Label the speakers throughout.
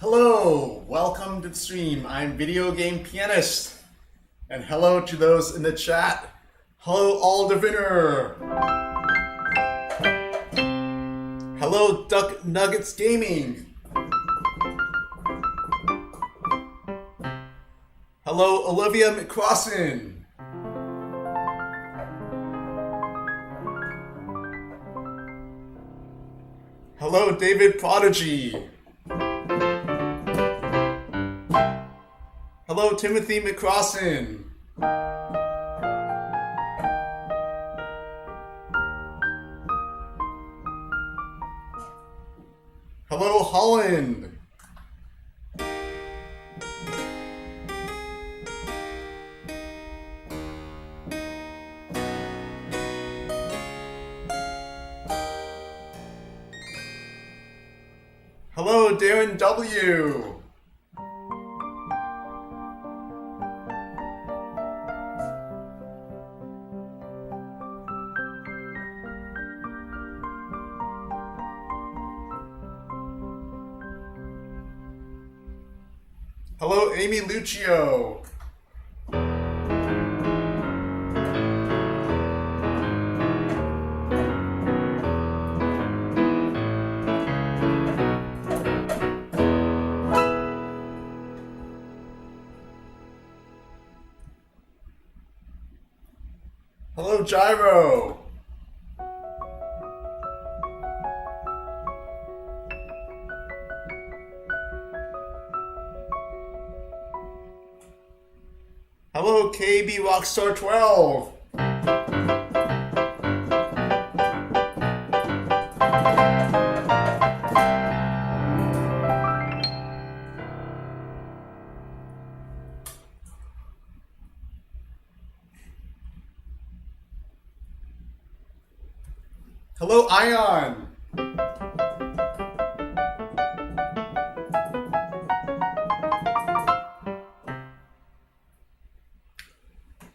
Speaker 1: Hello, welcome to the stream. I'm Video Game Pianist. And hello to those in the chat. Hello, all Diviner. Hello, Duck Nuggets Gaming. Hello, Olivia McCrossin. Hello, David Prodigy. Hello, Timothy McCrossin. Hello, Holland. Hello, Darren W. Hello, Amy Lucio. Hello, Gyro. Hello, KB Rockstar 12. Hello, Ion.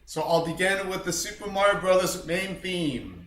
Speaker 1: So I'll begin with the Super Mario Bros. Main theme.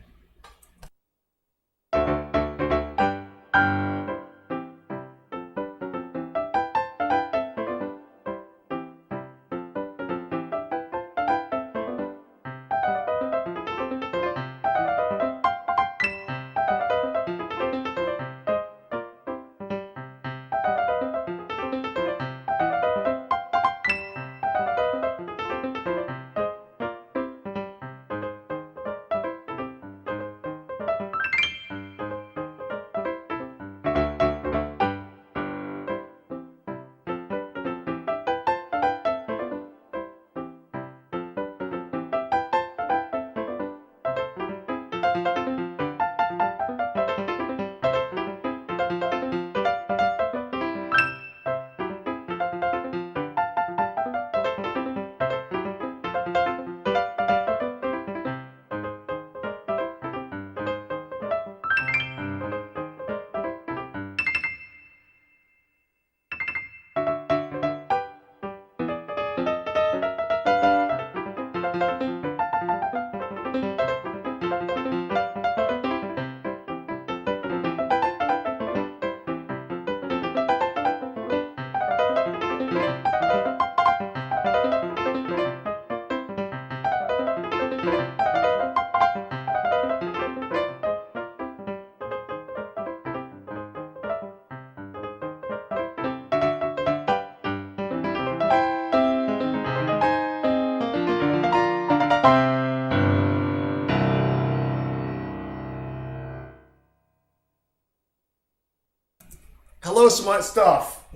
Speaker 1: Hello, smart stuff.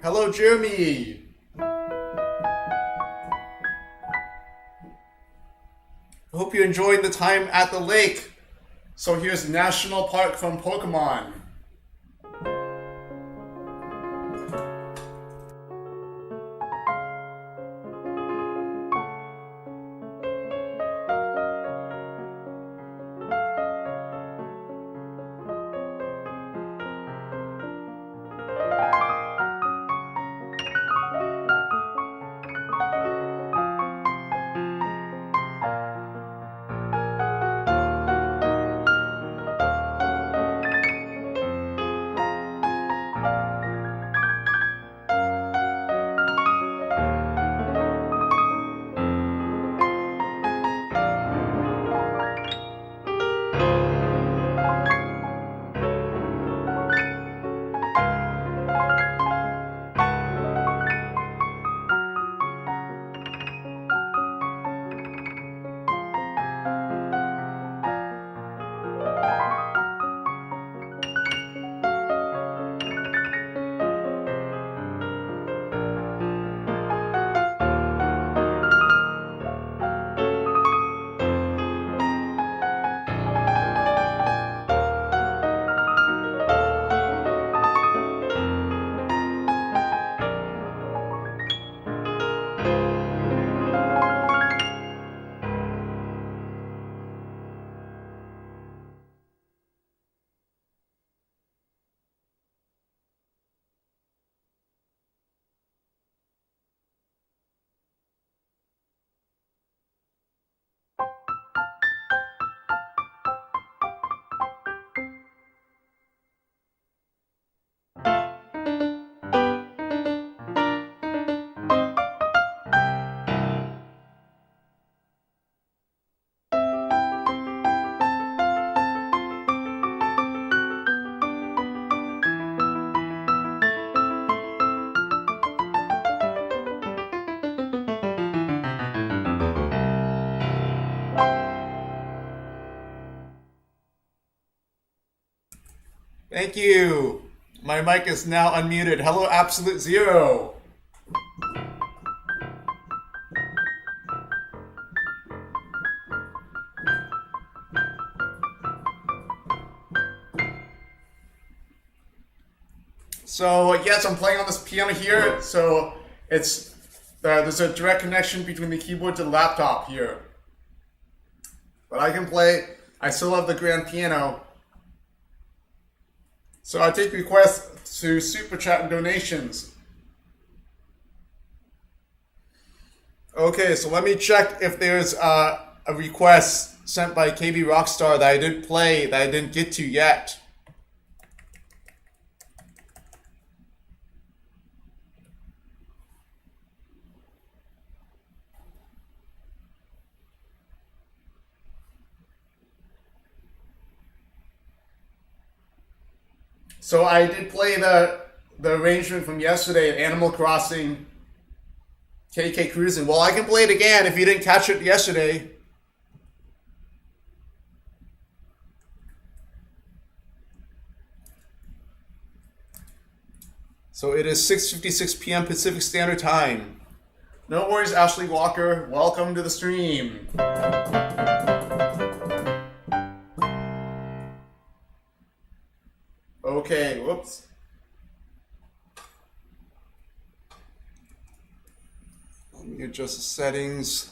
Speaker 1: Hello, Jeremy. I hope you're enjoying the time at the lake. So here's National Park from Pokemon. Thank you. My mic is now unmuted. Hello, Absolute Zero. So yes, I'm playing on this piano here. So it's there's a direct connection between the keyboard to the laptop here. But I can play. I still have the grand piano. So I take requests to super chat and donations. Okay, so let me check if there's a request sent by KB Rockstar that I didn't play, that I didn't get to yet. So I did play the arrangement from yesterday, Animal Crossing KK Cruising. Well, I can play it again if you didn't catch it yesterday. So it is 6:56 p.m. Pacific Standard Time. No worries, Ashley Walker. Welcome to the stream. Okay, whoops. Let me adjust the settings.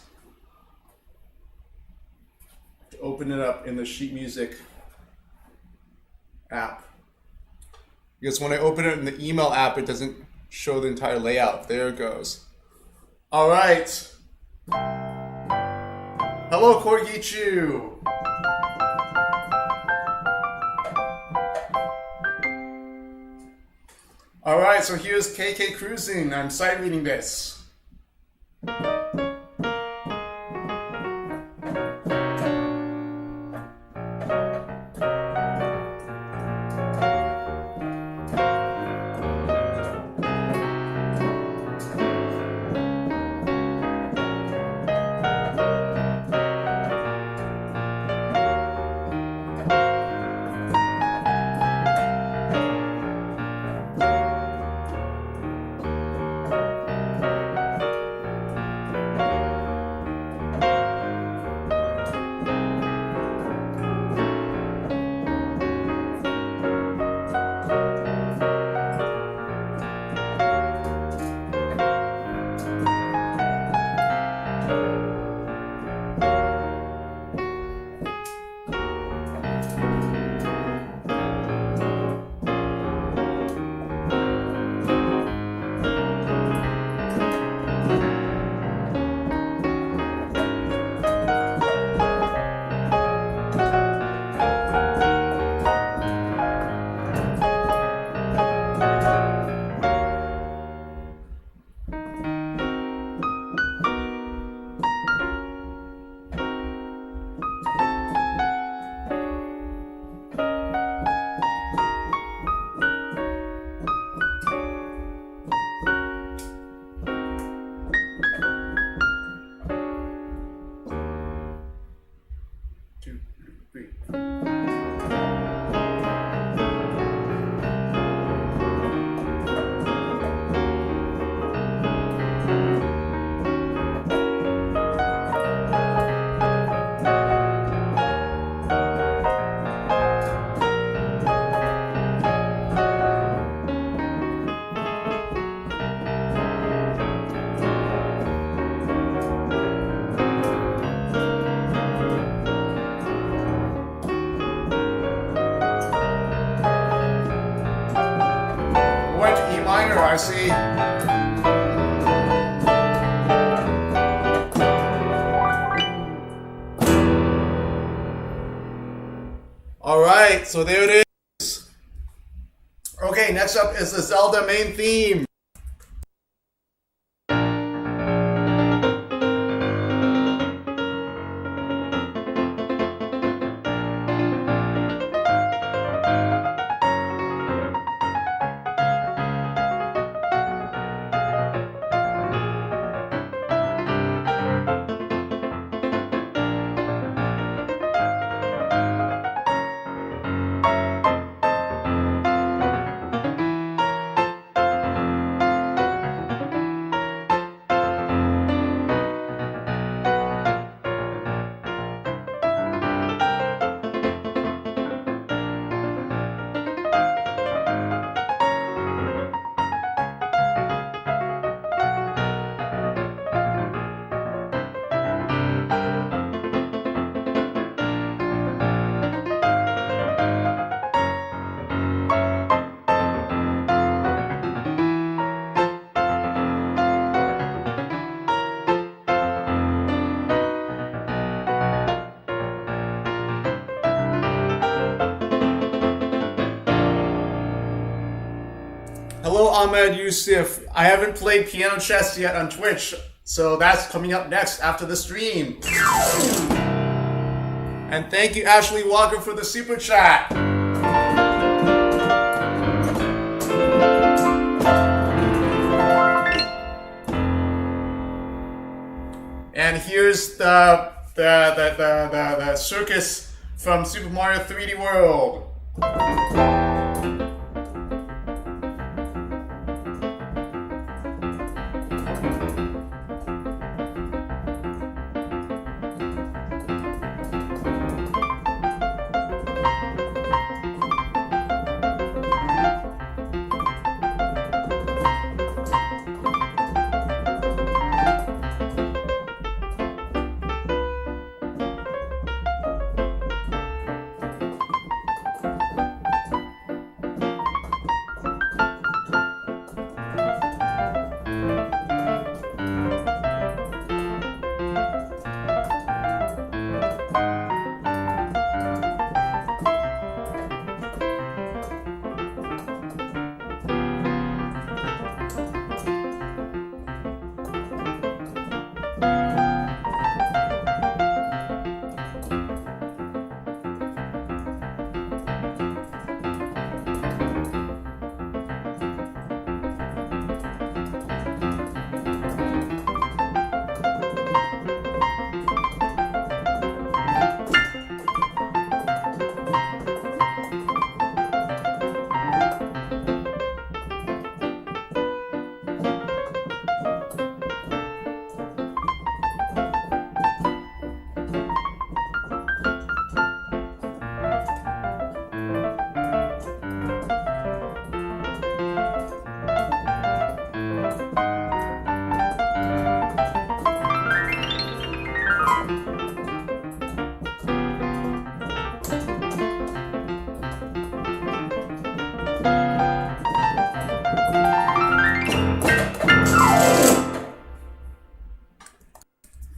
Speaker 1: Open it up in the NinSheetMusic app. Because when I open it in the email app, it doesn't show the entire layout. There it goes. All right. Hello, Korgichu. All right, so here's KK Cruising. I'm sight reading this. I see. All right, so there it is. Okay, next up is the Zelda main theme. Hello, Ahmed Yusuf. I haven't played piano chess yet on Twitch, so that's coming up next after the stream. And thank you, Ashley Walker, for the super chat. And here's the circus from Super Mario 3D World.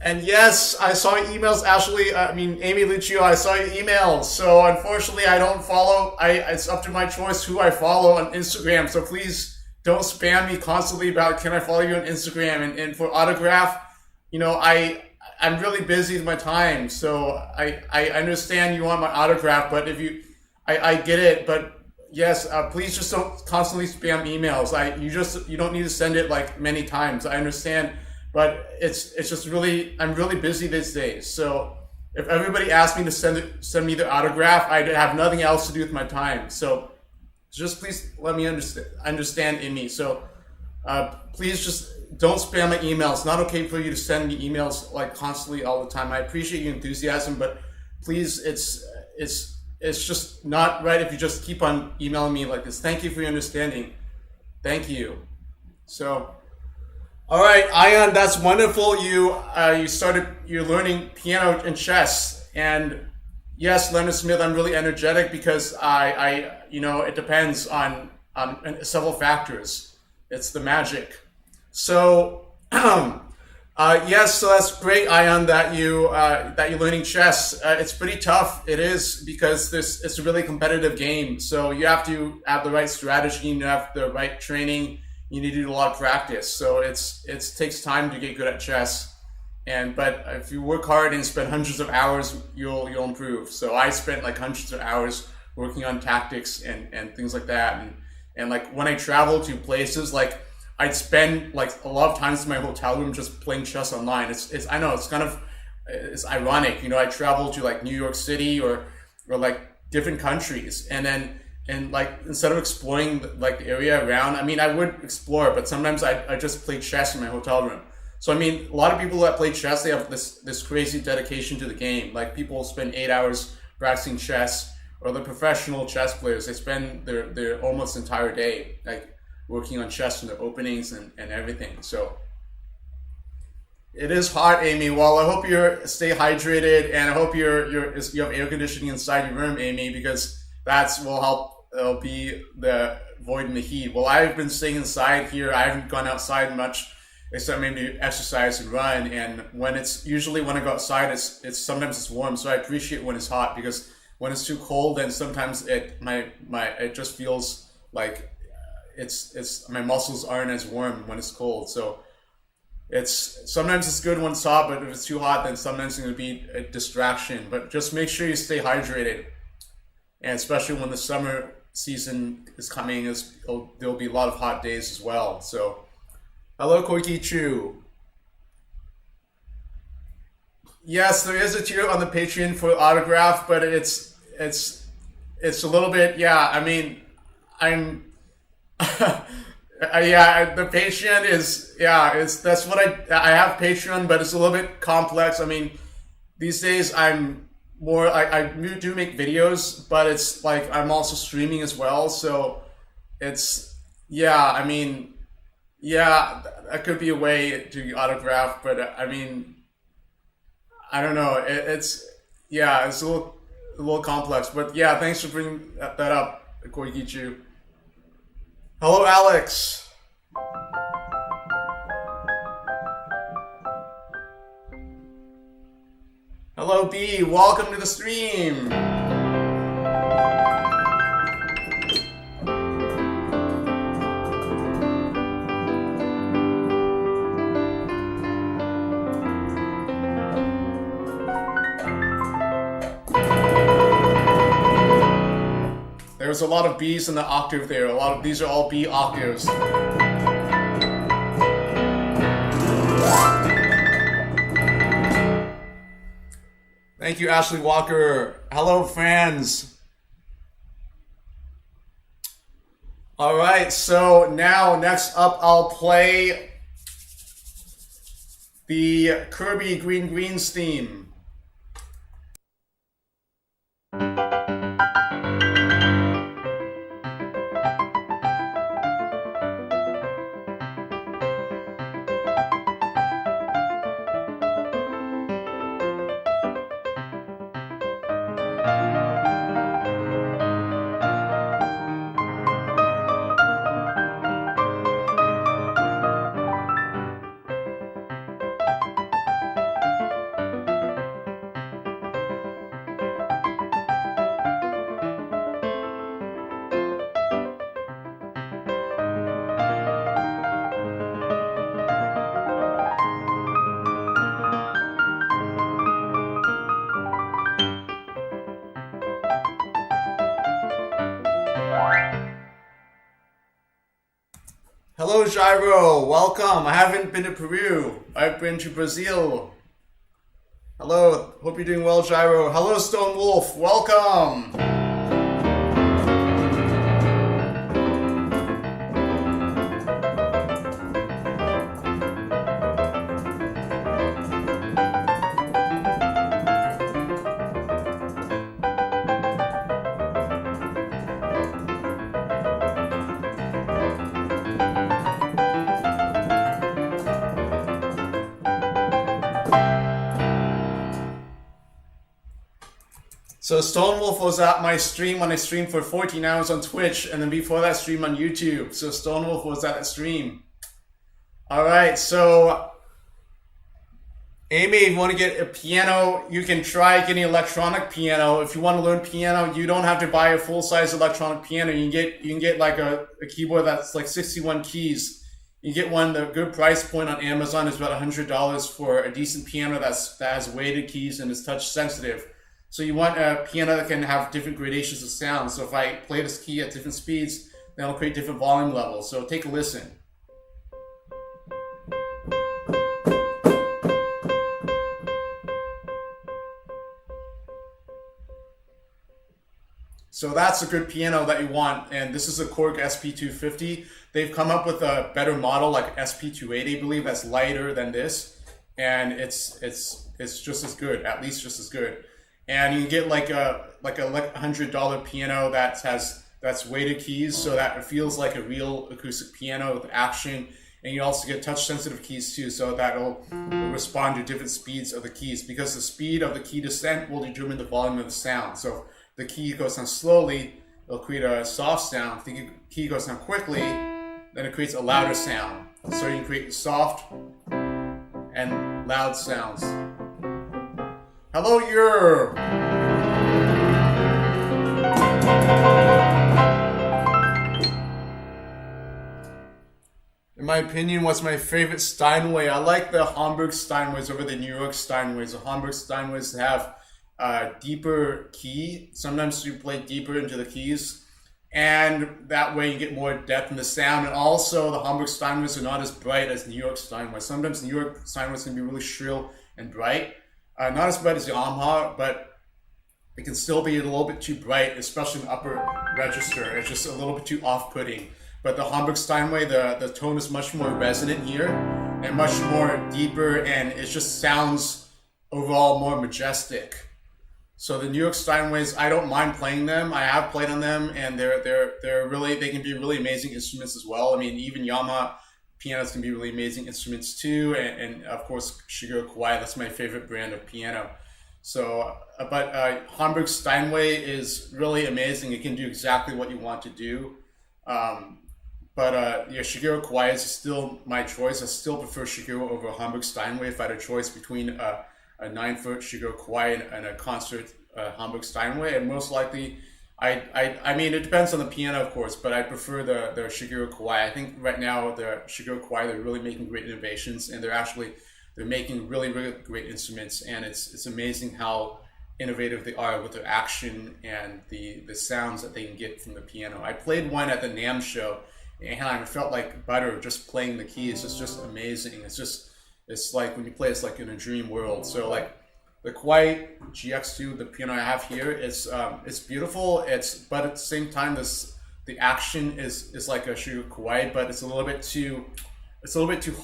Speaker 1: And yes, I saw your emails, Amy Lucio, I saw your emails. So unfortunately, I don't follow. It's up to my choice who I follow on Instagram. So please don't spam me constantly about can I follow you on Instagram. And for autograph, I'm really busy with my time. So I understand you want my autograph, but if I get it. But yes, please just don't constantly spam emails. You don't need to send it like many times. I understand. But it's just really, I'm really busy these days. So if everybody asked me to send me their autograph, I'd have nothing else to do with my time. So just please let me understand in me. So please just don't spam my emails. It's not okay for you to send me emails like constantly all the time. I appreciate your enthusiasm, but please, it's just not right if you just keep on emailing me like this. Thank you for your understanding. Thank you. So. All right, Ion, that's wonderful. You're learning piano and chess, and yes, Leonard Smith, I'm really energetic because it depends on several factors. It's the magic. So, yes, so that's great, Ion, that you're learning chess. It's pretty tough. It is because it's a really competitive game. So you have to have the right strategy, you have the right training. You need to do a lot of practice, so it takes time to get good at chess. But if you work hard and spend hundreds of hours, you'll improve. So I spent like hundreds of hours working on tactics and things like that. And like when I travel to places, like I'd spend like a lot of times in my hotel room just playing chess online. I know it's ironic. I travel to like New York City or like different countries, and like instead of exploring like the area around, I would explore, but sometimes I just play chess in my hotel room. So a lot of people that play chess, they have this crazy dedication to the game. Like people spend 8 hours practicing chess, or the professional chess players, they spend their almost entire day like working on chess and their openings and everything. So it is hot, Amy. Well, I hope you stay hydrated, and I hope you have air conditioning inside your room, Amy, because will help. It'll be the void in the heat. Well, I've been staying inside here. I haven't gone outside much, except maybe to exercise and run. And when I go outside, it's sometimes it's warm. So I appreciate when it's hot, because when it's too cold, then sometimes it just feels like my muscles aren't as warm when it's cold. So sometimes it's good when it's hot, but if it's too hot, then sometimes it's going to be a distraction. But just make sure you stay hydrated, and especially when the summer season is coming, there'll be a lot of hot days as well. So, hello, Koikichu. Yes, there is a tier on the Patreon for autograph, but it's a little bit, yeah. I mean, I'm. Yeah, the Patreon is, that's what I have Patreon, but it's a little bit complex. I mean, these days I'm more, I do make videos, but it's like I'm also streaming as well. So it's, I mean, that could be a way to autograph, but I mean, I don't know. It's a little complex, but yeah, thanks for bringing that up, Koikichu. Hello, Alex. Hello, B. Welcome to the stream. There's a lot of B's in the octave there. These are all B octaves. Thank you, Ashley Walker. Hello, fans. All right, so now next up, I'll play the Kirby Green Greens theme. Hello, Gyro. Welcome. I haven't been to Peru. I've been to Brazil. Hello. Hope you're doing well, Gyro. Hello, Stone Wolf. Welcome. So Stonewolf was at my stream when I streamed for 14 hours on Twitch, and then before that stream on YouTube. So Stonewolf was at that stream. Alright, so Amy, if you want to get a piano, you can try getting electronic piano. If you want to learn piano, you don't have to buy a full-size electronic piano. You can get like a keyboard that's like 61 keys. You get one, the good price point on Amazon is about $100 for a decent piano that has weighted keys and is touch sensitive. So you want a piano that can have different gradations of sound. So if I play this key at different speeds, then it'll create different volume levels. So take a listen. So that's a good piano that you want. And this is a Korg SP250. They've come up with a better model like SP280, I believe, that's lighter than this. And it's just as good, at least just as good. And you can get like a $100 piano that's weighted keys, so that it feels like a real acoustic piano with action. And you also get touch sensitive keys too, so that'll respond to different speeds of the keys, because the speed of the key descent will determine the volume of the sound. So if the key goes down slowly, it'll create a soft sound. If the key goes down quickly, then it creates a louder sound. So you can create soft and loud sounds. Hello, Yer! in my opinion, what's my favorite Steinway? I like the Hamburg Steinways over the New York Steinways. The Hamburg Steinways have a deeper key. Sometimes you play deeper into the keys, and that way you get more depth in the sound. And also, the Hamburg Steinways are not as bright as New York Steinways. Sometimes New York Steinways can be really shrill and bright. Not as bright as Yamaha, but it can still be a little bit too bright, especially in the upper register. It's just a little bit too off-putting. But the Hamburg Steinway, the tone is much more resonant here and much more deeper, and it just sounds overall more majestic. So the New York Steinways, I don't mind playing them. I have played on them, and they're really, they can be really amazing instruments as well. I mean, even Yamaha pianos can be really amazing instruments too, and of course Shigeru Kawai, that's my favorite brand of piano. So, but Hamburg Steinway is really amazing. It can do exactly what you want to do. Yeah, Shigeru Kawai is still my choice. I still prefer Shigeru over Hamburg Steinway. If I had a choice between a 9-foot Shigeru Kawai and a concert Hamburg Steinway, and most likely, I mean, it depends on the piano, of course, but I prefer the Shigeru Kawai. I think right now the Shigeru Kawai, they're really making great innovations, and they're making really, really great instruments, and it's amazing how innovative they are with their action and the sounds that they can get from the piano. I played one at the NAMM show, and I felt like butter just playing the keys. It's just amazing. It's like when you play, it's like in a dream world. So like the Kawai GX2, the piano I have here, it's beautiful. But at the same time, the action is like a Shigeru Kawai, but it's a little bit too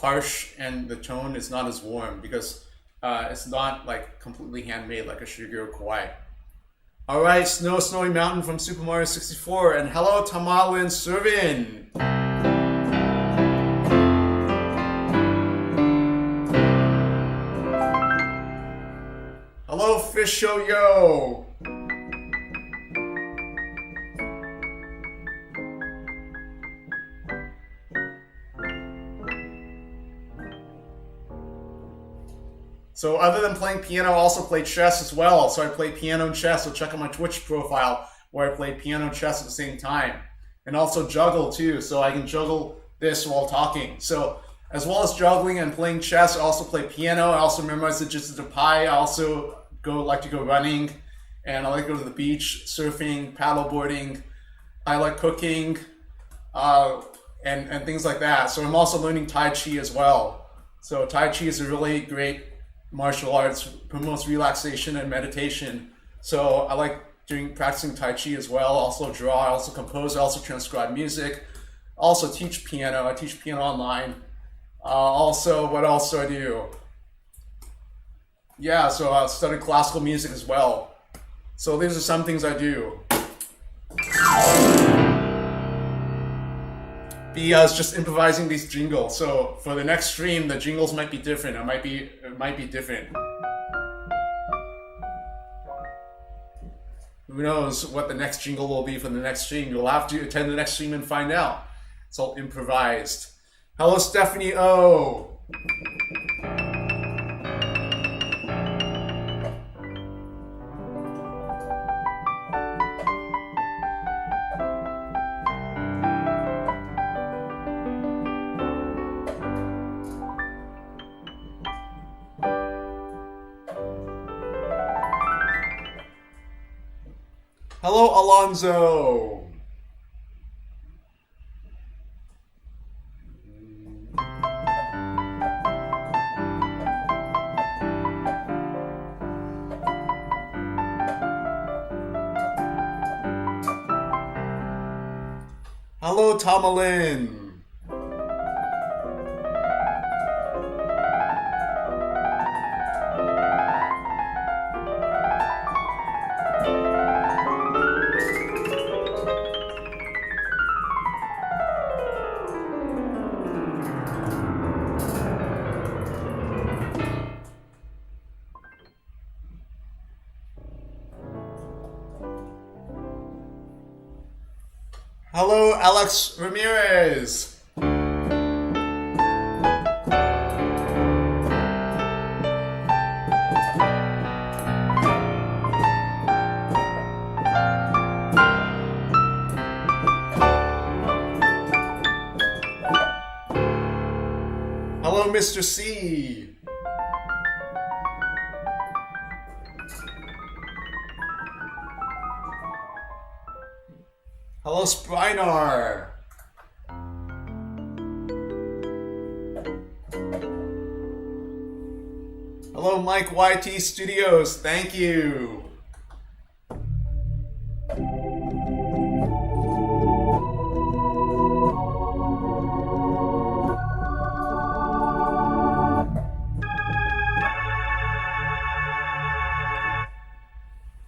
Speaker 1: harsh, and the tone is not as warm because it's not like completely handmade like a Shigeru Kawai. All right, Snowy Mountain from Super Mario 64, and hello Tamalin Servin. Hello Fisho Yo. So other than playing piano, I also play chess as well. So I play piano and chess. So check out my Twitch profile where I play piano and chess at the same time. And also juggle too. So I can juggle this while talking. So as well as juggling and playing chess, I also play piano. I also memorize the digits of pi. I also like to go running. And I like to go to the beach, surfing, paddleboarding. I like cooking and things like that. So I'm also learning Tai Chi as well. So Tai Chi is a really great martial arts, promotes relaxation and meditation. So I like practicing Tai Chi as well. Also draw, I also compose, I also transcribe music. I also teach piano. I teach piano online. Also, what else do I do? Yeah, so I study classical music as well. So these are some things I do. I was just improvising these jingles. So for the next stream, the jingles might be different. It might be different. Who knows what the next jingle will be for the next stream? You'll have to attend the next stream and find out. It's all improvised. Hello, Stephanie O. Hello, Alonzo. Hello, Tamalin. Hello, Alex Ramirez. Hello, Mr. C. Hello, Sprinar. Hello, Mike YT Studios. Thank you.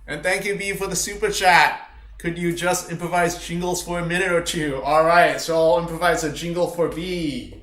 Speaker 1: And thank you, B, for the super chat. Could you just improvise jingles for a minute or two? All right, so I'll improvise a jingle for B.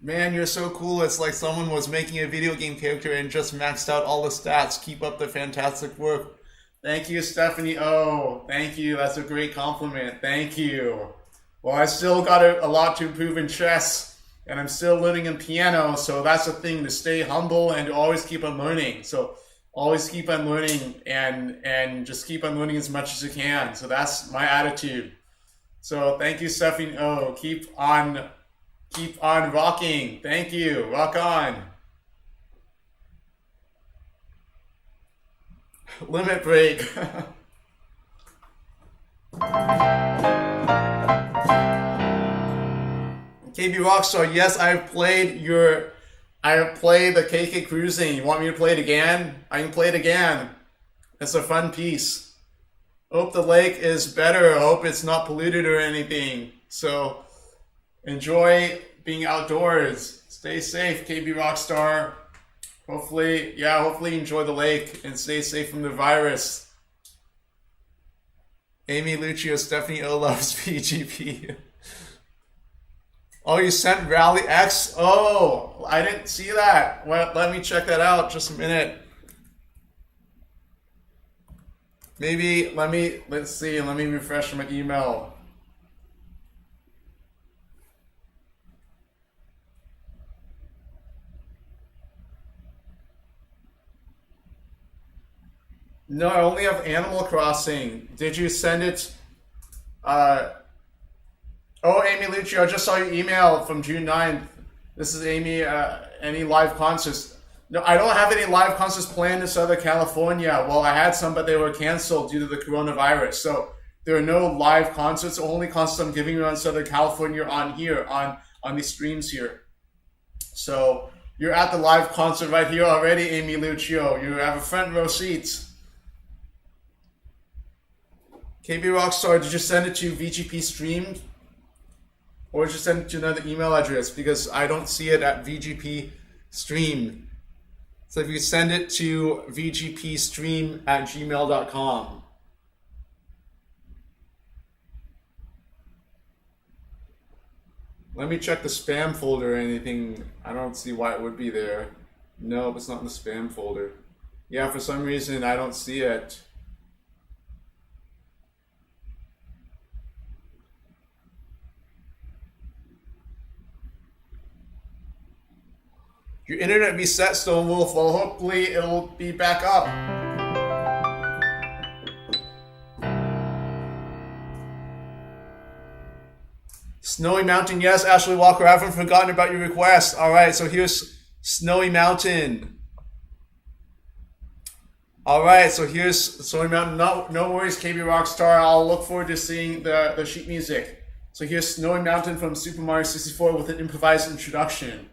Speaker 1: Man, you're so cool. It's like someone was making a video game character and just maxed out all the stats. Keep up the fantastic work. Thank you, Stephanie O. Thank you. That's a great compliment. Thank you. Well, I still got a lot to improve in chess, and I'm still learning in piano, so that's the thing, to stay humble and to always keep on learning. So always keep on learning and just keep on learning as much as you can. So that's my attitude. So thank you, Stephanie O. Keep on rocking. Thank you. Rock on. Limit break. KB Rockstar, yes, I have played the KK Cruising. You want me to play it again? I can play it again. It's a fun piece. Hope the lake is better. I hope it's not polluted or anything. So enjoy being outdoors. Stay safe, KB Rockstar. Hopefully enjoy the lake and stay safe from the virus. Amy Lucio, Stephanie O loves VGP. Oh, you sent Rally X? Oh, I didn't see that. Well, let me check that out. Just a minute. Maybe, let's see. Let me refresh my email. No, I only have Animal Crossing. Did you send it? Oh, Amy Lucio, I just saw your email from June 9th. This is Amy. Any live concerts? No, I don't have any live concerts planned in Southern California. Well, I had some, but they were canceled due to the coronavirus. So there are no live concerts. The only concerts I'm giving you on Southern California on these streams here. So you're at the live concert right here already, Amy Lucio. You have a front row seat. KB Rockstar, did you send it to VGP Streamed? Or did you send it to another email address? Because I don't see it at VGP Stream. So if you send it to vgpstream@gmail.com. Let me check the spam folder or anything. I don't see why it would be there. Nope, it's not in the spam folder. Yeah, for some reason I don't see it. Your internet reset, Stone Wolf. Well, hopefully it'll be back up. Snowy Mountain, yes, Ashley Walker. I haven't forgotten about your request. All right, so here's Snowy Mountain. All right, so here's Snowy Mountain. No worries, KB Rockstar. I'll look forward to seeing the sheet music. So here's Snowy Mountain from Super Mario 64 with an improvised introduction.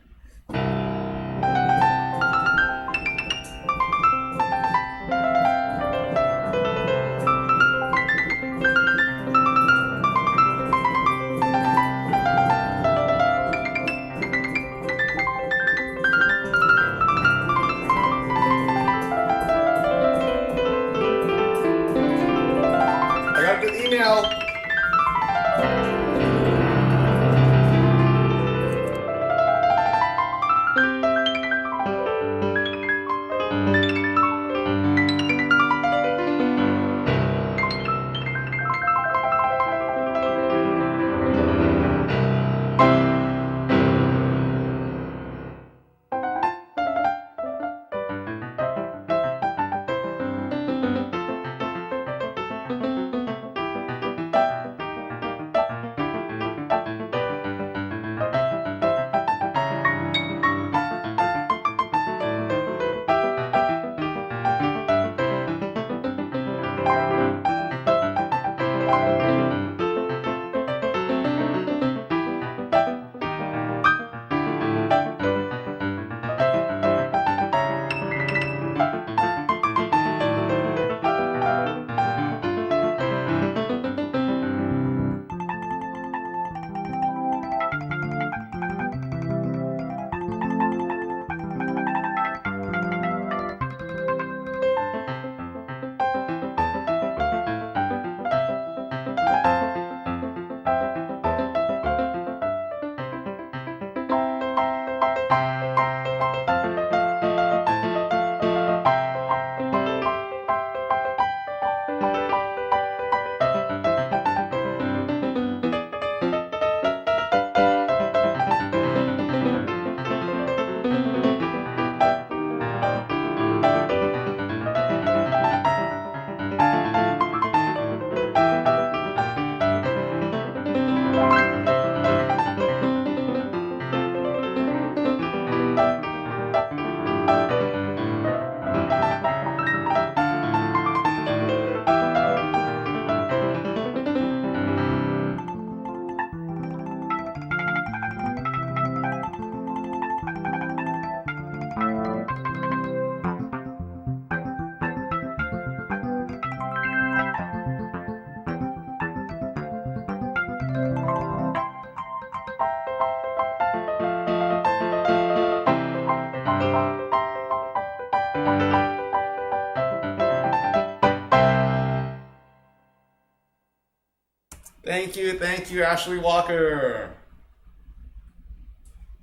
Speaker 1: Thank you, Ashley Walker.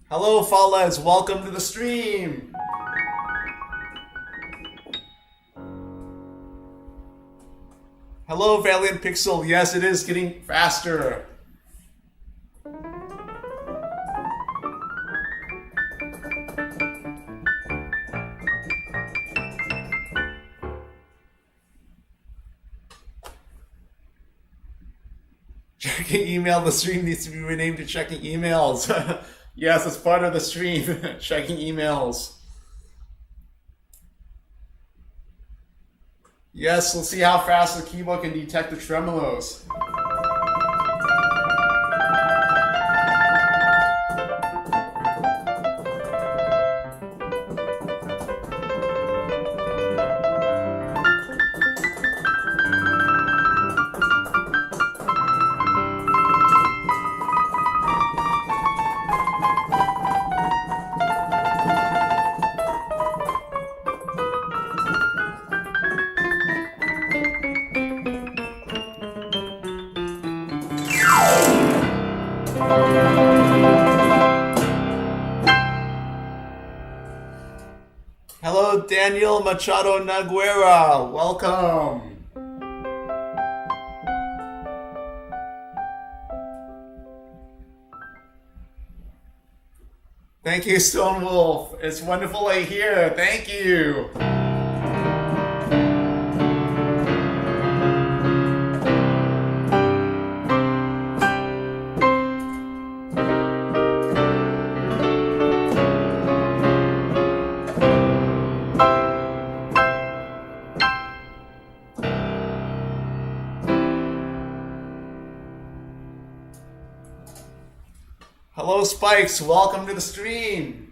Speaker 1: Hello, Fallez. Welcome to the stream. Hello, Valiant Pixel. Yes, it is getting faster. Checking email. The stream needs to be renamed to checking emails. Yes, it's part of the stream. Checking emails. Yes, let's see how fast the keyboard can detect the tremolos. Daniel Machado Naguera. Welcome. Thank you, Stone Wolf. It's wonderful to hear. Thank you. Hello, Spikes. Welcome to the stream.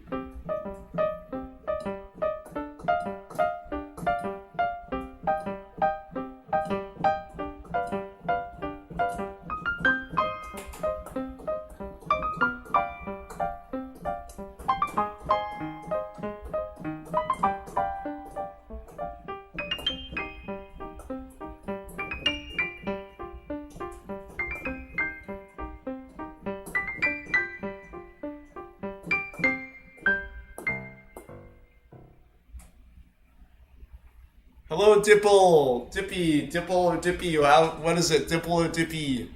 Speaker 1: Hello, Dipple, Dipple or Dippy. What is it, Dipple or Dippy?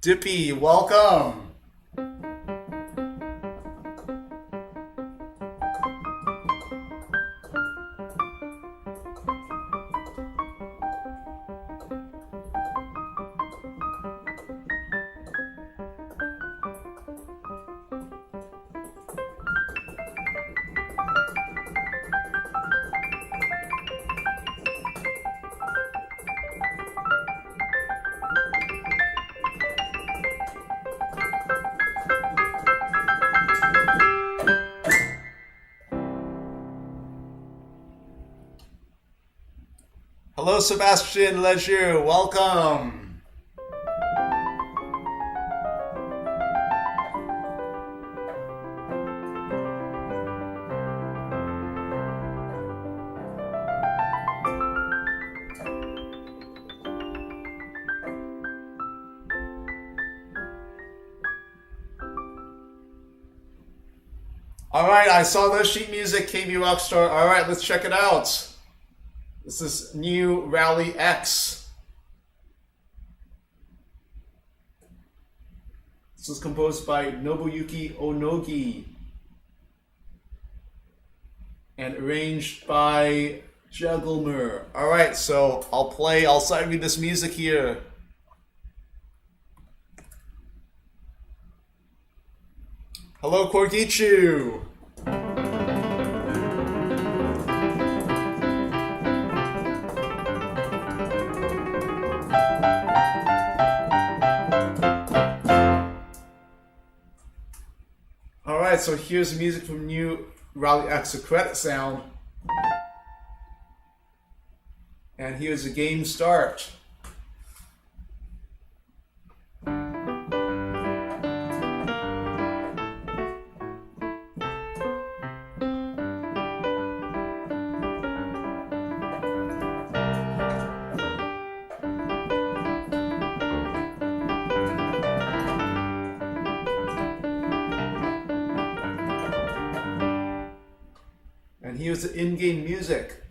Speaker 1: Dippy, welcome. Hello, Sebastian Leisure. Welcome. All right, I saw NinSheetMusic, KB Rockstar. All right, let's check it out. This is new Rally X. This was composed by Nobuyuki Onogi and arranged by Jugglemer. All right, so I'll sight read this music here. Hello, Korgichu. Alright, so here's the music from new Rally X, a credit sound. And here's the game start. And here's the in-game music.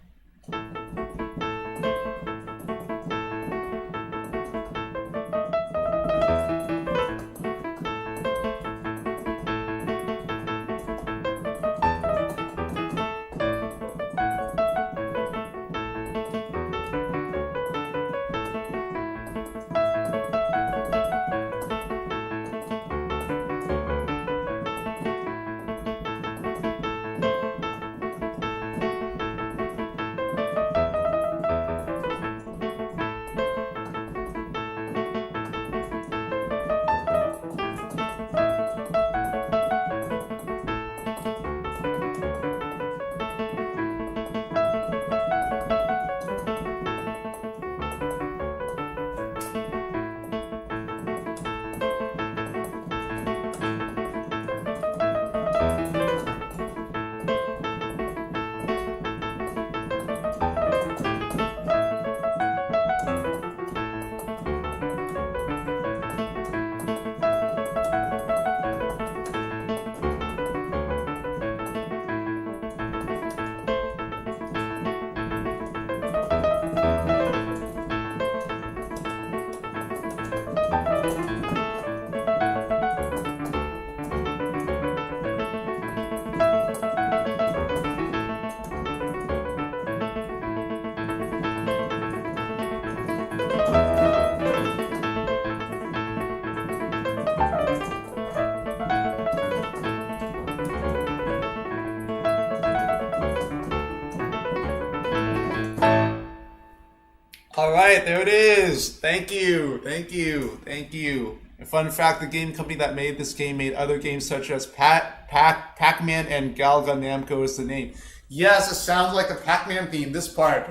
Speaker 1: All right, there it is. Thank you, thank you, thank you. A fun fact, the game company that made this game made other games such as Pac-Man and Galga Namco is the name. Yes, it sounds like the Pac-Man theme, this part.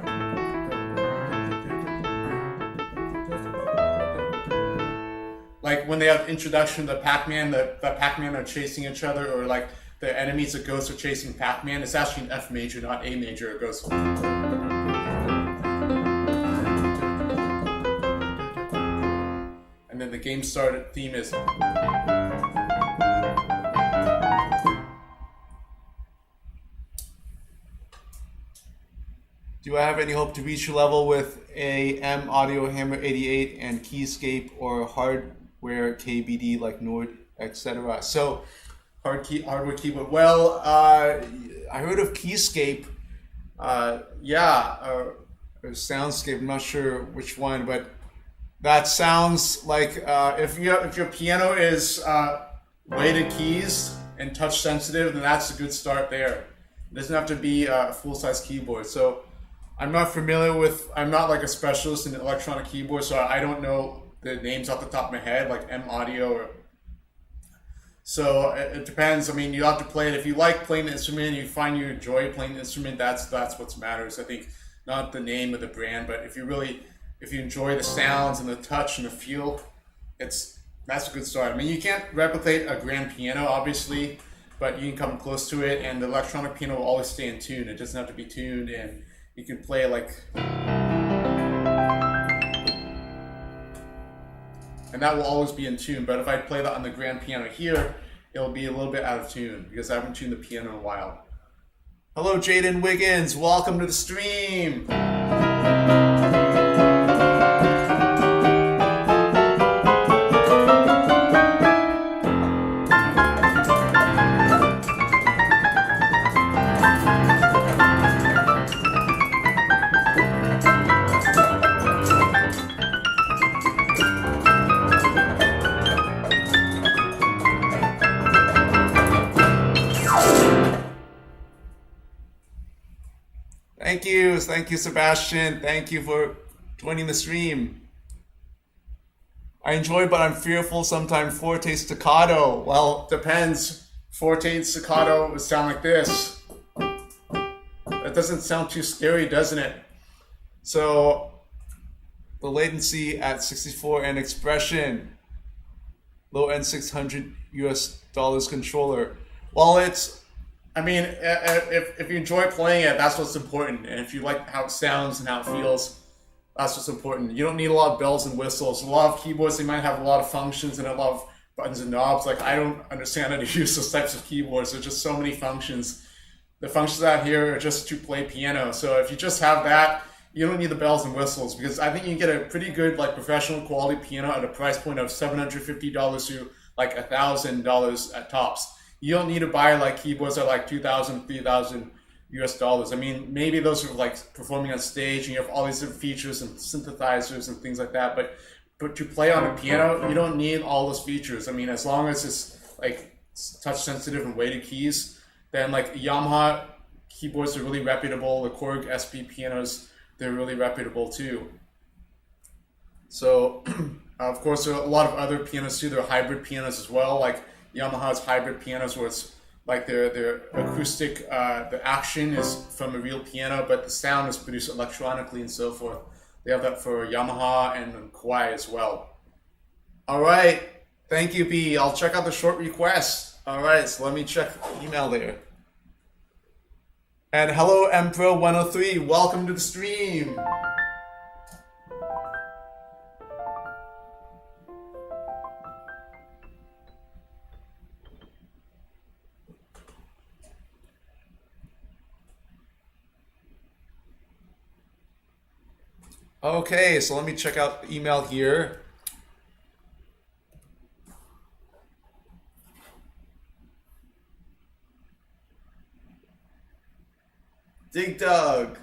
Speaker 1: Like when they have introduction to Pac-Man, the Pac-Man are chasing each other, or like the enemies, the ghosts are chasing Pac-Man. It's actually an F major, not A major. It goes. And then the game started theme is. Do I have any hope to reach your level with a M Audio Hammer 88 and Keyscape or hardware KBD like Nord, etc.? So, hardware keyboard. Well, I heard of Keyscape. Yeah, or Soundscape. I'm not sure which one, but that sounds like if your piano is weighted keys and touch sensitive, then that's a good start there. It doesn't have to be a full-size keyboard. So I'm not like a specialist in electronic keyboards, so I don't know the names off the top of my head, like M Audio or. So it depends. I mean, you have to play it. If you like playing the instrument, you find you enjoy playing the instrument, that's what matters. I think not the name of the brand, but if you enjoy the sounds and the touch and the feel, that's a good start. I mean, you can't replicate a grand piano, obviously, but you can come close to it, and the electronic piano will always stay in tune. It doesn't have to be tuned, and you can play like, and that will always be in tune. But if I play that on the grand piano here, it'll be a little bit out of tune because I haven't tuned the piano in a while. Hello, Jaden Wiggins. Welcome to the stream. Thank you, Sebastian. Thank you for joining the stream. I enjoy, but I'm fearful sometimes. Forte staccato. Well, depends. Forte and staccato would sound like this. That doesn't sound too scary, doesn't it? So, the latency at 64 and expression. Low end $600 controller. Well, I mean, if you enjoy playing it, that's what's important. And if you like how it sounds and how it feels, that's what's important. You don't need a lot of bells and whistles. A lot of keyboards, they might have a lot of functions and a lot of buttons and knobs. Like, I don't understand how to use those types of keyboards. There's just so many functions. The functions out here are just to play piano. So if you just have that, you don't need the bells and whistles, because I think you can get a pretty good, like, professional quality piano at a price point of $750 to like $1,000 at tops. You don't need to buy like keyboards at like $2,000, $3,000 I mean, maybe those are like performing on stage and you have all these different features and synthesizers and things like that. But to play on a piano, you don't need all those features. I mean, as long as it's like touch sensitive and weighted keys, then like Yamaha keyboards are really reputable. The Korg SP pianos, they're really reputable too. So, of course, there are a lot of other pianos too. There are hybrid pianos as well, like Yamaha's hybrid pianos, where it's like their acoustic, the action is from a real piano, but the sound is produced electronically and so forth. They have that for Yamaha and Kawai as well. All right, thank you, B. I'll check out the short request. All right, so let me check the email there. And hello, Empro103. Welcome to the stream. Okay, so let me check out the email here. Dig Dug.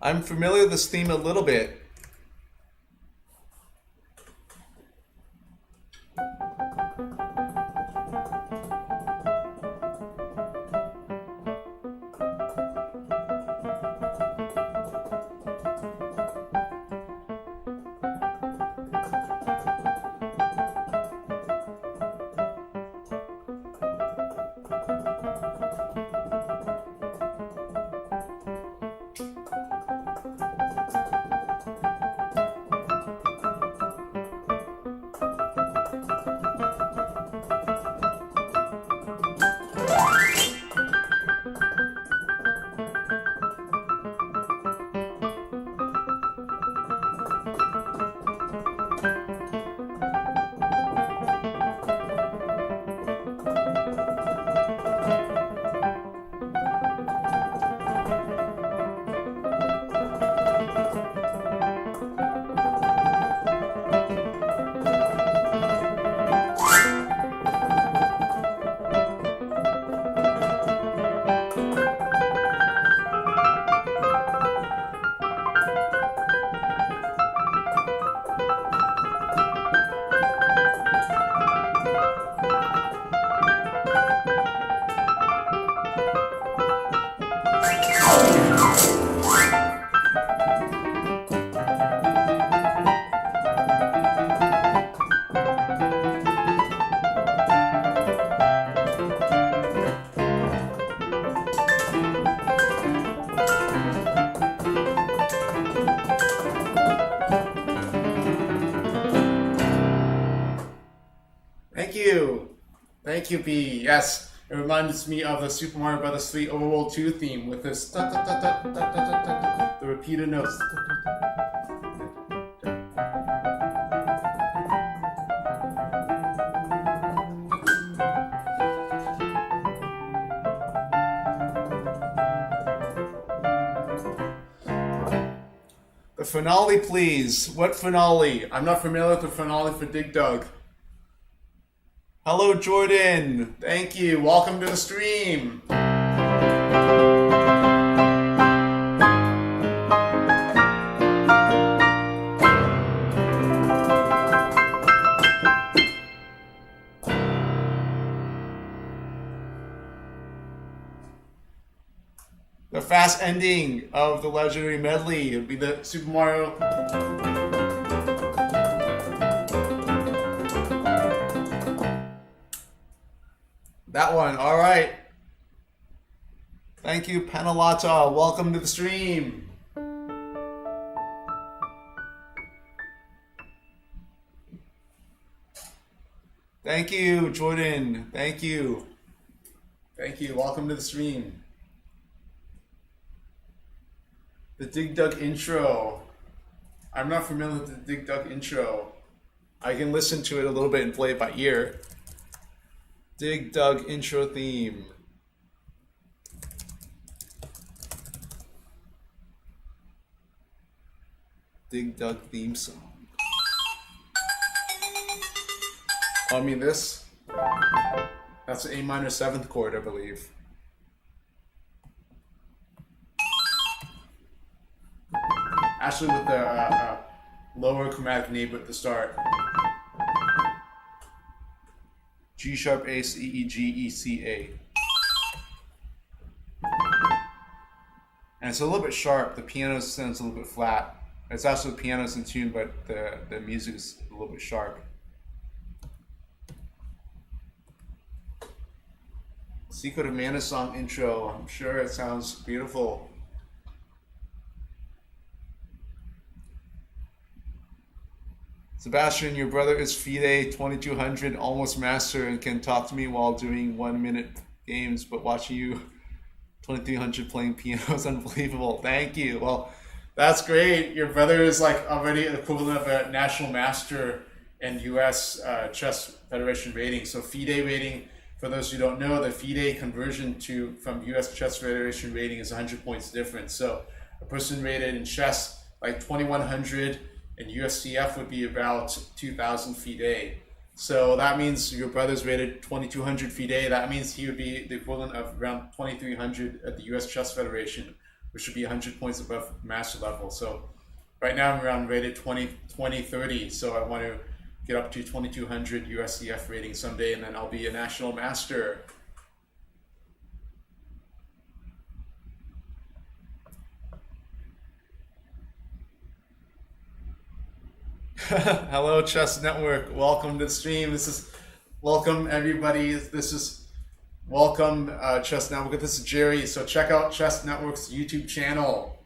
Speaker 1: I'm familiar with this theme a little bit. Thank you, B. Yes, it reminds me of the Super Mario Bros. 3 Overworld 2 theme with this the repeated notes. The finale, please. What finale? I'm not familiar with the finale for Dig Dug. Hello, Jordan. Thank you. Welcome to the stream. The fast ending of the legendary medley would be the Super Mario. That one, all right. Thank you, Panalata. Welcome to the stream. Thank you, Jordan. Thank you. Thank you. Welcome to the stream. The Dig Dug intro. I'm not familiar with the Dig Dug intro. I can listen to it a little bit and play it by ear. Dig Dug intro theme. Dig Dug theme song. Oh, I mean this? That's an A minor 7th chord, I believe. Actually with the lower chromatic neighbor at the start. G sharp A C E G E C A. And it's a little bit sharp. The piano sounds a little bit flat. It's also the piano's in tune, but the music is a little bit sharp. Secret of Mana song intro. I'm sure it sounds beautiful. Sebastian, your brother is FIDE 2200, almost master, and can talk to me while doing 1-minute games, but watching you 2300 playing piano is unbelievable. Thank you. Well, that's great. Your brother is like already equivalent of a national master in US Chess Federation rating. So FIDE rating, for those who don't know, the FIDE conversion from US Chess Federation rating is 100 points difference. So a person rated in chess like 2100 and USCF would be about 2000 FIDE. So that means your brother's rated 2200 FIDE. That means he would be the equivalent of around 2300 at the US Chess Federation, which would be 100 points above master level. So right now I'm around rated 2030. So I want to get up to 2200 USCF rating someday, and then I'll be a national master. Hello, Chess Network. Welcome to the stream. Welcome everybody. This is welcome Chess Network. This is Jerry. So check out Chess Network's YouTube channel.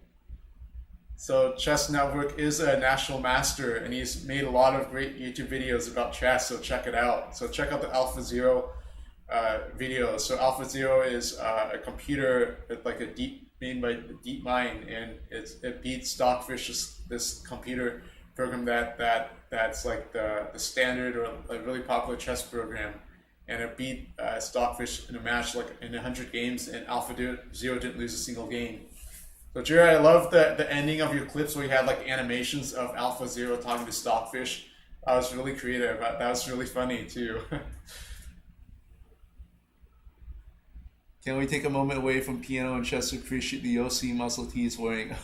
Speaker 1: So Chess Network is a national master, and he's made a lot of great YouTube videos about chess. So check it out. So check out the AlphaZero videos. So AlphaZero is a computer like made by DeepMind, and it beats Stockfish, this computer program that's like the standard or a really popular chess program, and it beat Stockfish in a match like in 100 games, and AlphaZero didn't lose a single game. So Jerry, I love the ending of your clips where you had like animations of AlphaZero talking to Stockfish. That was really creative. That was really funny too. Can we take a moment away from piano and chess to appreciate the Yoshi muscle tee he's wearing?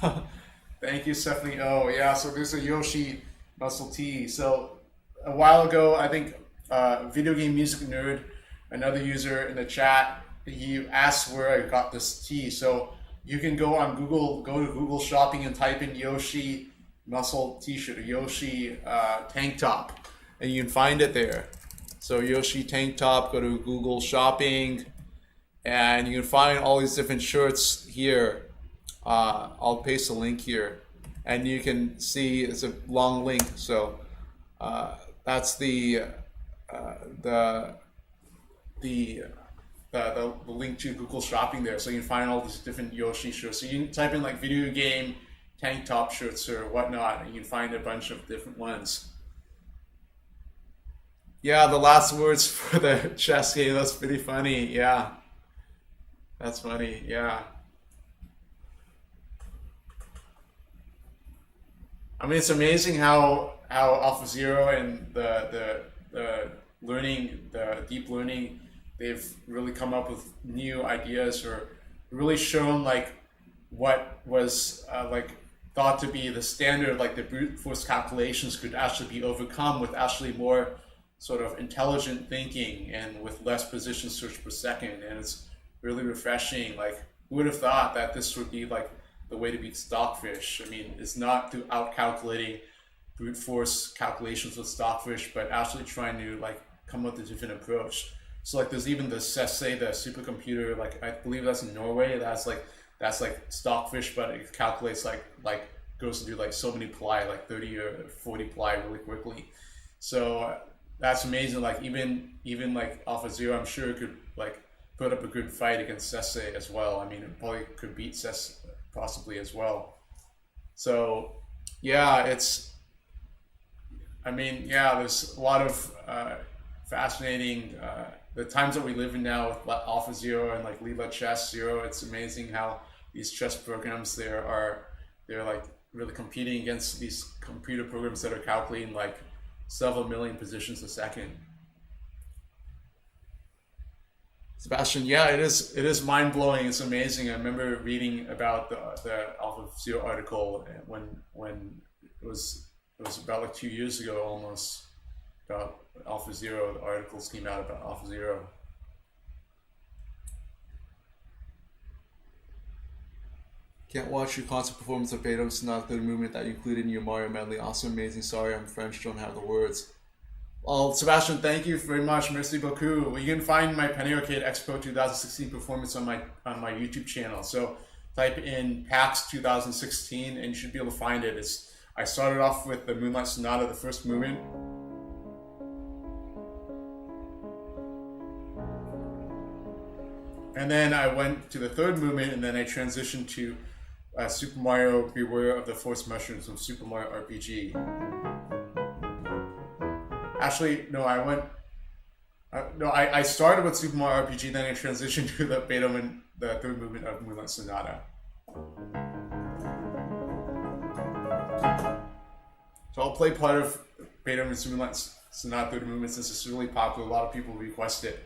Speaker 1: Thank you, Stephanie. Oh, yeah, so there's a Yoshi muscle tee. So a while ago, I think Video Game Music Nerd, another user in the chat, he asked where I got this tee. So you can go on Google, go to Google Shopping and type in Yoshi muscle t-shirt, Yoshi tank top, and you can find it there. So Yoshi tank top, go to Google Shopping, and you can find all these different shirts here. I'll paste a link here, and you can see it's a long link. So that's the the link to Google Shopping there, so you can find all these different Yoshi shirts. So you can type in like video game tank top shirts or whatnot, and you can find a bunch of different ones. Yeah, the last words for the chess game, that's pretty funny. Yeah, that's funny. Yeah. I mean, it's amazing how AlphaZero and the learning, the deep learning, they've really come up with new ideas, or really shown like what was like thought to be the standard, like the brute force calculations, could actually be overcome with actually more sort of intelligent thinking and with less position search per second. And it's really refreshing. Like, who would have thought that this would be like the way to beat Stockfish? I mean, it's not through out calculating brute force calculations with Stockfish, but actually trying to like come up with a different approach. So like, there's even the Sesse, the supercomputer, like I believe that's in Norway. That's like Stockfish, but it calculates like goes to do like so many ply, like 30 or 40 ply really quickly. So that's amazing. Like even like AlphaZero, I'm sure could like put up a good fight against Sesse as well. I mean, it probably could beat Sesse possibly as well. So yeah, there's a lot of fascinating the times that we live in now with AlphaZero and like Leela Chess Zero. It's amazing how these chess programs they're like really competing against these computer programs that are calculating like several million positions a second. Sebastian, yeah, it is mind-blowing. It's amazing. I remember reading about the AlphaZero article when it was about like 2 years ago almost, about AlphaZero. The articles came out about AlphaZero. Can't watch your concert performance of Beethoven's Sonata Third Movement that you included in your Mario medley. Also amazing. Sorry, I'm French, don't have the words. Well, Sebastian, thank you very much. Merci beaucoup. Well, you can find my Penny Arcade Expo 2016 performance on my YouTube channel. So type in PAX 2016 and you should be able to find it. I started off with the Moonlight Sonata, the first movement. And then I went to the third movement, and then I transitioned to Super Mario Beware of the Force Mushrooms from Super Mario RPG. Actually, no, I started with Super Mario RPG, then I transitioned to the Beethoven, the third movement of Moonlight Sonata. So I'll play part of Beethoven's Moonlight Sonata third movement since it's really popular. A lot of people request it.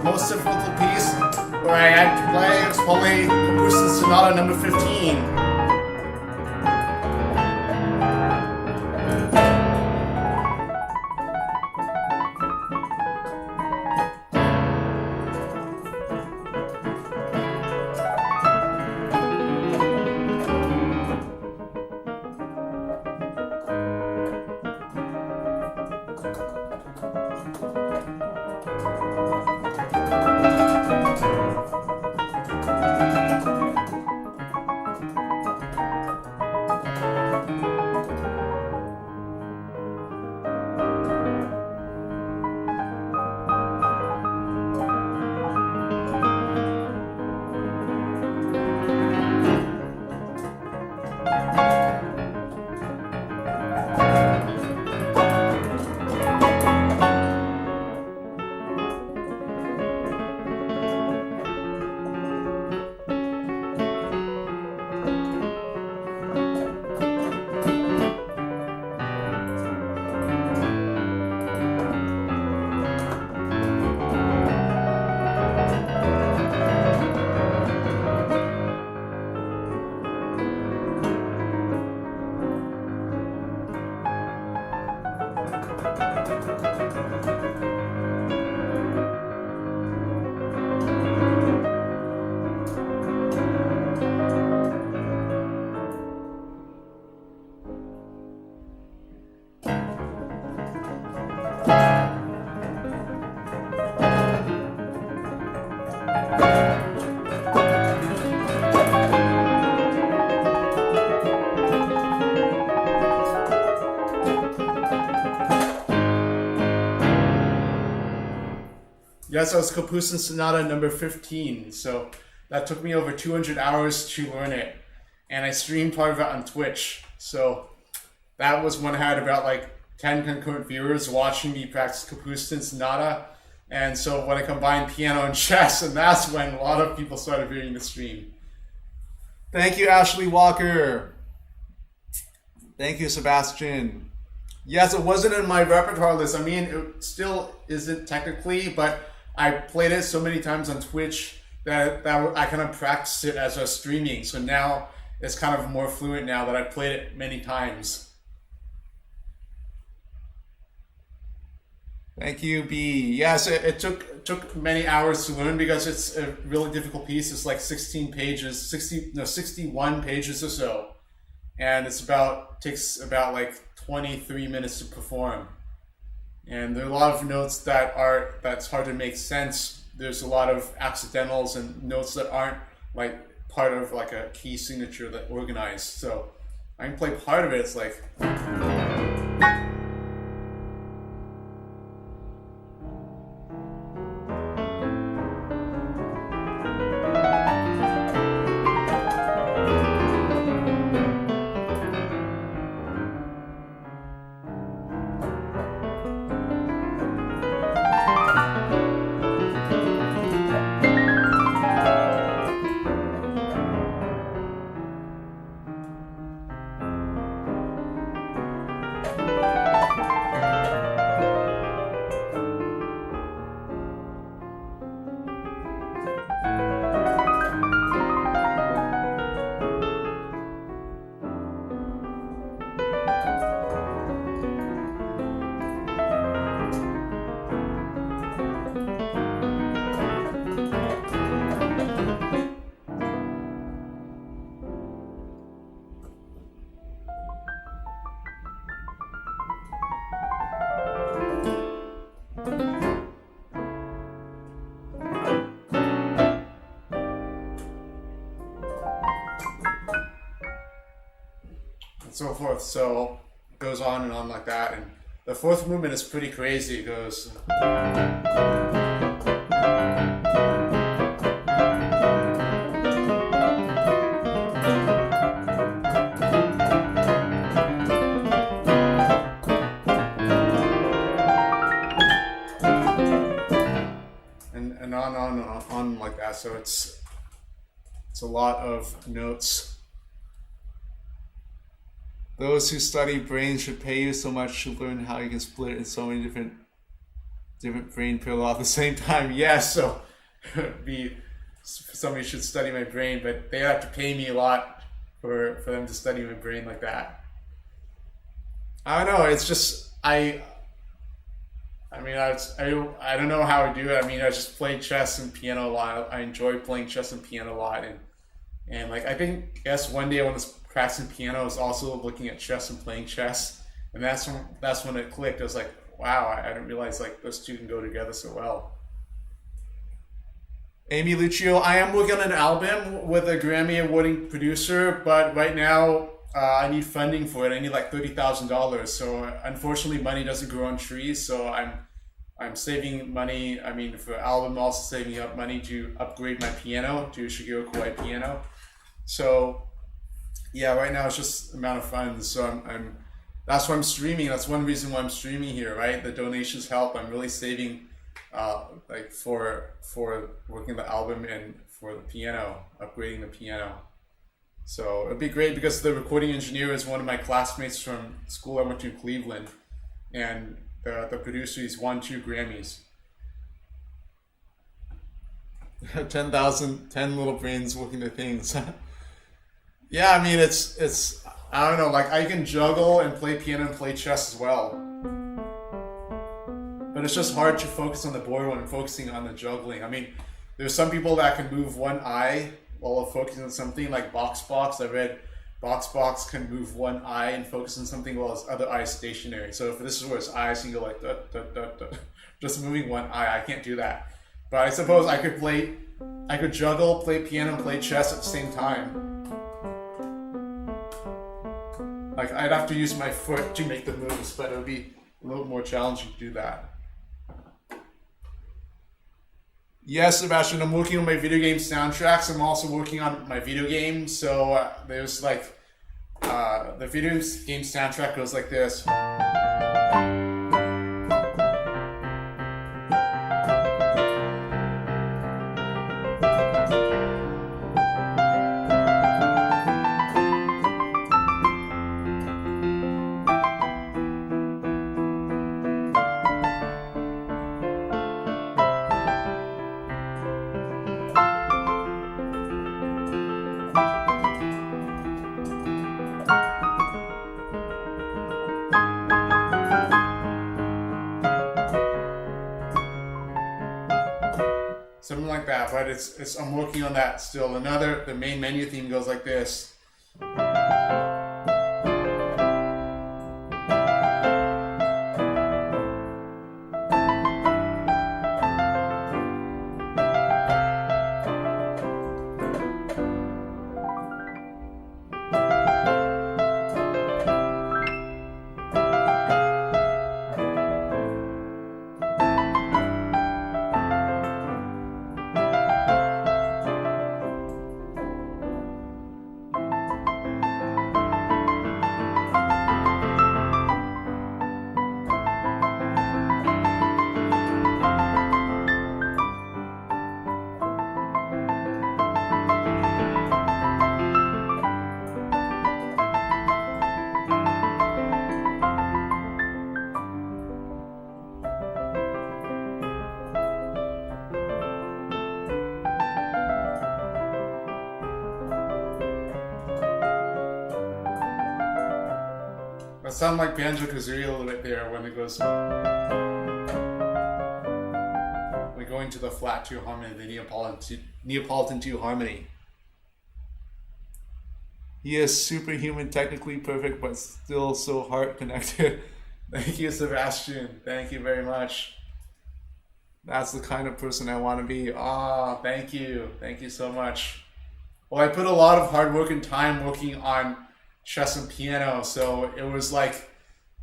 Speaker 1: Most difficult piece where I had to play was probably Capucin Sonata number 15. Yes, that was Capucin Sonata number 15. So that took me over 200 hours to learn it. And I streamed part of it on Twitch. So that was when I had about like 10 concurrent viewers watching me practice Capucin Sonata. And so when I combined piano and chess, and that's when a lot of people started viewing the stream. Thank you, Ashley Walker. Thank you, Sebastian. Yes, it wasn't in my repertoire list. I mean, it still isn't technically, but I played it so many times on Twitch that I kind of practiced it as I was streaming. So now it's kind of more fluent now that I've played it many times. Thank you, B. Yes, it took many hours to learn because it's a really difficult piece. It's like 16 pages, 61 pages or so. And takes about like 23 minutes to perform. And there are a lot of notes that's hard to make sense. There's a lot of accidentals and notes that aren't like part of like a key signature that organized. So I can play part of it. It's like. So forth. So it goes on and on like that, and the fourth movement is pretty crazy. It goes and on like that. So it's a lot of notes. Those who study brains should pay you so much to learn how you can split it in so many different brain pillows at the same time. Yes, so somebody should study my brain, but they have to pay me a lot for them to study my brain like that. I don't know. It's just I don't know how I do it. I mean, I just play chess and piano a lot. I enjoy playing chess and piano a lot, and like I guess one day I want to practicing piano is also looking at chess and playing chess, and that's when it clicked. I was like, wow, I didn't realize like those two can go together so well. Amy Lucio, I am working on an album with a Grammy awarding producer, but right now I need funding for it. I need like $30,000. So unfortunately, money doesn't grow on trees. So I'm saving money. I mean, for album, also saving up money to upgrade my piano to Shigeru Kawai piano. So yeah, right now it's just amount of funds. So I'm that's why I'm streaming. That's one reason why I'm streaming here, right? The donations help. I'm really saving like for working the album and for the piano, upgrading the piano. So it'd be great because the recording engineer is one of my classmates from school I went to in Cleveland, and the producer, he's won 2 Grammys. 10 little brains working the things. Yeah, I mean it's I don't know, like I can juggle and play piano and play chess as well. But it's just hard to focus on the board when I'm focusing on the juggling. I mean, there's some people that can move one eye while focusing on something, like Box. I read Box can move one eye and focus on something while his other eye is stationary. So if this is where his eyes can go like just moving one eye, I can't do that. But I suppose I could juggle, play piano, and play chess at the same time. Like I'd have to use my foot to make the moves, but it would be a little more challenging to do that. Yes, Sebastian, I'm working on my video game soundtracks. I'm also working on my video games. So there's like, the video game soundtrack goes like this. Something like that, but I'm working on that still. The main menu theme goes like this. It sounds like Banjo-Kazooie a little bit there when it goes. We're going to the flat 2 harmony, the Neapolitan 2 harmony. He is superhuman, technically perfect, but still so heart connected. Thank you, Sebastian. Thank you very much. That's the kind of person I want to be. Thank you. Thank you so much. Well, I put a lot of hard work and time working on chess and piano, so it was like,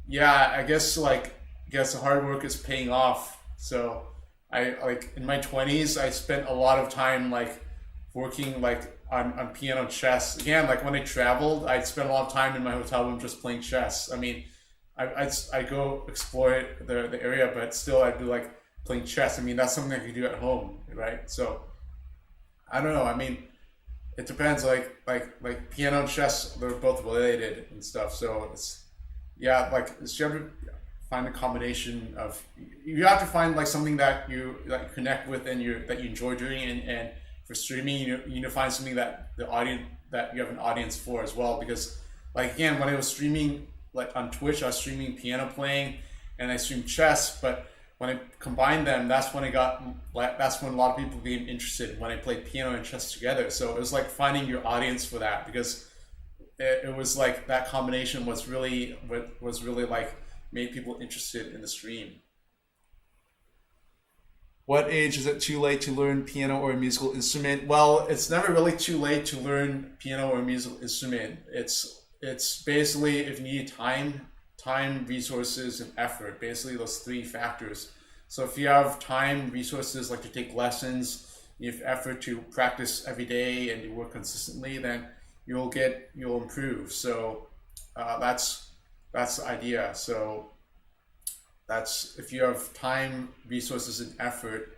Speaker 1: yeah, I guess the hard work is paying off. So I in my 20s I spent a lot of time like working like on piano and chess. Again, like when I traveled, I'd spend a lot of time in my hotel room just playing chess. I mean, I go explore the area, but still I'd be like playing chess. I mean, that's something I could do at home, right? So I don't know, I mean, it depends, like piano and chess, they're both related and stuff. So it's, yeah, like you have to find a combination of, you have to find like something that you connect with and that you enjoy doing, and for streaming, you need to find something that you have an audience for as well. Because like, again, when I was streaming like on Twitch, I was streaming piano playing and I streamed chess, but when I combined them, that's when a lot of people became interested when I played piano and chess together. So it was like finding your audience for that, because it was like that combination was really like made people interested in the stream.
Speaker 2: What age is it too late to learn piano or a musical instrument?
Speaker 1: Well, it's never really too late to learn piano or a musical instrument. It's basically if you need time, resources, and effort. Basically those three factors. So if you have time, resources, like to take lessons, you have effort to practice every day, and you work consistently, then you'll improve. So that's the idea. So that's if you have time, resources, and effort,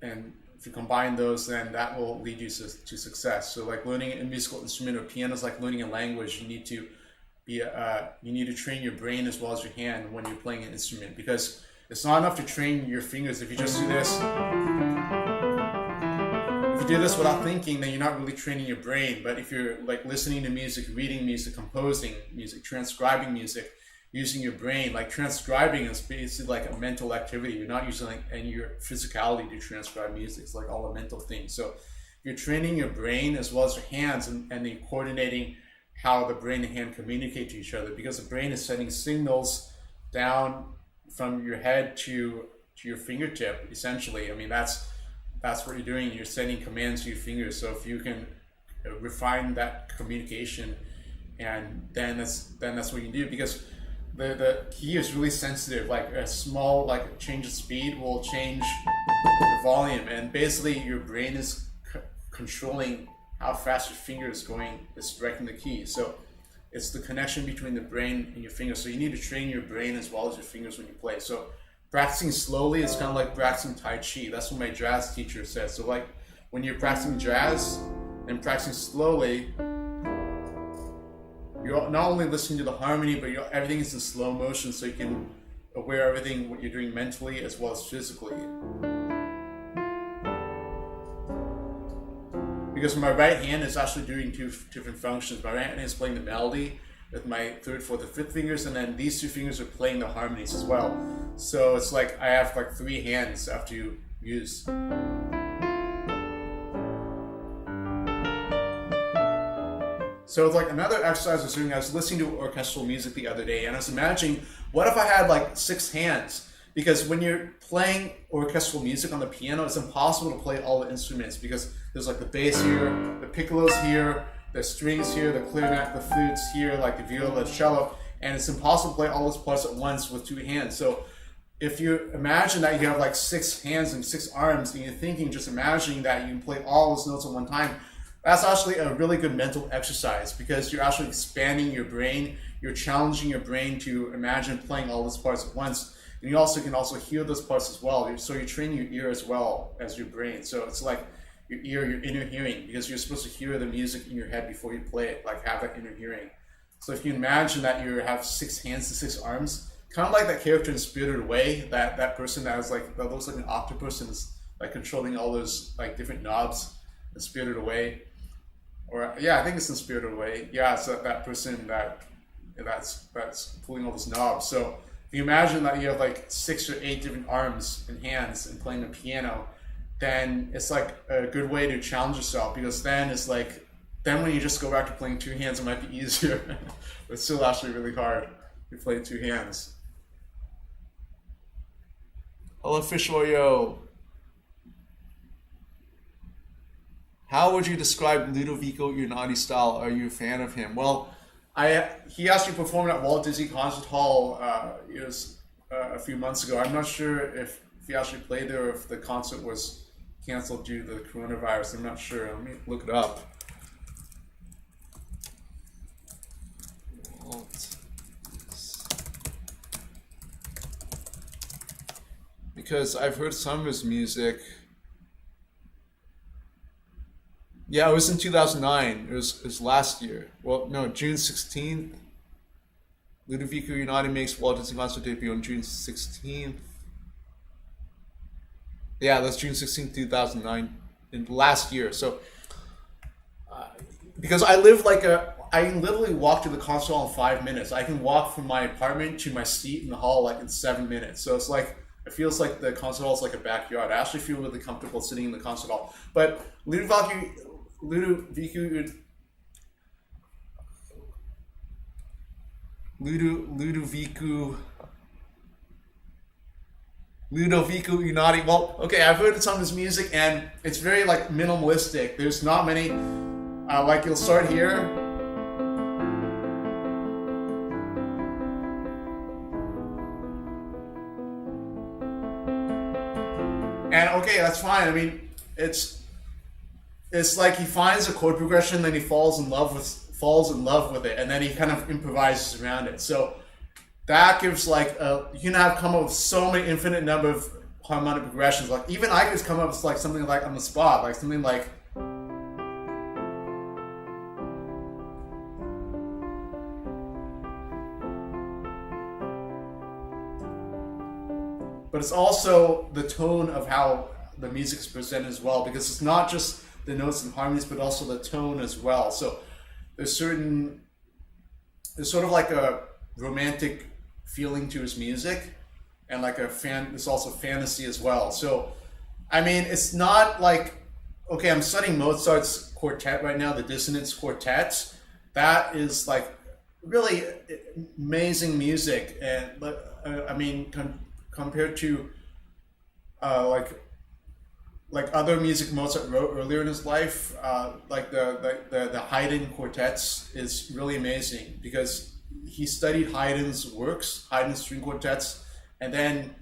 Speaker 1: and if you combine those, then that will lead you to success. So like learning a musical instrument or piano is like learning a language. You need to train your brain as well as your hand when you're playing an instrument, because it's not enough to train your fingers. If you just do this, if you do this without thinking, then you're not really training your brain. But if you're like listening to music, reading music, composing music, transcribing music, using your brain, like transcribing is basically like a mental activity. You're not using like any of your physicality to transcribe music. It's like all a mental thing. So you're training your brain as well as your hands, and then coordinating how the brain and hand communicate to each other, because the brain is sending signals down from your head to your fingertip, essentially. I mean, that's what you're doing. You're sending commands to your fingers. So if you can refine that communication, and then that's what you do, because the key is really sensitive. Like a small change of speed will change the volume, and basically your brain is controlling how fast your finger is directing the key. So it's the connection between the brain and your fingers. So you need to train your brain as well as your fingers when you play. So practicing slowly is kind of like practicing Tai Chi. That's what my jazz teacher said. So like when you're practicing jazz and practicing slowly, you're not only listening to the harmony, but everything is in slow motion, so you can aware everything what you're doing mentally as well as physically. Because my right hand is actually doing two different functions. My right hand is playing the melody with my third, fourth, and fifth fingers, and then these two fingers are playing the harmonies as well. So it's like I have like three hands I have to use. So it's like another exercise I was doing. I was listening to orchestral music the other day, and I was imagining, what if I had like 6 hands? Because when you're playing orchestral music on the piano, it's impossible to play all the instruments, because there's like the bass here, the piccolos here, the strings here, the clarinet, the flutes here, like the viola, the cello, and it's impossible to play all those parts at once with 2 hands. So if you imagine that you have like 6 hands and 6 arms, and you're thinking, just imagining that you can play all those notes at one time, that's actually a really good mental exercise, because you're actually expanding your brain, you're challenging your brain to imagine playing all those parts at once. And you can also hear those parts as well. So you're training your ear as well as your brain. So it's like your ear, your inner hearing, because you're supposed to hear the music in your head before you play it, like have that inner hearing. So if you imagine that you have 6 hands and 6 arms, kind of like that character in Spirited Away, that person that looks like an octopus and is like controlling all those like different knobs in Spirited Away. Or yeah, I think it's in Spirited Away. Yeah, it's that person that's pulling all those knobs. So if you imagine that you have like 6 or 8 different arms and hands and playing the piano, then it's like a good way to challenge yourself, because then it's like, then when you just go back to playing 2 hands, it might be easier. But it's still actually really hard to play 2 hands.
Speaker 2: Hello, Fish Oreo. How would you describe Ludovico Einaudi style? Are you a fan of him? Well,
Speaker 1: he actually performed at Walt Disney Concert Hall it was a few months ago. I'm not sure if he actually played there or if the concert was canceled due to the coronavirus. I'm not sure. Let me look it up.
Speaker 2: Because I've heard some of his music. Yeah, it was in 2009. It was last year. Well, no, June 16th. Ludovico Einaudi makes Walt Disney Concert debut on June 16th. Yeah, that's June 16th, 2009, in last year. So, because I can literally walk to the concert hall in 5 minutes. I can walk from my apartment to my seat in the hall like in 7 minutes. So it's like, it feels like the concert hall is like a backyard. I actually feel really comfortable sitting in the concert hall. But Ludovico Ludovico Unati. Well, okay, I've heard some of his music, and it's very like minimalistic. There's not many. Like you'll start here. And okay, that's fine. I mean, it's like he finds a chord progression, then he falls in love with it, and then he kind of improvises around it. So that gives like you can come up with so many infinite number of harmonic progressions. Like even I could come up with like something like on the spot, like something like. But it's also the tone of how the music is presented as well, because it's not just the notes and harmonies, but also the tone as well. So there's sort of like a romantic feeling to his music, and like there's also fantasy as well. So, I mean, it's not like, okay, I'm studying Mozart's quartet right now, the Dissonance Quartet. That is like really amazing music, and I mean, compared to like other music Mozart wrote earlier in his life, like the Haydn quartets is really amazing, because he studied Haydn's works, Haydn's string quartets, and then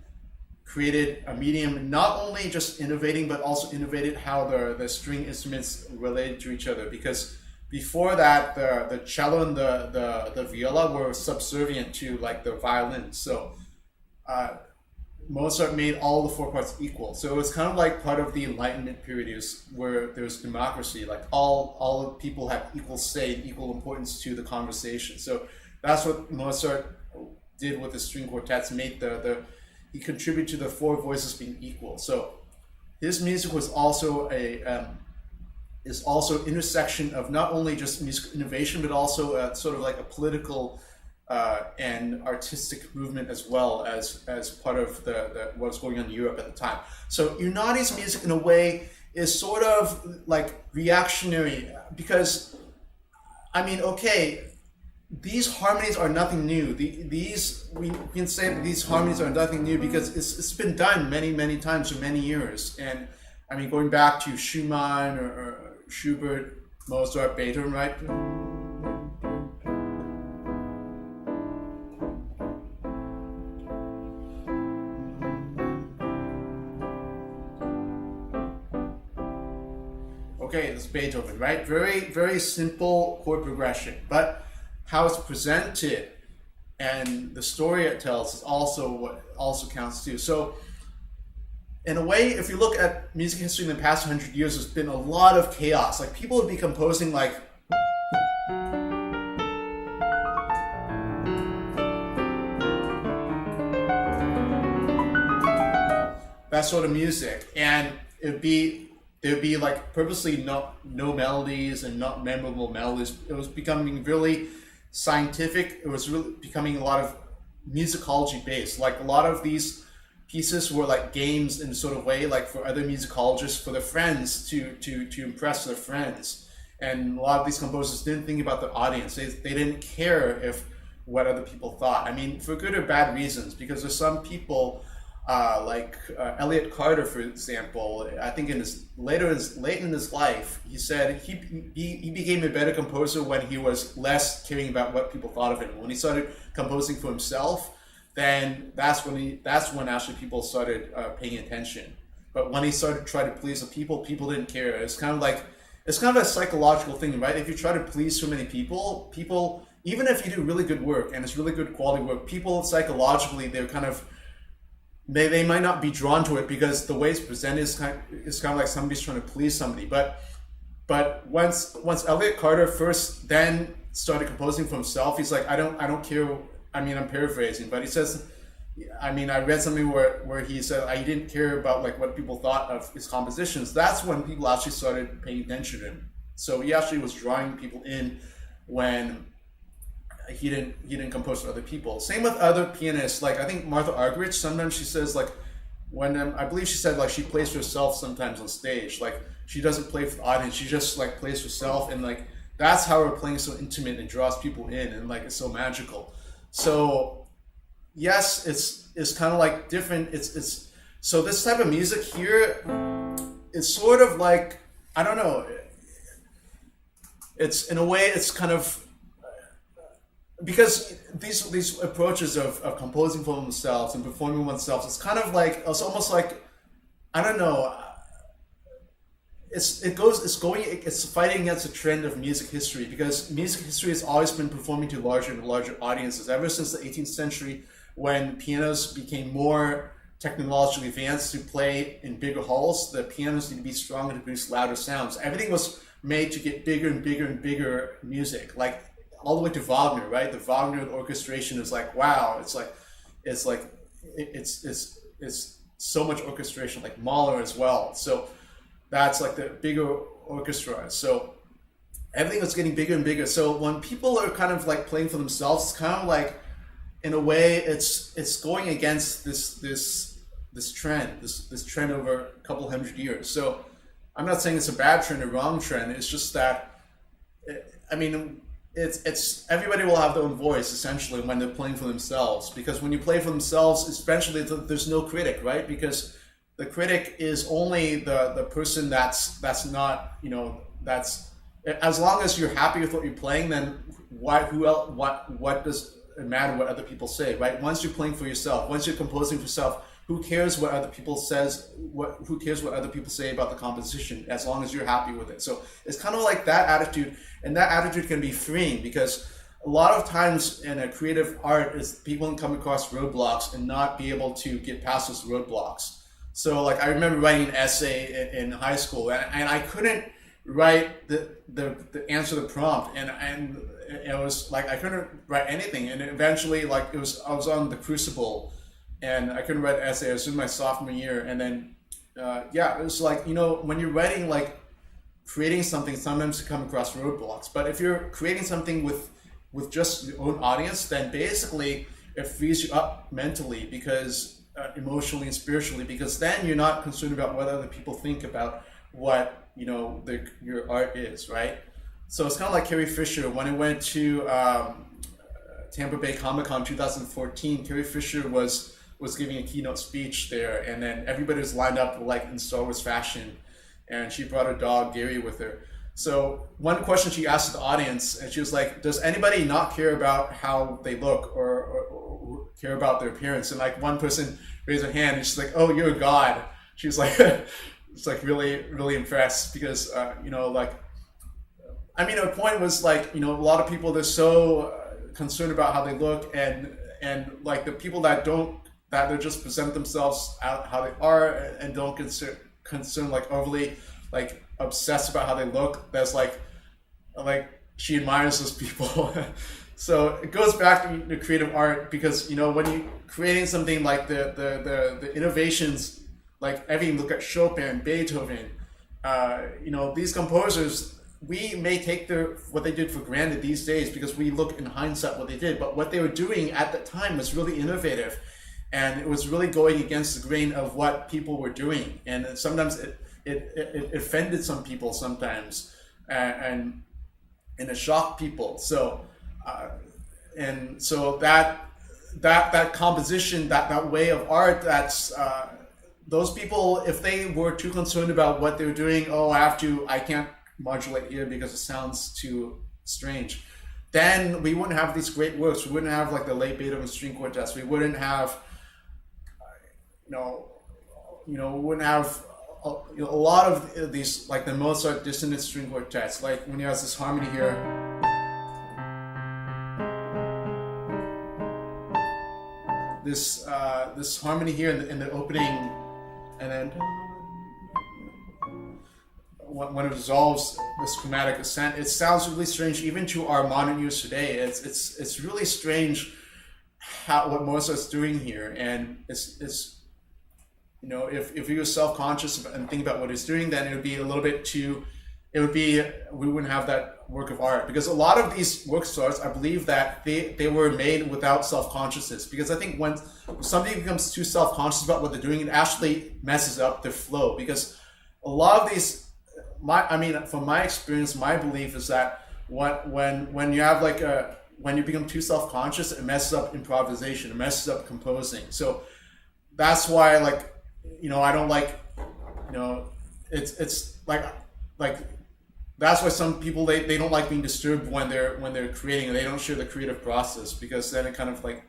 Speaker 2: created a medium, not only just innovating, but also innovated how the string instruments related to each other. Because before that, the cello and the viola were subservient to like the violin. So Mozart made all the four parts equal. So it was kind of like part of the Enlightenment period, where there was democracy, like all the people have equal say and equal importance to the conversation. So that's what Mozart did with the string quartets, made he contributed to the four voices being equal. So his music was also is also intersection of not only just musical innovation, but also sort of like a political and artistic movement, as well as part of what was going on in Europe at the time. So Unati's music, in a way, is sort of like reactionary, because, I mean, okay, these harmonies are nothing new. We can say that these harmonies are nothing new because it's been done many times for many years. And I mean, going back to Schumann or Schubert, Mozart, Beethoven, right? Okay, this is Beethoven, right? Very simple chord progression, but how it's presented and the story it tells is also what also counts too. So in a way, if you look at music history in the past 100 years, there's been a lot of chaos. Like people would be composing like that sort of music, and there'd be like purposely no melodies and not memorable melodies. It was becoming really scientific. It was really becoming a lot of musicology based. Like a lot of these pieces were like games in a sort of way, like for other musicologists, for their friends to impress their friends. And a lot of these composers didn't think about the audience. They didn't care if what other people thought. I mean, for good or bad reasons, because there's some people like Elliot Carter, for example. I think late in his life, he said he became a better composer when he was less caring about what people thought of him. When he started composing for himself, then that's when actually people started paying attention. But when he started trying to please the people didn't care. It's kind of a psychological thing, right? If you try to please so many people, even if you do really good work and it's really good quality work, people psychologically, they're kind of they might not be drawn to it because the way it's presented is kind of like somebody's trying to please somebody. But once Elliot Carter first then started composing for himself, he's like, I don't care. I mean, I'm paraphrasing, but he says, I mean, I read something where he said I didn't care about like what people thought of his compositions. That's when people actually started paying attention to him. So he actually was drawing people in when he didn't compose for other people. Same with other pianists. Like I think Martha Argerich, sometimes she says like when I believe she said like she plays for herself sometimes on stage. Like she doesn't play for the audience. She just like plays for herself, and like that's how her playing is so intimate and draws people in, and like it's so magical. So yes, it's kind of like different. It's So this type of music here, it's sort of like, I don't know, it's in a way it's kind of, because these approaches of composing for themselves and performing oneself, it's kind of like, it's almost like, I don't know, it's fighting against the trend of music history, because music history has always been performing to larger and larger audiences ever since the 18th century, when pianos became more technologically advanced to play in bigger halls. The pianos need to be stronger to produce louder sounds. Everything was made to get bigger and bigger and bigger music, like all the way to Wagner, right? The Wagner orchestration is like, wow, it's so much orchestration, like Mahler as well. So that's like the bigger orchestra. So everything was getting bigger and bigger. So when people are kind of like playing for themselves, it's kind of like, in a way, it's going against this trend over a couple hundred years. So I'm not saying it's a bad trend or wrong trend. It's just that, I mean, it's everybody will have their own voice essentially when they're playing for themselves. Because when you play for themselves, eventually there's no critic, right? Because the critic is only the person that's not, you know, that's, as long as you're happy with what you're playing, then what does it matter what other people say, right? Once you're playing for yourself, once you're composing for yourself, who cares what other people who cares what other people say about the composition, as long as you're happy with it. So it's kind of like that attitude, and that attitude can be freeing, because a lot of times in a creative art is people can come across roadblocks and not be able to get past those roadblocks. So like I remember writing an essay in high school, and I couldn't write the answer to the prompt, and it was like I couldn't write anything, and eventually like I was on the Crucible, and I couldn't write an essay. It was in my sophomore year, and then it was like, you know, when you're writing, like creating something, sometimes you come across roadblocks. But if you're creating something with just your own audience, then basically it frees you up mentally, because emotionally and spiritually, because then you're not concerned about what other people think about what, you know, your art is, right? So it's kind of like Carrie Fisher. When I went to Tampa Bay Comic-Con 2014, Carrie Fisher was giving a keynote speech there, and then everybody was lined up like in Star Wars fashion, and she brought her dog Gary with her. So one question she asked the audience, and she was like, does anybody not care about how they look or care about their appearance? And like one person raised her hand, and she's like, oh, you're a god. She was like, it's like really, really impressed, because, you know, like, I mean, her point was like, you know, a lot of people, they're so concerned about how they look, and like the people that they just present themselves out how they are, and don't concern like overly like obsessed about how they look. That's like she admires those people. So it goes back to creative art, because, you know, when you're creating something like the innovations, like everything, look at Chopin, Beethoven, you know, these composers, we may take what they did for granted these days, because we look in hindsight what they did, but what they were doing at the time was really innovative, and it was really going against the grain of what people were doing, and sometimes it offended some people sometimes, and it shocked people. So and so that composition, that way of art, that's those people, if they were too concerned about what they were doing, I can't modulate here because it sounds too strange, then we wouldn't have these great works. We wouldn't have like the late Beethoven string quartets. We wouldn't have, we wouldn't have a lot of these, like the Mozart dissonant string quartets. Like when you have this harmony here, this harmony here in the opening, and then when it resolves this chromatic ascent, it sounds really strange even to our modern ears today. It's really strange what Mozart's doing here, and it's you know, if he was self-conscious and think about what he's doing, then it would be a little bit too. We wouldn't have that work of art, because a lot of these works of art, I believe that they were made without self-consciousness, because I think when somebody becomes too self-conscious about what they're doing, it actually messes up their flow, because a lot of these, from my experience, my belief is that when you have when you become too self-conscious, it messes up improvisation, it messes up composing. So that's why, like, I don't like, it's like that's why some people they don't like being disturbed when they're creating, and they don't share the creative process, because then it kind of like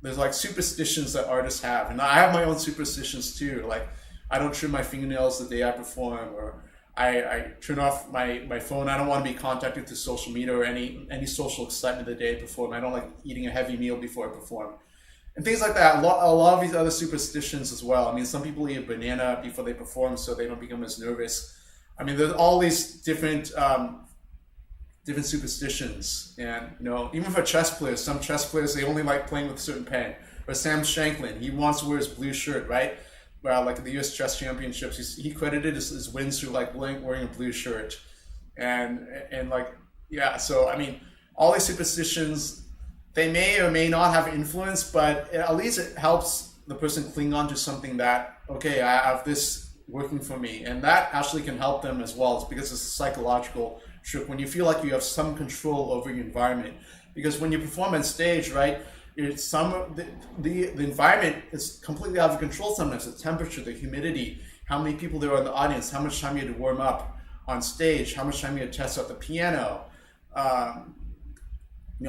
Speaker 2: there's like superstitions that artists have, and I have my own superstitions too. Like I don't trim my fingernails the day I perform, or I turn off my phone. I don't want to be contacted to social media or any social excitement the day I perform. I don't like eating a heavy meal before I perform, and things like that. A lot of these other superstitions as well. I mean, some people eat a banana before they perform so they don't become as nervous. I mean, there's all these different superstitions, and even for chess players, some chess players they only like playing with a certain pen. Or Sam Shanklin, he wants to wear his blue shirt, right? Well, like the U.S. Chess Championships, he credited his wins to like wearing a blue shirt, and like yeah. So I mean, all these superstitions, they may or may not have influence, but at least it helps the person cling on to something that, okay, I have this working for me, and that actually can help them as well. It's because it's a psychological trick when you feel like you have some control over your environment. Because when you perform on stage, right, it's the environment is completely out of control sometimes. The temperature, the humidity, how many people there are in the audience, how much time you had to warm up on stage, how much time you had to test out the piano,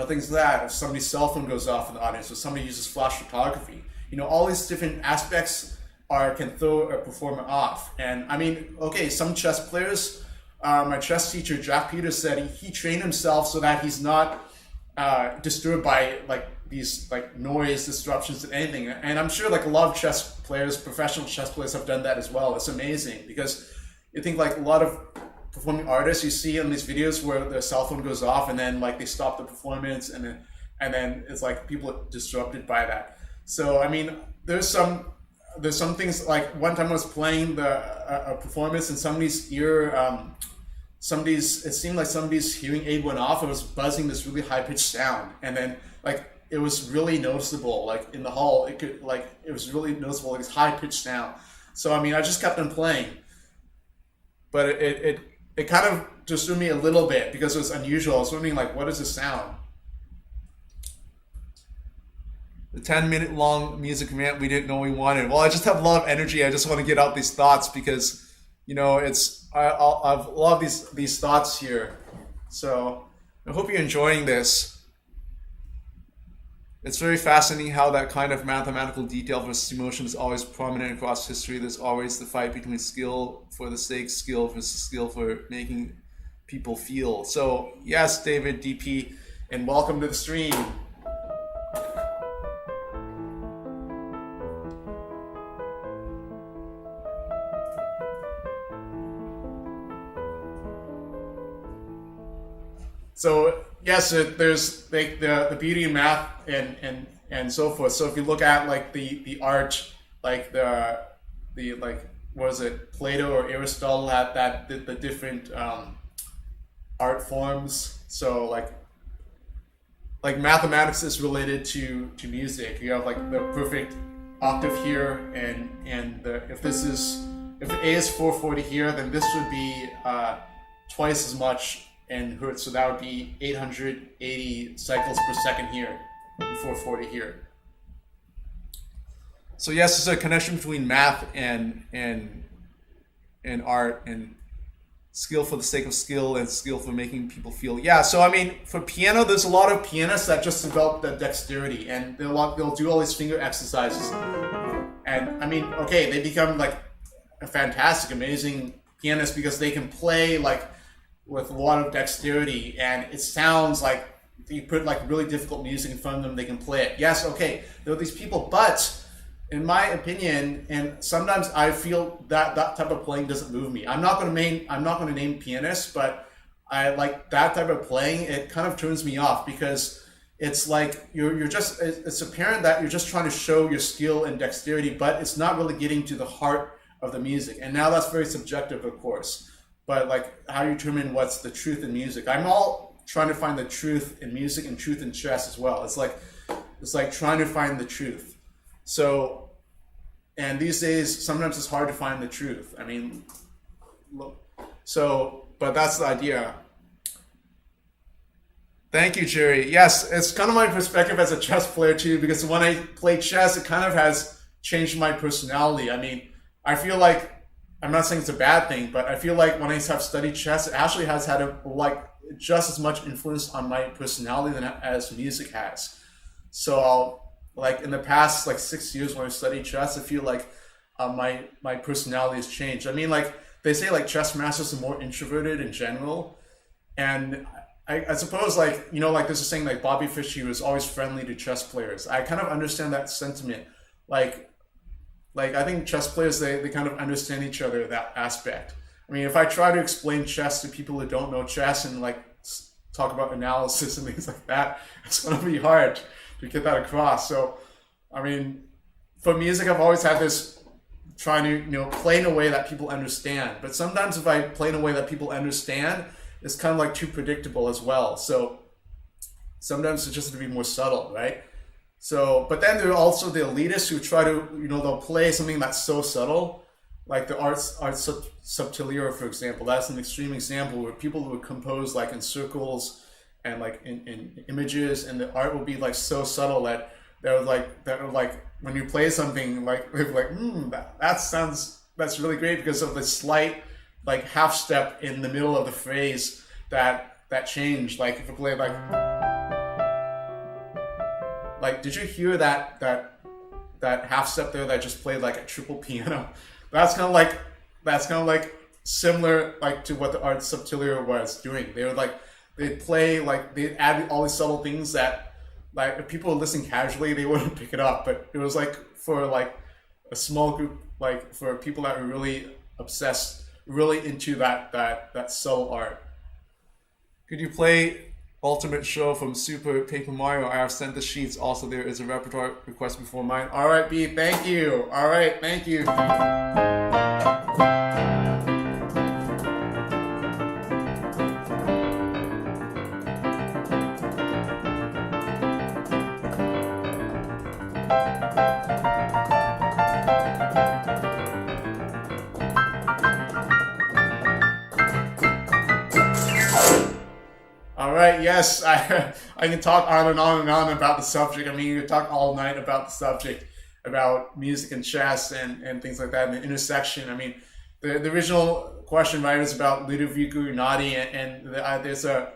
Speaker 2: things like that. If somebody's cell phone goes off in the audience, or somebody uses flash photography, all these different aspects can throw a performer off. And I mean, okay, some chess players, my chess teacher Jack Peters said he trained himself so that he's not disturbed by like these like noise disruptions and anything. And I'm sure like a lot of chess players, professional chess players, have done that as well. It's amazing, because you think like a lot of performing artists you see in these videos where their cell phone goes off and then like they stop the performance, and then it's like people are disrupted by that. So I mean, there's some things, like one time I was playing a performance and somebody's ear, it seemed like somebody's hearing aid went off. It was buzzing this really high pitched sound, and then like it was really noticeable, like in the hall, it was really noticeable, like this high pitched sound. So I mean, I just kept on playing, but it kind of disturbed me a little bit because it was unusual. I was wondering like, what is this sound? The 10-minute long music rant we didn't know we wanted. Well, I just have a lot of energy. I just want to get out these thoughts because, I've a lot of these thoughts here. So I hope you're enjoying this. It's very fascinating how that kind of mathematical detail versus emotion is always prominent across history. There's always the fight between skill for the sake, skill versus skill for making people feel. So yes, David DP, and welcome to the stream. So yes, there's like the beauty in math and so forth. So if you look at like the art, like the like, what is it, Plato or Aristotle had the different art forms. So like mathematics is related to music. You have like the perfect octave here, and if A is 440 here, then this would be twice as much in hertz, so that would be 880 cycles per second here, and 440 here. So yes, there's a connection between math and art, and skill for the sake of skill and skill for making people feel. Yeah, so I mean, for piano, there's a lot of pianists that just develop that dexterity, and they'll do all these finger exercises. And I mean, okay, they become like a fantastic, amazing pianist because they can play like with a lot of dexterity, and it sounds like you put like really difficult music in front of them, they can play it. Yes, okay, there are these people, but in my opinion, and sometimes I feel that type of playing doesn't move me. I'm not going to name pianists, but I like that type of playing. It kind of turns me off because it's like it's apparent that you're just trying to show your skill and dexterity, but it's not really getting to the heart of the music. And now that's very subjective, of course. But like, how you determine what's the truth in music? I'm all trying to find the truth in music and truth in chess as well. It's like trying to find the truth. So, and these days, sometimes it's hard to find the truth. I mean, look. So, but that's the idea. Thank you, Jerry. Yes, it's kind of my perspective as a chess player too, because when I play chess, it kind of has changed my personality. I mean,
Speaker 1: I feel like, I'm not saying it's a bad thing, but I feel like when I have studied chess, it actually has had just as much influence on my personality as music has. So like in the past like 6 years when I studied chess, I feel like my personality has changed. I mean, like they say like chess masters are more introverted in general, and I suppose like, you know, like there's a saying like Bobby Fischer was always friendly to chess players. I kind of understand that sentiment. Like I think chess players, they kind of understand each other, that aspect. I mean, if I try to explain chess to people who don't know chess and like talk about analysis and things like that, it's going to be hard to get that across. So, I mean, for music, I've always had this trying to, you know, play in a way that people understand. But sometimes if I play in a way that people understand, it's kind of like too predictable as well. So sometimes it just has to be more subtle, right? So, but then there are also the elitists who try to, you know, they'll play something that's so subtle, like the art subtilier, for example. That's an extreme example where people would compose like in circles and like in images, and the art will be like so subtle that they're like when you play something like that's really great because of the slight like half step in the middle of the phrase that change. Like if you play like, did you hear that half step there that just played like a triple piano? That's kind of like similar like to what the art subtilier was doing. They'd play like they add all these subtle things that like if people listen casually they wouldn't pick it up, but it was like for like a small group, like for people that were really obsessed, really into that subtle art. Could you play Ultimate Show from Super Paper Mario? I have sent the sheets. Also, there is a repertoire request before mine. All right, B, thank you. All right, thank you. All right, yes, I can talk on and on and on about the subject. I mean, you could talk all night about the subject, about music and chess and things like that, and the intersection. I mean, the original question, right, is about Ludovico Einaudi, and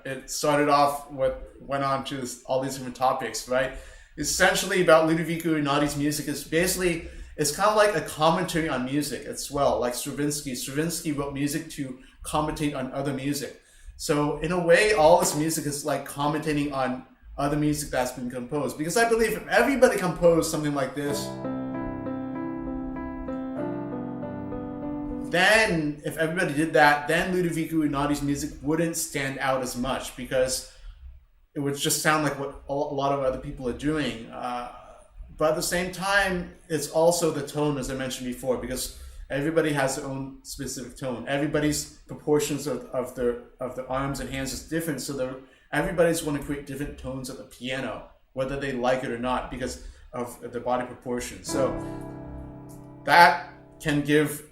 Speaker 1: it started off went on to all these different topics, right? Essentially, about Ludovico Einaudi's music is basically, it's kind of like a commentary on music as well, like Stravinsky. Stravinsky wrote music to commentate on other music. So in a way, all this music is like commentating on other music that's been composed. Because I believe if everybody composed something like this, then if everybody did that, then Ludovico Einaudi's music wouldn't stand out as much because it would just sound like what a lot of other people are doing. But at the same time, it's also the tone, as I mentioned before, because everybody has their own specific tone. Everybody's proportions of their arms and hands is different, so everybody's want to create different tones of the piano, whether they like it or not, because of the body proportion. So that can give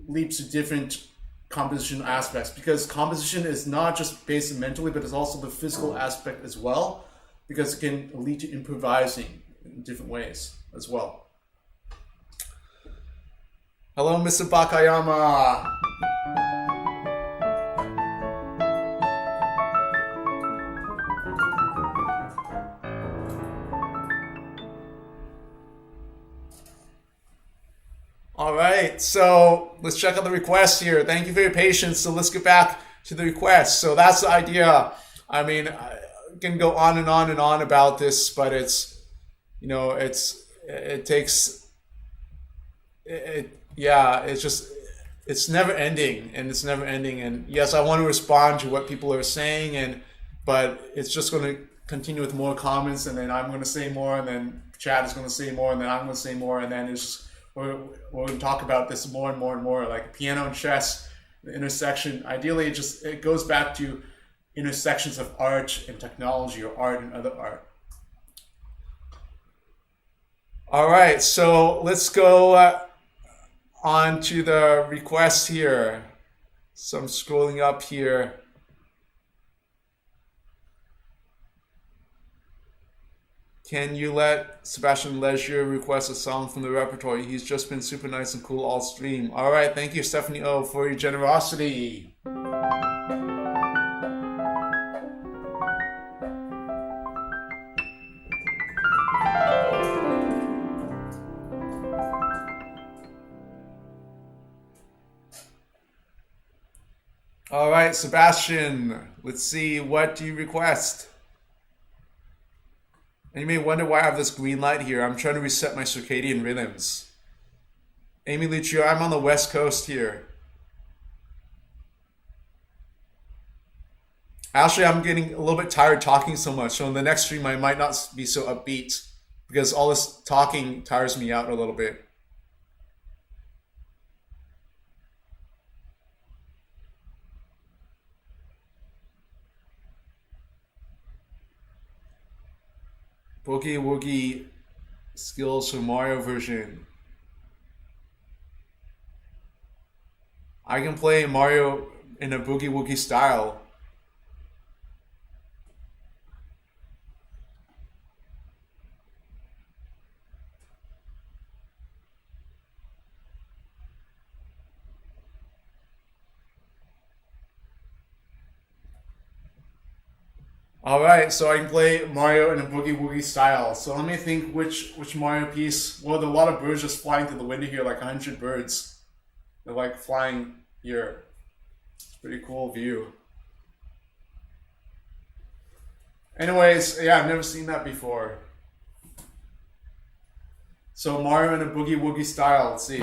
Speaker 1: leaps to different composition aspects, because composition is not just based mentally, but it's also the physical aspect as well, because it can lead to improvising in different ways as well. Hello, Mr. Bakayama. All right, so let's check out the request here. Thank you for your patience. So let's get back to the request. So that's the idea. I mean, I can go on and on and on about this, but it's, you know, it takes it. Yeah, it's never ending, and it's never ending. And yes, I want to respond to what people are saying, but it's just going to continue with more comments, and then I'm going to say more, and then Chad is going to say more, and then I'm going to say more, and then it's just, we're going to talk about this more and more and more, like piano and chess, the intersection. Ideally, it goes back to intersections of art and technology, or art and other art. All right, so let's go on to the requests here. So I'm scrolling up here.
Speaker 3: Can you let Sebastian Leisure request a song from the repertoire? He's just been super nice and cool all stream. All right, thank you, Stephanie O, for your generosity. All right, Sebastian, let's see, what do you request? And you may wonder why I have this green light here. I'm trying to reset my circadian rhythms. Amy Lucio, I'm on the West Coast here. Actually, I'm getting a little bit tired talking so much, so in the next stream I might not be so upbeat because all this talking tires me out a little bit. Boogie Woogie skills for Mario version. I can play Mario in a Boogie Woogie style. Alright, so I can play Mario in a Boogie Woogie style. So let me think which Mario piece. Well, there are a lot of birds just flying through the window here, like 100 birds. They're like flying here. It's a pretty cool view. Anyways, yeah, I've never seen that before. So Mario in a Boogie Woogie style, let's see.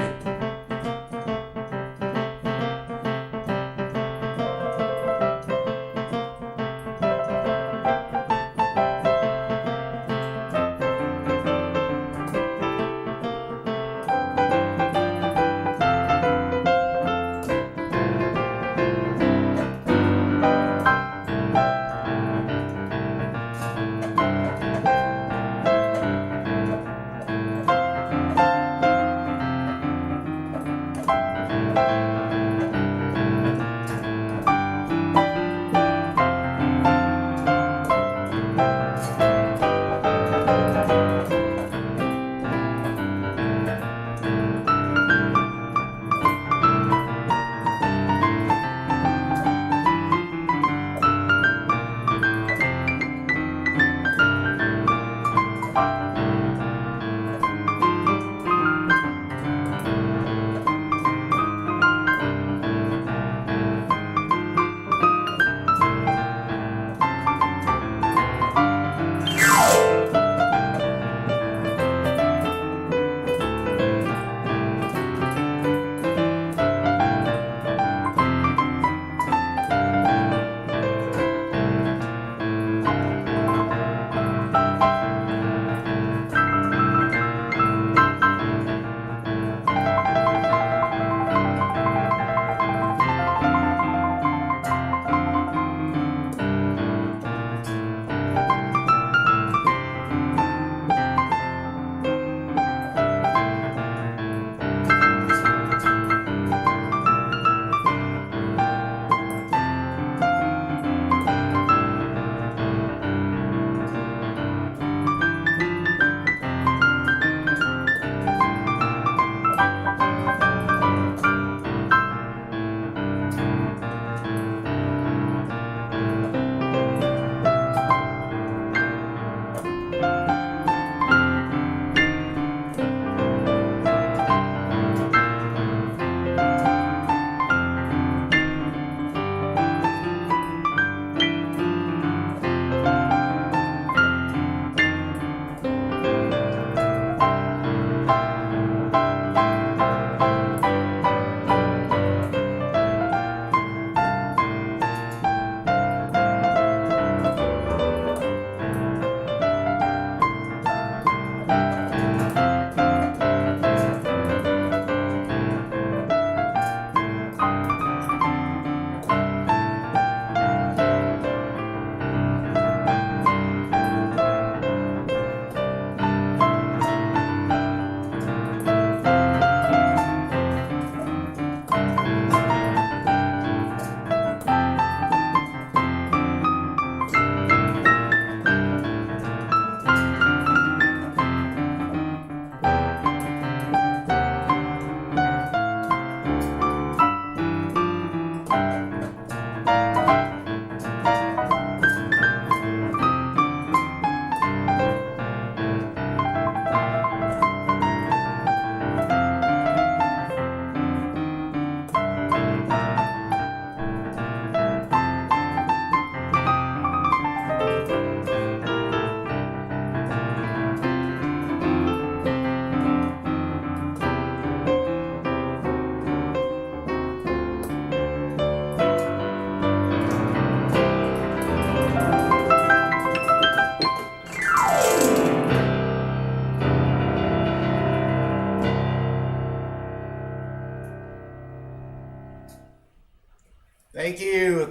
Speaker 3: Thank you.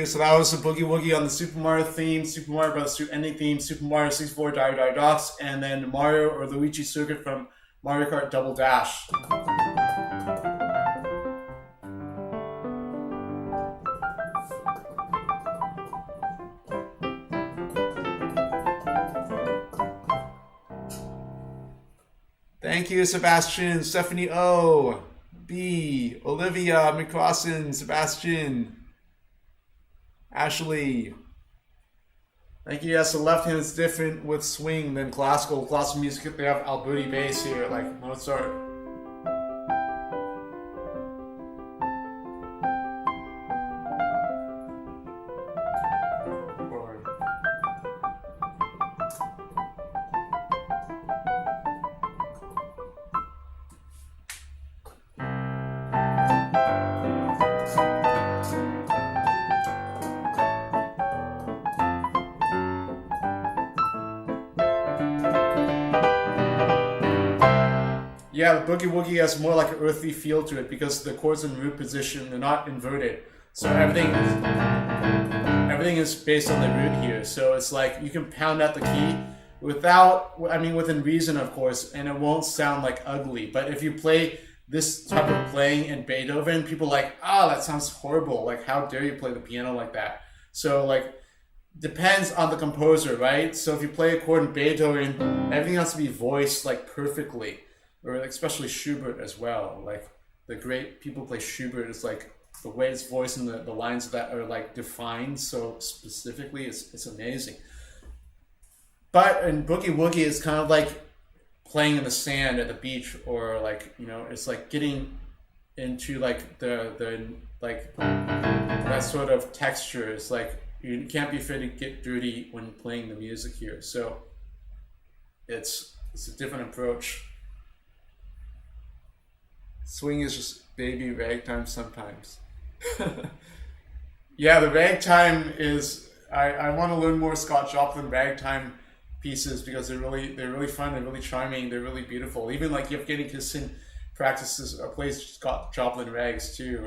Speaker 3: So that was the Boogie Woogie on the Super Mario theme, Super Mario Bros. 2 ending theme, Super Mario 64 Dire Dire Docks, and then Mario or Luigi Circuit from Mario Kart Double Dash. Thank you, Sebastian, Stephanie O, B, Olivia, McCrossan, Sebastian, Ashley. Thank you. Yes, the left hand is different with swing than classical. Classical music, they have Alberti bass here, like Mozart. Yeah, the Boogie Woogie has more like an earthy feel to it because the chords in root position, they're not inverted. So everything is based on the root here. So it's like you can pound out the key within reason, of course, and it won't sound like ugly. But if you play this type of playing in Beethoven, people are like, that sounds horrible. Like, how dare you play the piano like that? So like, depends on the composer, right? So if you play a chord in Beethoven, everything has to be voiced like perfectly. Or especially Schubert as well. Like the great people play Schubert, it's like the way it's voiced and the lines that are like defined so specifically, it's amazing. But in Boogie Woogie, it's kind of like playing in the sand at the beach, or like, it's like getting into like the like that sort of texture. It's like you can't be afraid to get dirty when playing the music here. So it's a different approach. Swing is just baby ragtime sometimes. Yeah, the ragtime is. I want to learn more Scott Joplin ragtime pieces because they're really fun. They're really charming. They're really beautiful. Even like Evgeny Kissin practices or plays Scott Joplin rags too.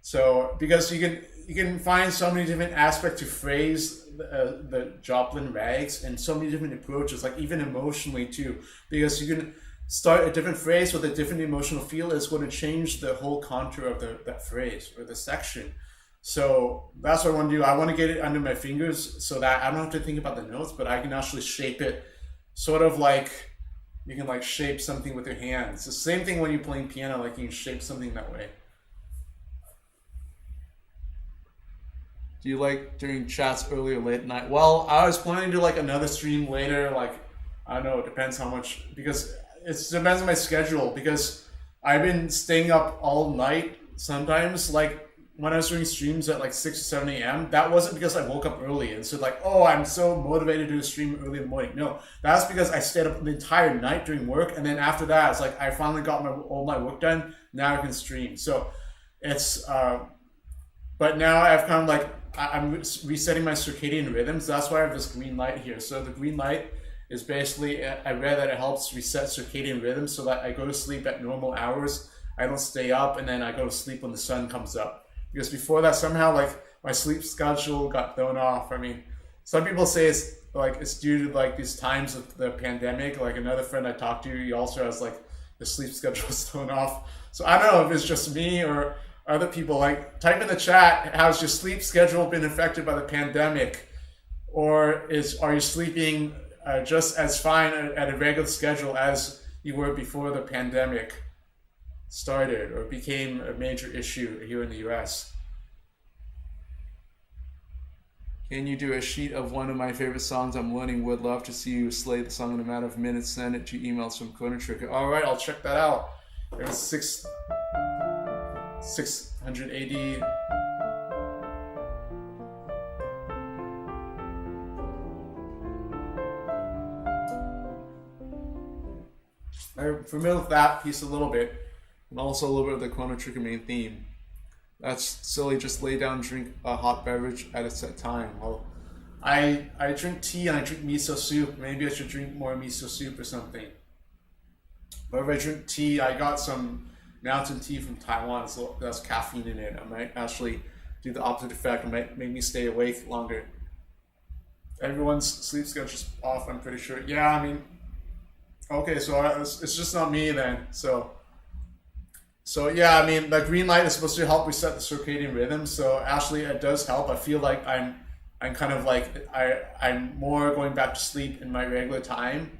Speaker 3: So because you can find so many different aspects to phrase the Joplin rags and so many different approaches, like even emotionally too, because you can start a different phrase with a different emotional feel is going to change the whole contour of that phrase or the section. So that's what I want to do. I want to get it under my fingers so that I don't have to think about the notes, but I can actually shape it sort of like you can like shape something with your hands. It's the same thing when you're playing piano, like you can shape something that way. Do you like doing chats early or late at night? Well, I was planning to do like another stream later, like, I don't know, it depends how much, because it depends on my schedule, because I've been staying up all night sometimes. Like when I was doing streams at like 6 or 7 a.m., that wasn't because I woke up early and said like, oh, I'm so motivated to do a stream early in the morning. No, that's because I stayed up the entire night doing work, and then after that, it's like I finally got all my work done. Now I can stream. So it's, but now I've kind of like, I'm resetting my circadian rhythms. That's why I have this green light here. So the green light is basically, I read that it helps reset circadian rhythms so that I go to sleep at normal hours. I don't stay up and then I go to sleep when the sun comes up. Because before that, somehow like my sleep schedule got thrown off. I mean, some people say it's due to like these times of the pandemic. Like another friend I talked to, he also has like the sleep schedule was thrown off. So I don't know if it's just me or other people. Like type in the chat, how's your sleep schedule been affected by the pandemic? Or are you sleeping just as fine at a regular schedule as you were before the pandemic started or became a major issue here in the US? Can you do a sheet of one of my favorite songs I'm learning? Would love to see you slay the song in a matter of minutes. Send it to emails from Chrono Trigger. All right, I'll check that out. There's 680. I'm familiar with that piece a little bit, and also a little bit of the Chrono Trigger main theme. That's silly, just lay down and drink a hot beverage at a set time. Well, I drink tea and I drink miso soup. Maybe I should drink more miso soup or something. But if I drink tea, I got some mountain tea from Taiwan. So that's caffeine in it. I might actually do the opposite effect. It might make me stay awake longer. Everyone's sleep schedule's off, I'm pretty sure. Yeah, I mean, okay, so it's just not me then. So yeah, I mean, the green light is supposed to help reset the circadian rhythm. So actually, it does help. I feel like I'm kind of like I'm more going back to sleep in my regular time.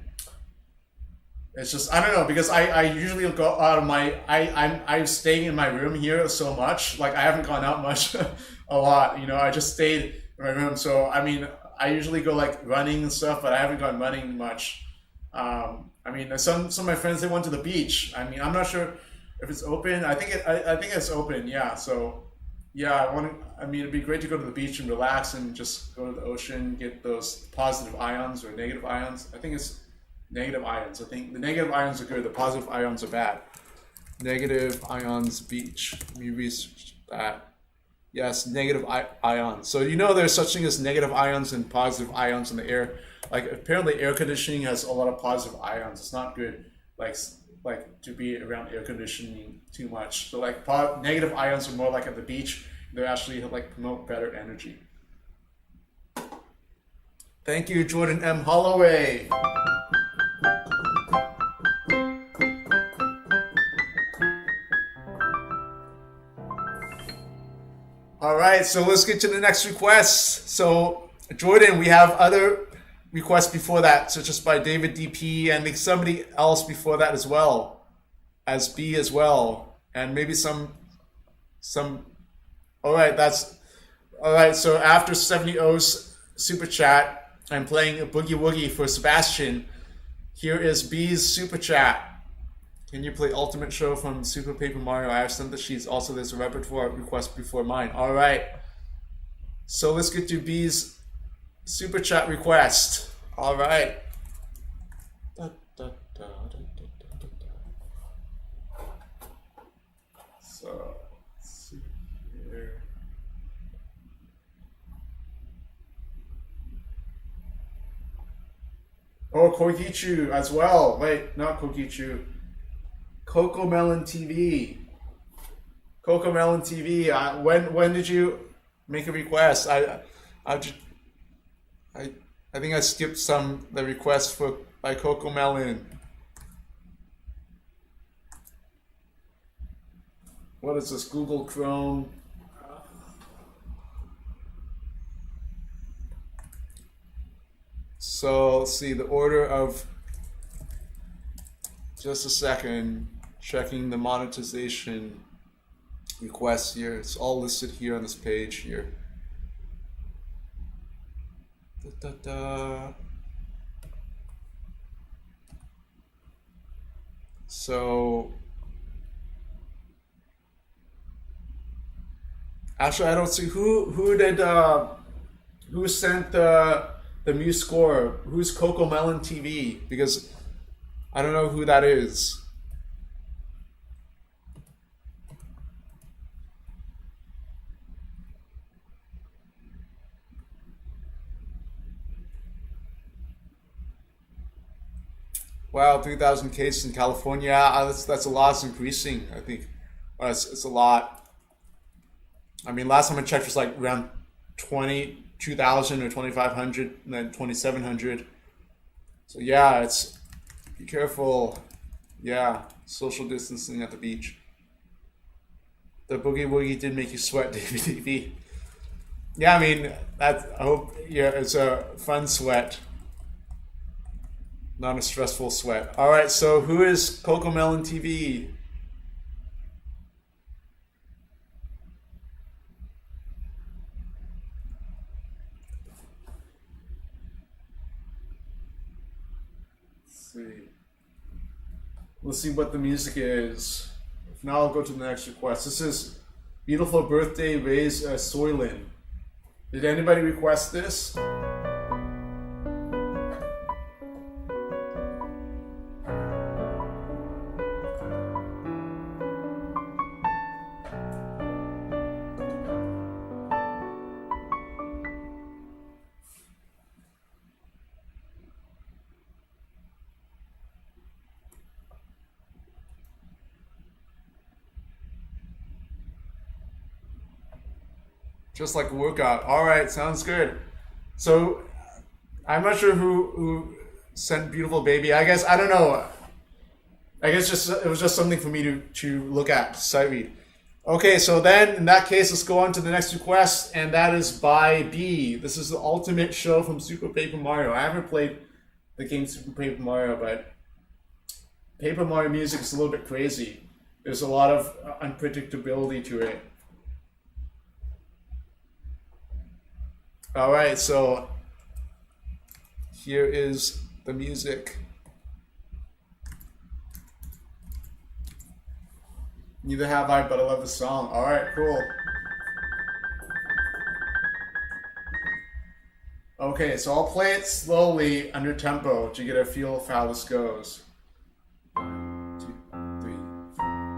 Speaker 3: It's just, I don't know, because I usually go out of I'm staying in my room here so much. Like, I haven't gone out much a lot, you know. I just stayed in my room. So I mean, I usually go like running and stuff, but I haven't gone running much. I mean, some of my friends, they went to the beach. I mean, I'm not sure if it's open. I think it's open. Yeah. So yeah, I mean, it'd be great to go to the beach and relax and just go to the ocean, get those positive ions or negative ions. I think it's negative ions. I think the negative ions are good. The positive ions are bad. Negative ions beach. Let me research that. Yes, negative ions. So you know there's such thing as negative ions and positive ions in the air. Like, apparently air conditioning has a lot of positive ions. It's not good, like to be around air conditioning too much. So like negative ions are more like at the beach. They actually like promote better energy. Thank you, Jordan M. Holloway. All right, so let's get to the next request. So, Jordan, we have other requests before that, such as by David DP, and I think somebody else before that as well, as B as well, and maybe some. All right, all right. So after 70O's super chat, I'm playing a Boogie Woogie for Sebastian. Here is B's super chat. Can you play Ultimate Show from Super Paper Mario? I have sent the sheets. Also, there's a repertoire request before mine. All right. So let's get to B's super chat request. All right. So, let's see here. Oh, Koikichu as well. Wait, not Koikichu. Coco Melon TV. Coco Melon TV. When did you make a request? I think I skipped the request by Coco Melon. What is this? Google Chrome. So let's see the order of. Just a second. Checking the monetization requests here. It's all listed here on this page here. So actually, I don't see who sent the musescore. Who's Coco Melon TV? Because I don't know who that is. Wow, 3,000 cases in California. That's a lot. It's increasing, I think. It's a lot. I mean, last time I checked was like around 22,000 or 2,500, and then 2,700. So yeah, be careful. Yeah, social distancing at the beach. The Boogie Woogie did make you sweat, David TV. Yeah, I mean, I hope it's a fun sweat. Not a stressful sweat. All right, so who is Coco Melon TV? Let's see what the music is. If not, I'll go to the next request. This is Beautiful Birthday, Raise Soylin. Did anybody request this? Just like a workout. All right, sounds good. So I'm not sure who sent Beautiful Baby. I guess, I don't know. I guess it was just something for me to look at, sight read. Okay, so then in that case, let's go on to the next request, and that is by B. This is the ultimate show from Super Paper Mario. I haven't played the game Super Paper Mario, but Paper Mario music is a little bit crazy. There's a lot of unpredictability to it. All right, so here is the music. Neither have I, but I love the song. All right, cool. Okay, so I'll play it slowly under tempo to get a feel of how this goes. 1, 2, 3, 4.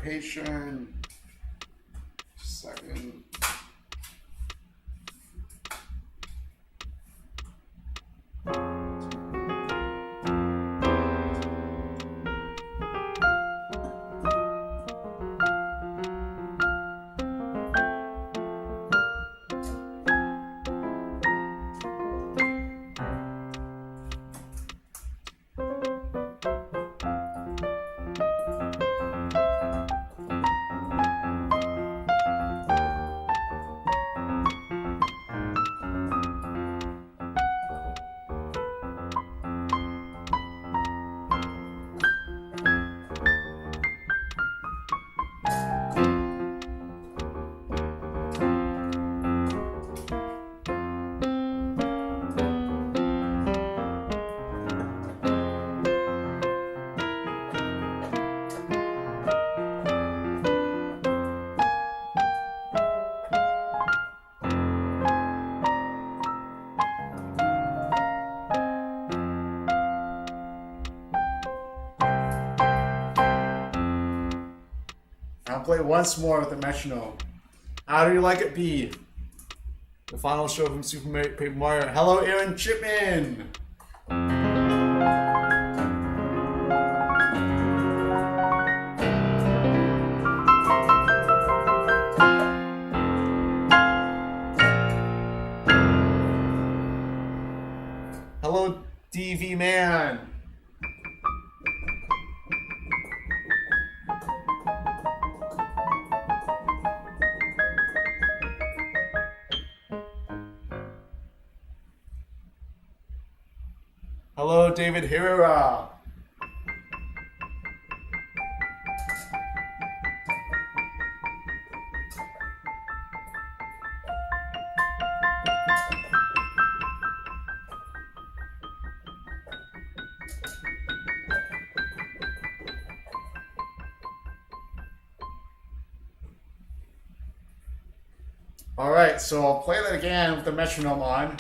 Speaker 3: Patient. Second. I'll play once more with the metronome. How do you like it, B? The final show from Super Paper Mario. Hello, Aaron Chipman! Hello, DV Man! Hello, David Herrera. All right, so I'll play that again with the metronome on.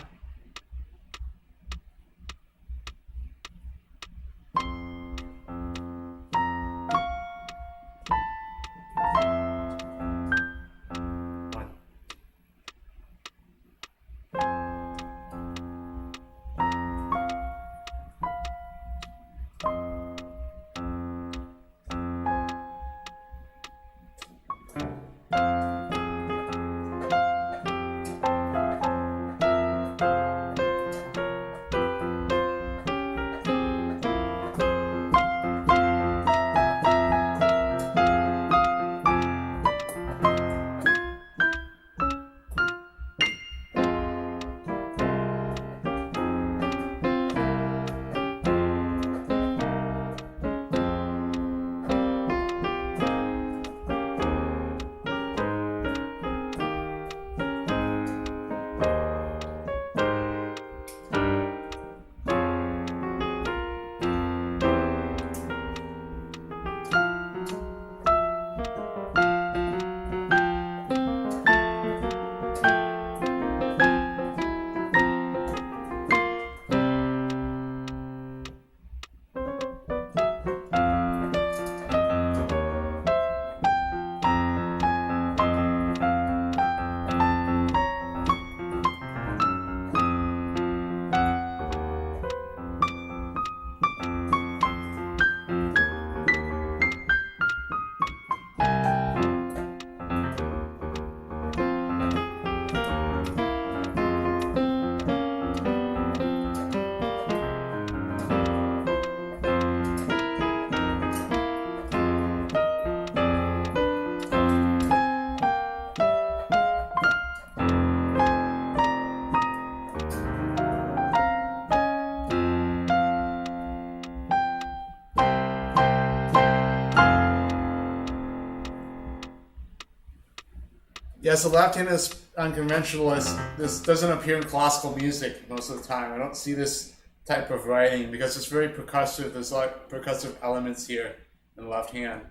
Speaker 1: Yes, the left hand is unconventional. This doesn't appear in classical music most of the time. I don't see this type of writing because it's very percussive. There's like percussive elements here in the left hand.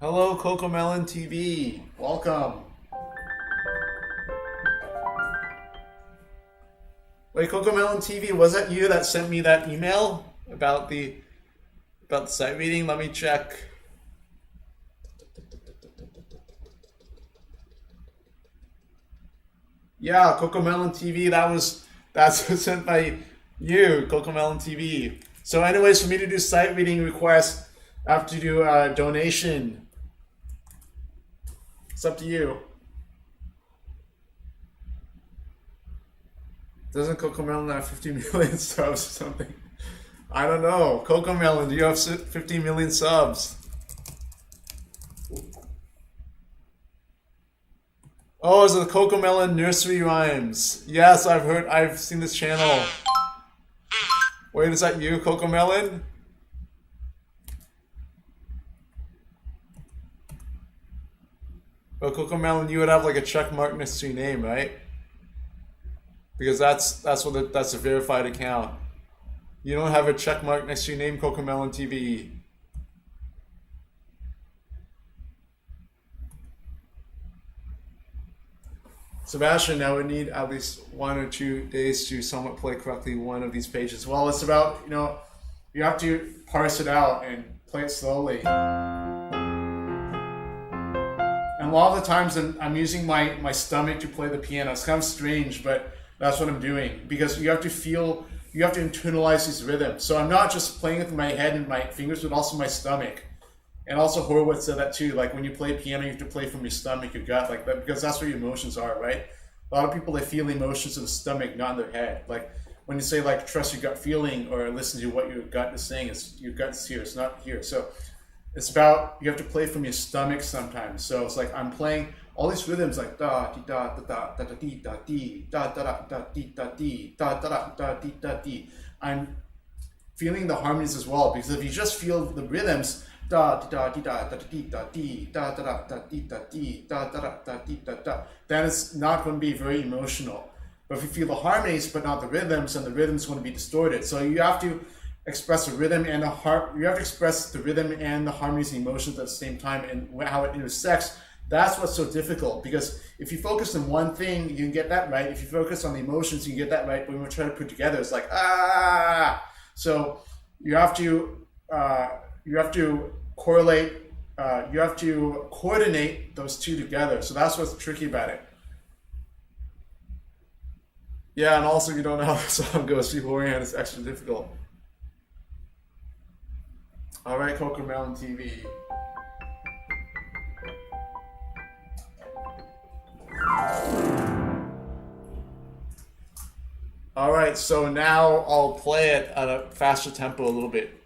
Speaker 1: Hello, Cocomelon TV. Welcome. Wait, Cocomelon TV, was that you that sent me that email about the sight reading? Let me check. Yeah, Cocomelon TV, that's sent by you, Cocomelon TV. So anyways, for me to do sight reading requests, I have to do a donation. It's up to you. Doesn't Cocomelon have 50 million subs or something? I don't know. Cocomelon, do you have 50 million subs? Oh, is it the Cocomelon Nursery Rhymes? Yes, I've seen this channel. Wait, is that you, Cocomelon? Well, Cocomelon, you would have like a check mark next to your name, right? Because that's a verified account. You don't have a check mark next to your name, Cocomelon TV. Sebastian, I would need at least 1 or 2 days to somewhat play correctly one of these pages. Well, it's about, you have to parse it out and play it slowly. And a lot of the times I'm using my stomach to play the piano. It's kind of strange, but that's what I'm doing. Because you have to internalize these rhythms. So I'm not just playing with my head and my fingers, but also my stomach. And also Horowitz said that too, like when you play piano, you have to play from your stomach, your gut, like that, because that's where your emotions are, right? A lot of people, they feel emotions in the stomach, not in their head. Like when you say like trust your gut feeling or listen to what your gut is saying, it's your gut's here, it's not here. So it's about, you have to play from your stomach sometimes. So it's like I'm playing all these rhythms like da di da da da da di da di da da da da di da di da da da di da di. I'm feeling the harmonies as well, because if you just feel the rhythms, da da di da da di da di da da da di da di da da da di da da, then it's not going to be very emotional. But if you feel the harmonies but not the rhythms, and the rhythm's going to be distorted. So you have to express the rhythm and you have to express the rhythm and the harmonies and emotions at the same time, and how it intersects. That's what's so difficult, because if you focus on one thing, you can get that right. If you focus on the emotions, you can get that right. But when we try to put together, it's like So you have to correlate. You have to coordinate those two together. So that's what's tricky about it. Yeah, and also you don't know how the song goes beforehand. It's extra difficult. All right, Cocomelon TV. All right, so now I'll play it at a faster tempo a little bit.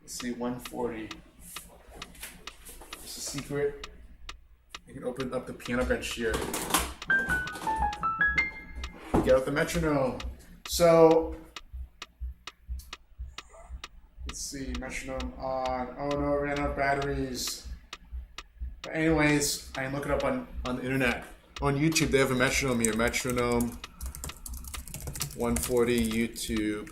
Speaker 1: Let's see, 140. It's a secret. You can open up the piano bench here. Get out the metronome. So, let's see, metronome on. Oh no, it ran out of batteries. But anyways, I can look it up on the internet. On YouTube, they have a metronome here. Metronome 140 YouTube.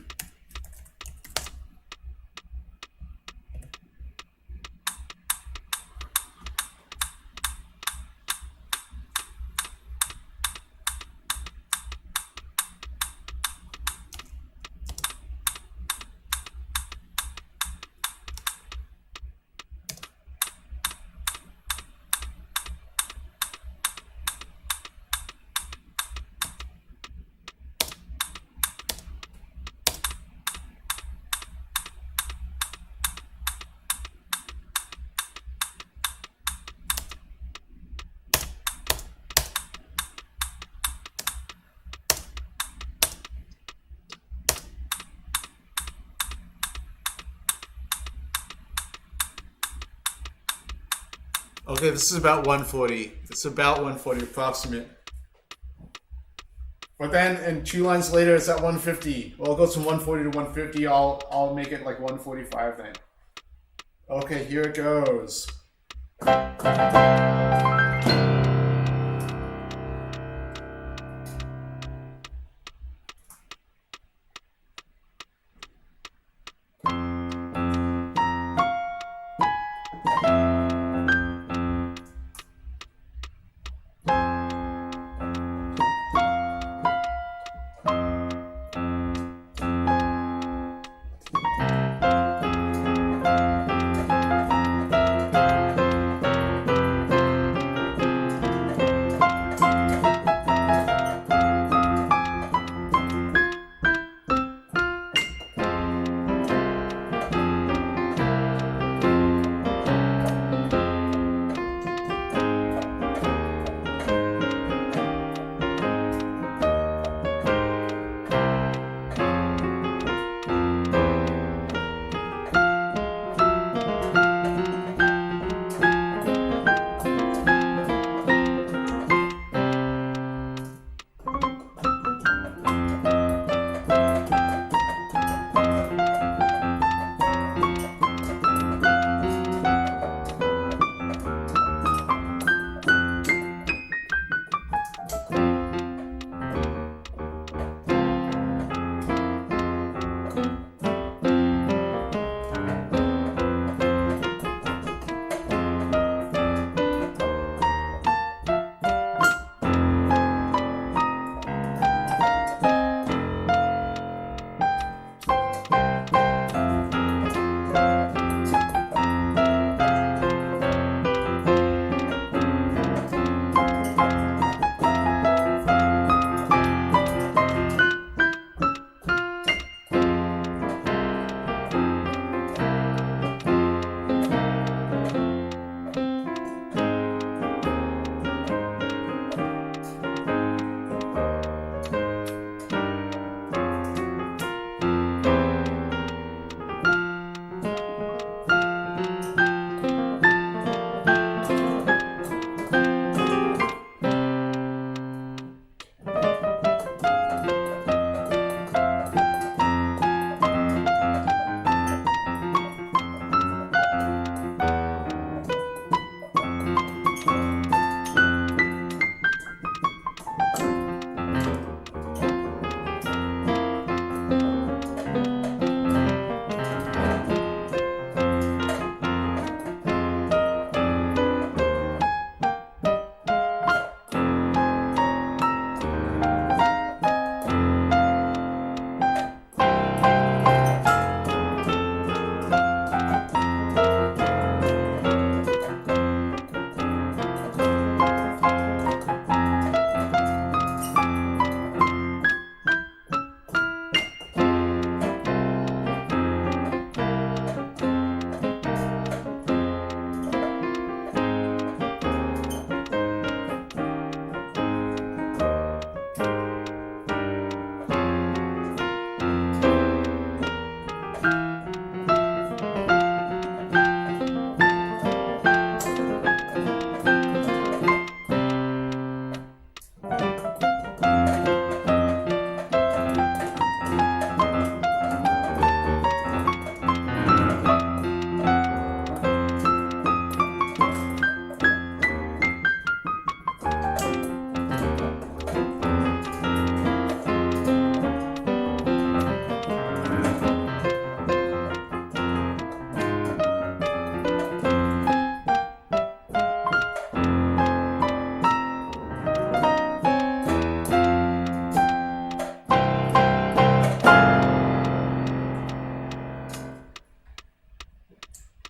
Speaker 1: Okay, this is about 140. It's about 140 approximate.
Speaker 3: But then, and 2 lines later, it's at 150. Well, it goes from 140 to 150. I'll make it like 145 then. Okay, here it goes.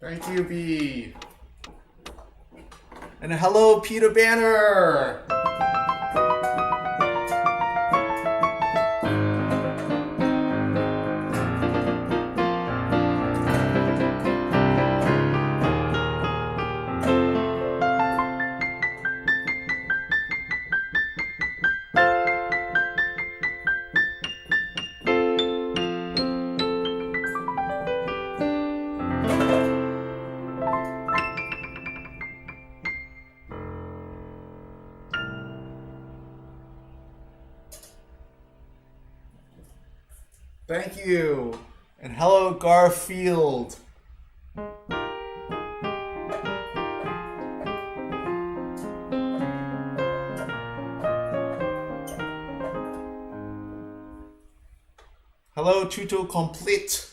Speaker 3: Thank you, B. And hello, Peter Banner. Thank you. And hello, Garfield. Hello, Tuto Complete.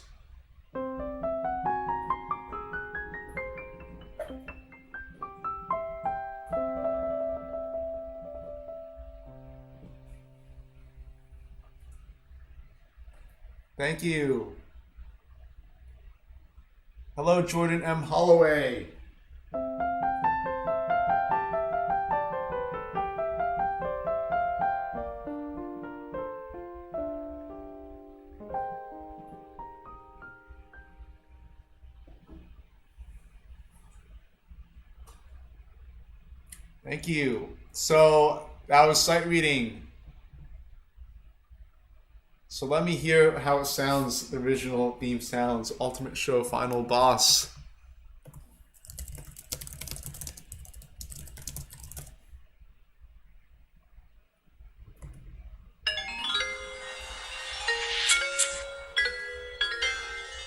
Speaker 3: Thank you. Hello, Jordan M. Holloway. Thank you. So that was sight reading. So let me hear how it sounds, the original theme sounds, Ultimate Show Final Boss.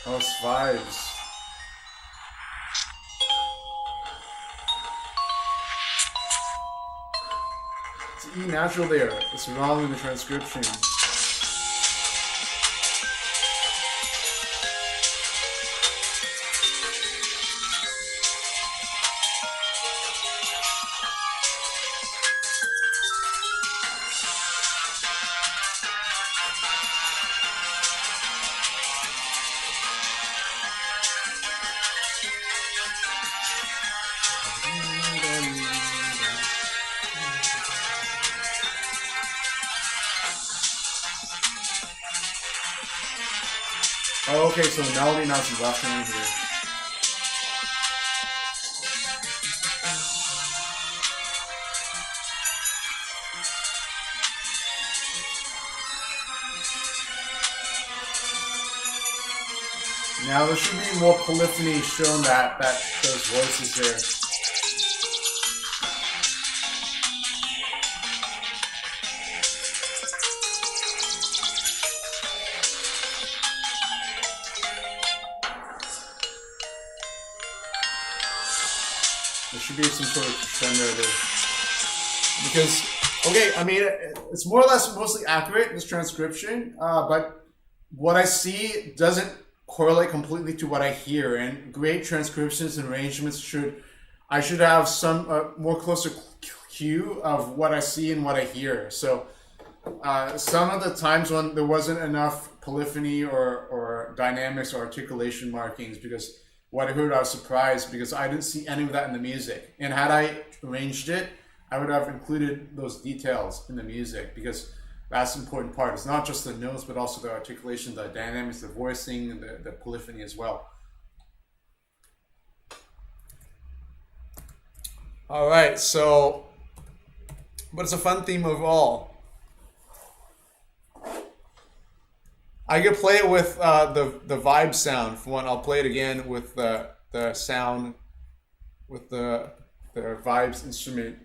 Speaker 3: Those vibes. It's E natural there. It's wrong in the transcription. Oh, okay, so melody now is rushing in here. Now there should be more polyphony shown that those voices there. There should be some sort of crescendo there. Because, okay, I mean, it's more or less mostly accurate, this transcription, but what I see doesn't correlate completely to what I hear, and great transcriptions and arrangements I should have some more closer cue of what I see and what I hear. So some of the times when there wasn't enough polyphony or dynamics or articulation markings, because what I heard, I was surprised because I didn't see any of that in the music. And had I arranged it, I would have included those details in the music, because that's the important part. It's not just the notes, but also the articulation, the dynamics, the voicing, and the polyphony as well. All right, so, but it's a fun theme overall. I could play it with the vibe sound. For one, I'll play it again with the sound, with the vibes instrument.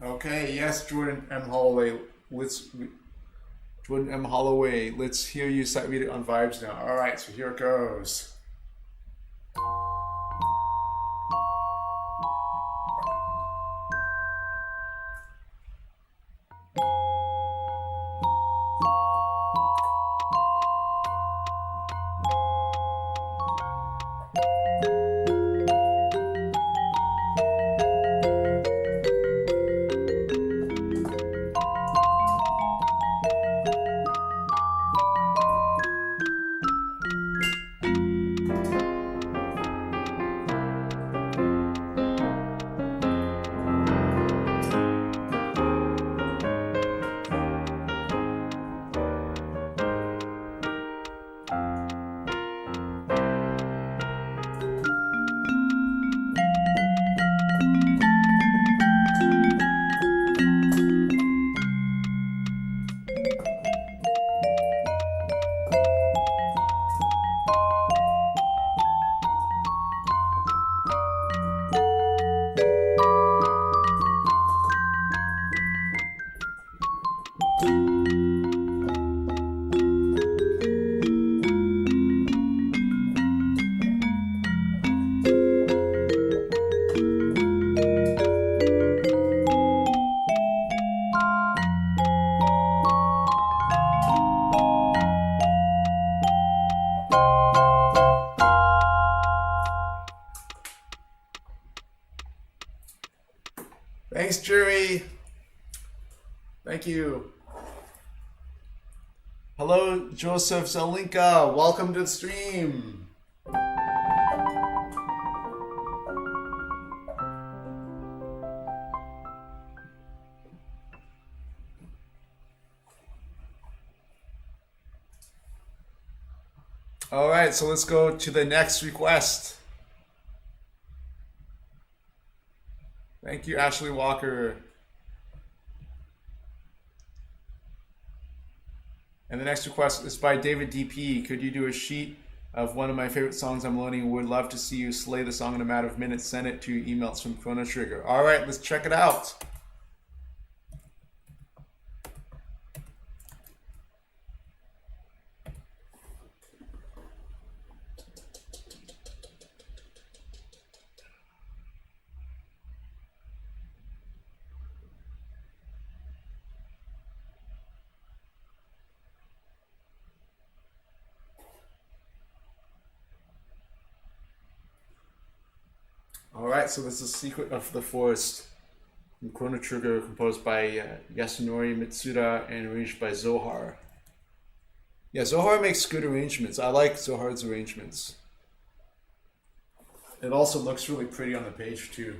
Speaker 3: Okay, yes, Jordan M. Holloway. Jordan M. Holloway, let's hear you sight read it on vibes now. All right, so here it goes.
Speaker 1: Thanks, Jury. Thank you. Hello, Joseph Zelinka. Welcome to the stream. All right, so let's go to the next request. Thank you, Ashley Walker. And the next request is by David DP. Could you do a sheet of one of my favorite songs I'm loading? Would love to see you slay the song in a matter of minutes. Send it to emails from Chrono Trigger. All right, let's check it out. Alright, so this is Secret of the Forest from Chrono Trigger, composed by Yasunori Mitsuda and arranged by Zohar. Yeah, Zohar makes good arrangements. I like Zohar's arrangements.
Speaker 2: It also looks really pretty on the page too.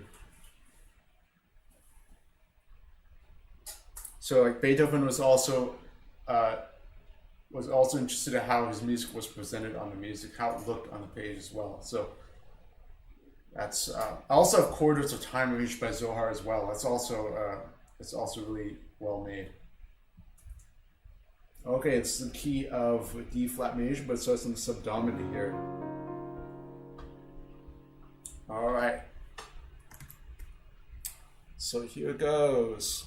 Speaker 2: So like Beethoven was also interested in how his music was presented on the music, how it looked on the page as well. So that's I also have Quarters of Time arranged by Zohar as well. That's also it's also really well made. Okay, it's the key of D flat major, but it starts in the subdominant here. All right.
Speaker 1: So here goes.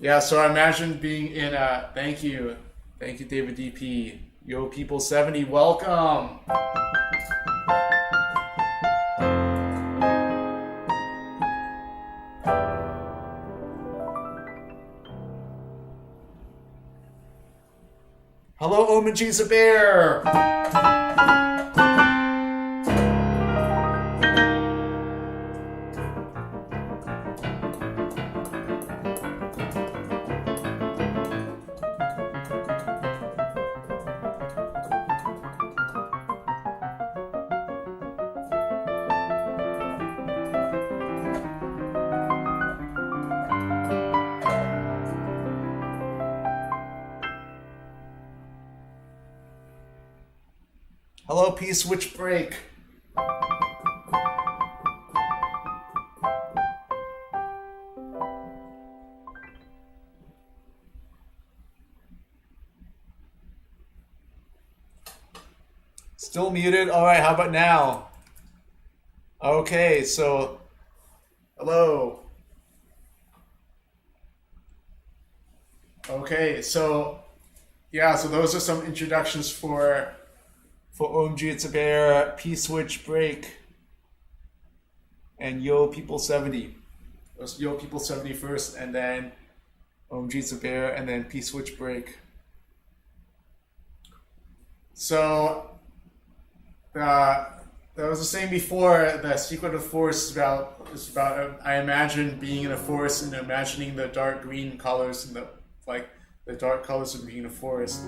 Speaker 3: Yeah, so I imagine being in a... Thank you, David DP. Yo, people 70, welcome. Hello, Omanji's a bear. Hello, P-Switch Break. Still muted? Alright, how about now? Okay, so... Hello. Okay, so... Yeah, so those are some introductions for OMG It's a Bear, P-Switch Break, and Yo People 70. It was Yo People 70 first, and then OMG It's a Bear, and then P-Switch Break. So, that was the same before. The Secret of the Forest is about I imagine being in a forest and imagining the dark green colors and the dark colors of being in a forest.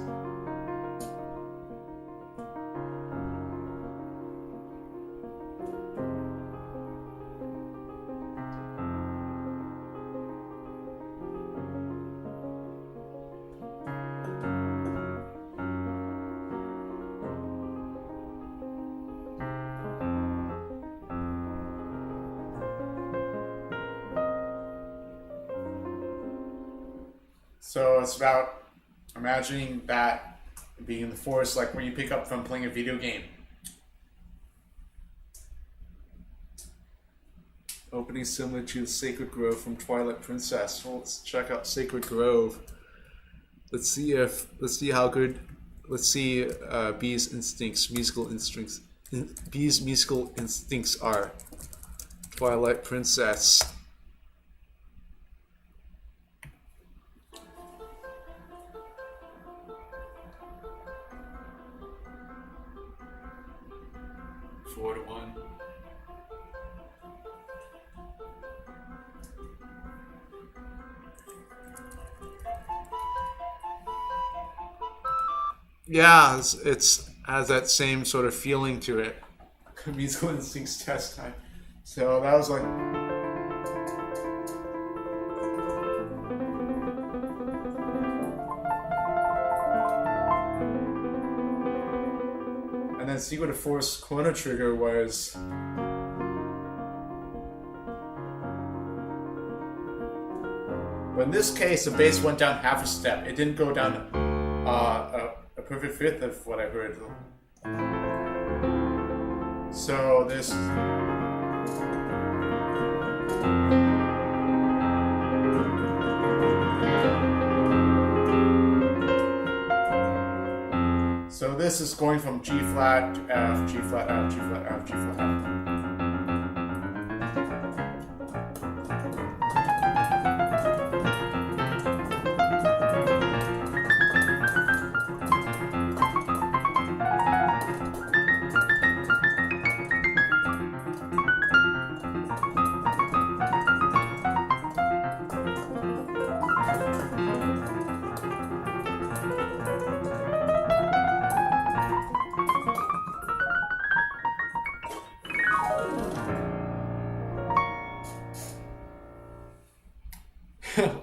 Speaker 3: So it's about imagining that being in the forest, like when you pick up from playing a video game. Opening similar to Sacred Grove from Twilight Princess. Well, let's check out Sacred Grove. Let's see how good. Let's see B's musical instincts are. Twilight Princess. Yeah, it's has that same sort of feeling to it. Musical instincts test time. So that was like... And then Secret of Force Chrono Trigger was... But in this case, the bass went down half a step. It didn't go down a perfect fifth of what I heard. So this... So this is going from G flat to F, G flat, F, G flat, F, G flat, F.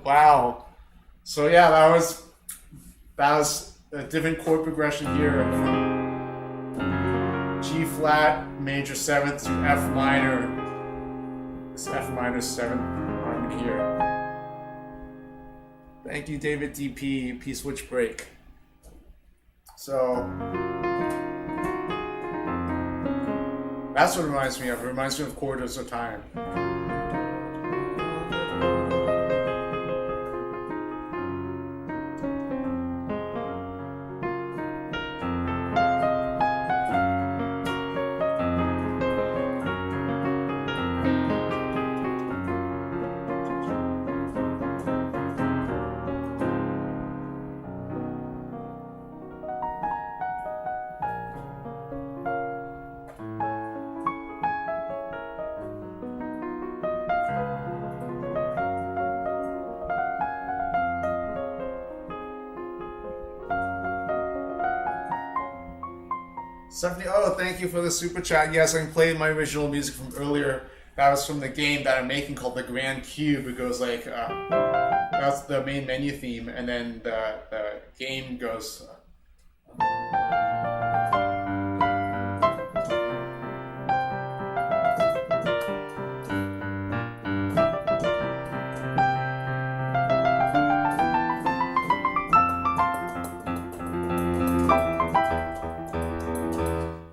Speaker 3: Wow. So yeah, that was a different chord progression here from G flat major 7th to F minor. This F minor 7th harmony here. Thank you, David DP, P-Switch Break. So that's what it reminds me of. It reminds me of Quarters of Time. Stephanie, oh, thank you for the super chat. Yes, I can play my original music from earlier. That was from the game that I'm making called the Grand Cube. It goes like, that's the main menu theme, and then the game goes.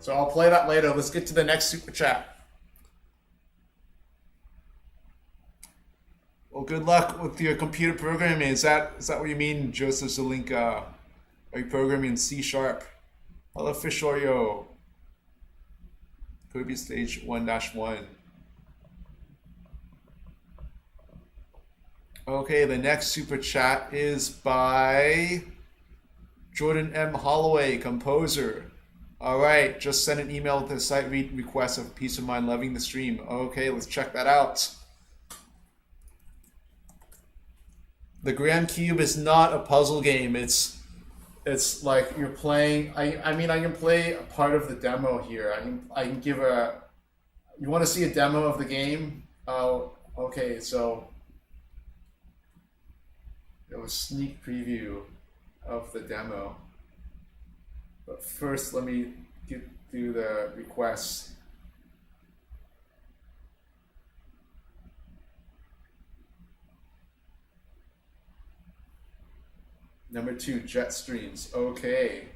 Speaker 3: So I'll play that later. Let's get to the next super chat. Well, good luck with your computer programming. Is that what you mean, Joseph Zelinka? Are you programming in C#? Hello, Fish Oreo. Could be stage 1-1. Okay, the next super chat is by Jordan M. Holloway, composer. All right, just send an email with a sight read request of Peace of Mind, loving the stream. Okay, let's check that out. The Grand Cube is not a puzzle game. It's like you're playing. I mean, I can play a part of the demo here. I can give a. You want to see a demo of the game? Oh, okay. So it was sneak preview of the demo. But first, let me get through the requests. Number 2, jet streams. Okay.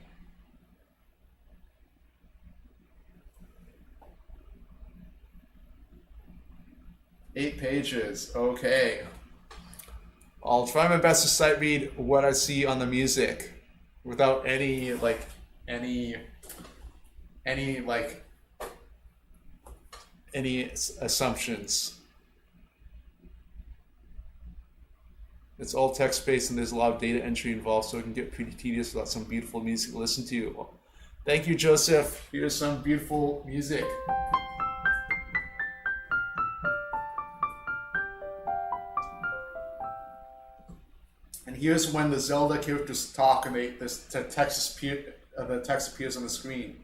Speaker 3: Eight pages. Okay. I'll try my best to sight read what I see on the music without any assumptions. It's all text-based and there's a lot of data entry involved, so it can get pretty tedious without some beautiful music to listen to. Thank you, Joseph. Here's some beautiful music. And here's when the Zelda characters talk and the text appears on the screen.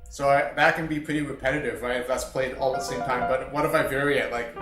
Speaker 3: So that can be pretty repetitive, right? If that's played all at the same time. But what if I vary it? Like.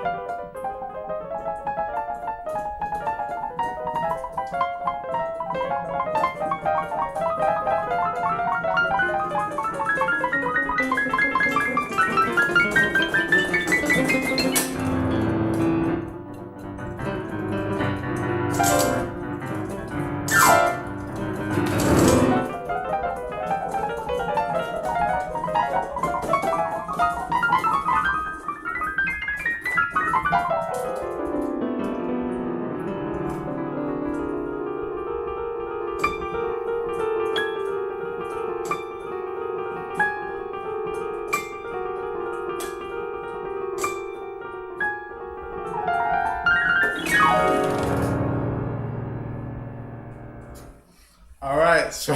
Speaker 3: So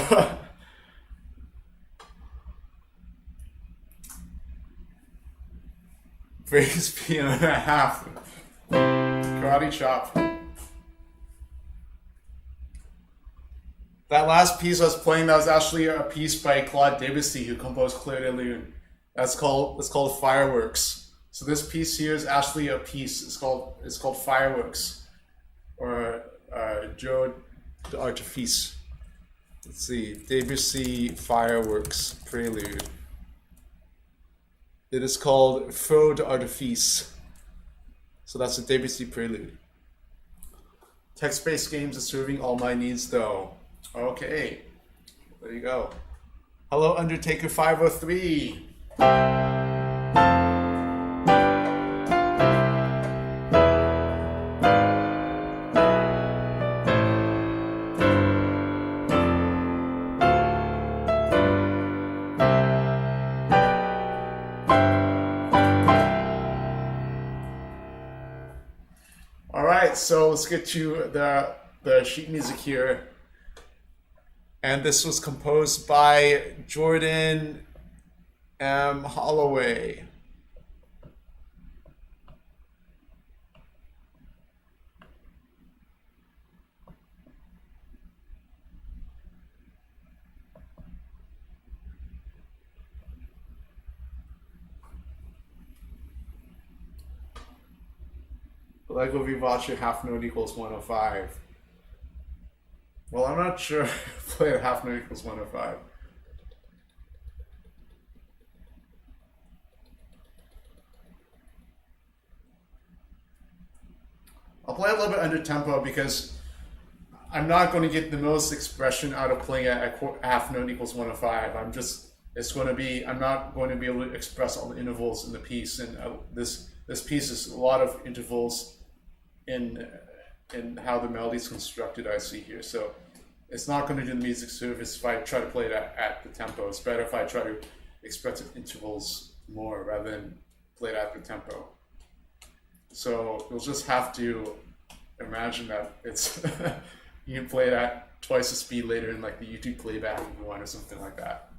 Speaker 3: Brace piano and a half. Karate chop. That last piece I was playing, that was actually a piece by Claude Debussy, who composed Clair de Lune. It's called Fireworks. So this piece here is actually a piece. It's called Fireworks, or Joe d'Artifice. Let's see, Debussy Fireworks Prelude. It is called Feu d'Artifice. So that's a Debussy Prelude. Text-based games are serving all my needs, though. Okay, there you go. Hello, Undertaker 503. So let's get to the sheet music here. And this was composed by Jordan M. Holloway. Lego Vivace half note equals 105. Well, I'm not sure if play a half note equals 105. I'll play a little bit under tempo because I'm not going to get the most expression out of playing at half note equals 105. I'm not going to be able to express all the intervals in the piece, and this piece is a lot of intervals in how the melody is constructed, I see here. So it's not going to do the music service if I try to play it at the tempo. It's better if I try to express the intervals more rather than play it at the tempo. So you'll just have to imagine that it's you can play it at twice the speed later in like the YouTube playback if you want or something like that.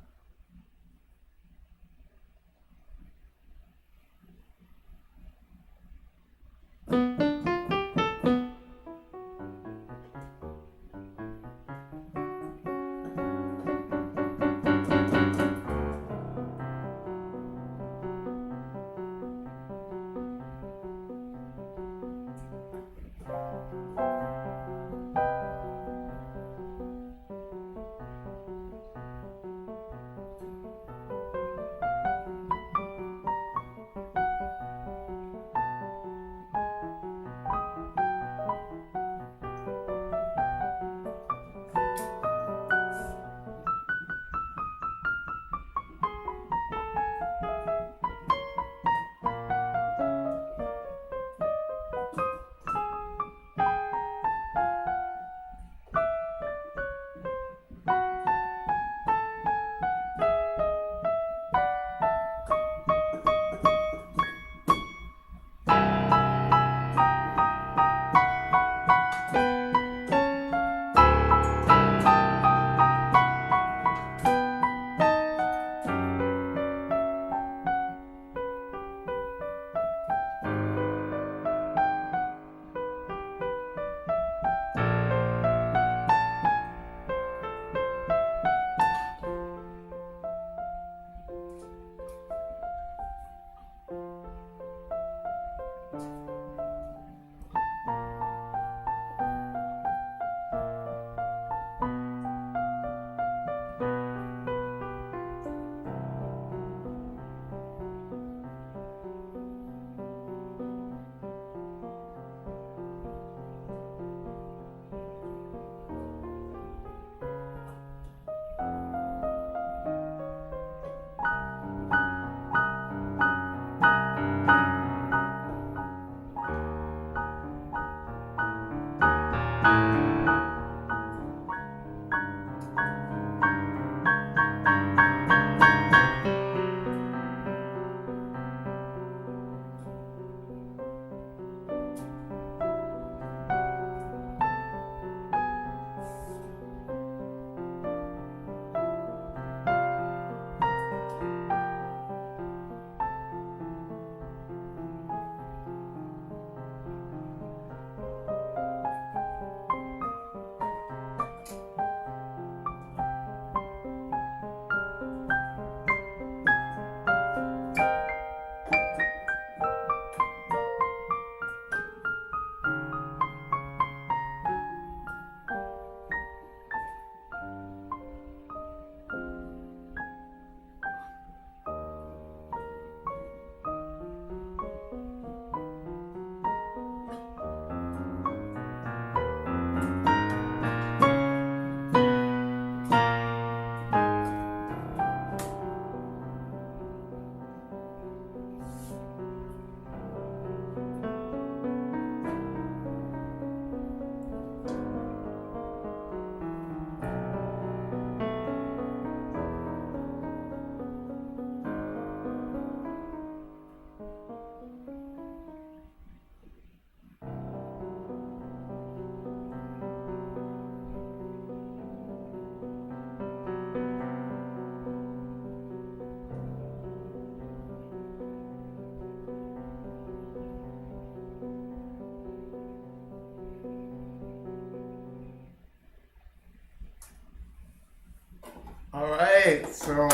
Speaker 3: All right, so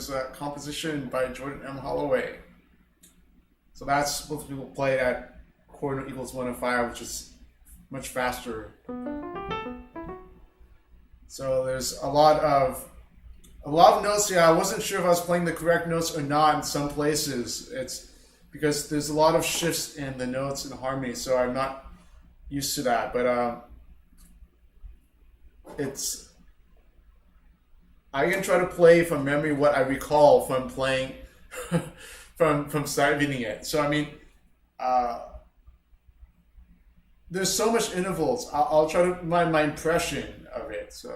Speaker 1: there's a composition by Jordan M. Holloway. So that's what people play at chord equals 105, which is much faster. So there's a lot of notes here. I wasn't sure if I was playing the correct notes or not in some places. It's because there's a lot of shifts in the notes and harmony, so I'm not used to that. But I can try to play from memory what I recall from playing from sight reading it. So I mean, there's so much intervals. I'll try to remind my impression of it. So.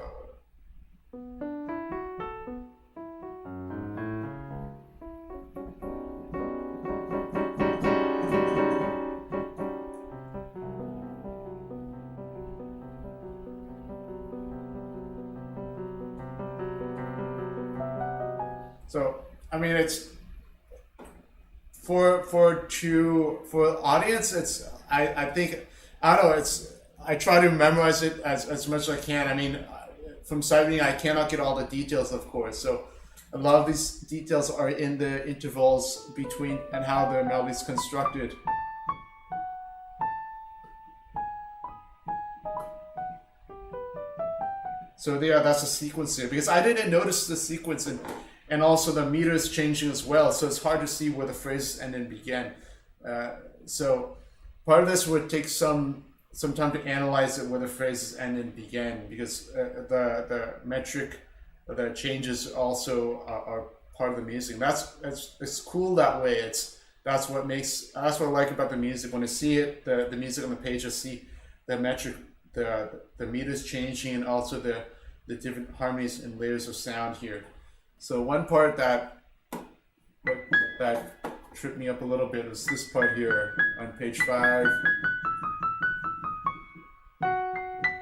Speaker 1: So I mean, it's for audience. It's I think I don't know. I try to memorize it as much as I can. I mean, from sight reading, I cannot get all the details, of course. So a lot of these details are in the intervals between and how the melody is constructed. So yeah, that's a sequence here because I didn't notice the sequence and also the meter is changing as well, so it's hard to see where the phrases end and begin. So part of this would take some time to analyze it where the phrases end and begin, because the metric, the changes also are part of the music. It's cool that way. That's what I like about the music. When I see it, the music on the page, I see the metric, the meters changing, and also the different harmonies and layers of sound here. So one part that tripped me up a little bit is this part here on page 5.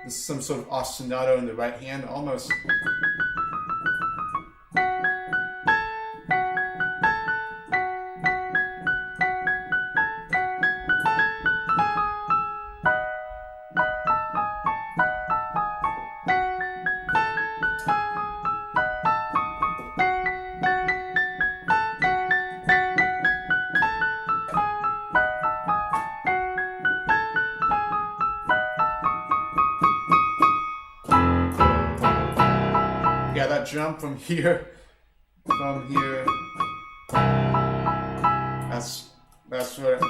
Speaker 1: This is some sort of ostinato in the right hand, almost. Jump from here, that's what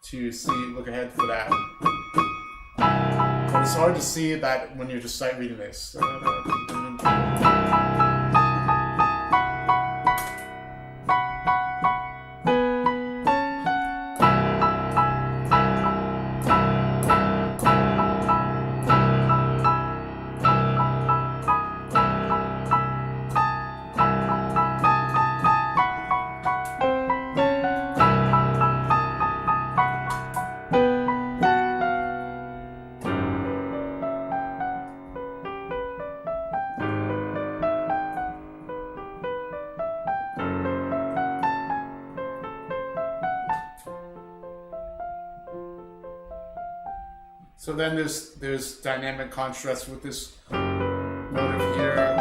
Speaker 1: to see, look ahead for that. But it's hard to see that when you're just sight reading this. So then there's dynamic contrast with this motive here.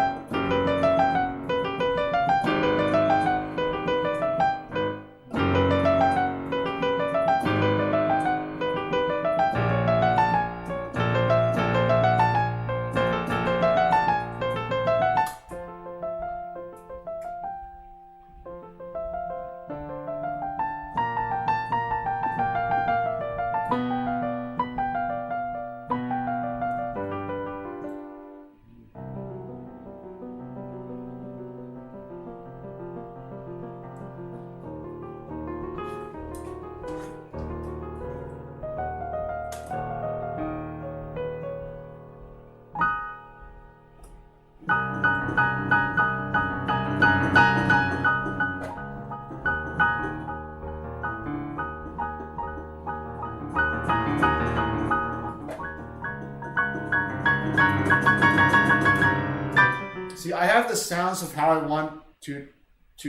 Speaker 1: See, I have the sounds of how I want to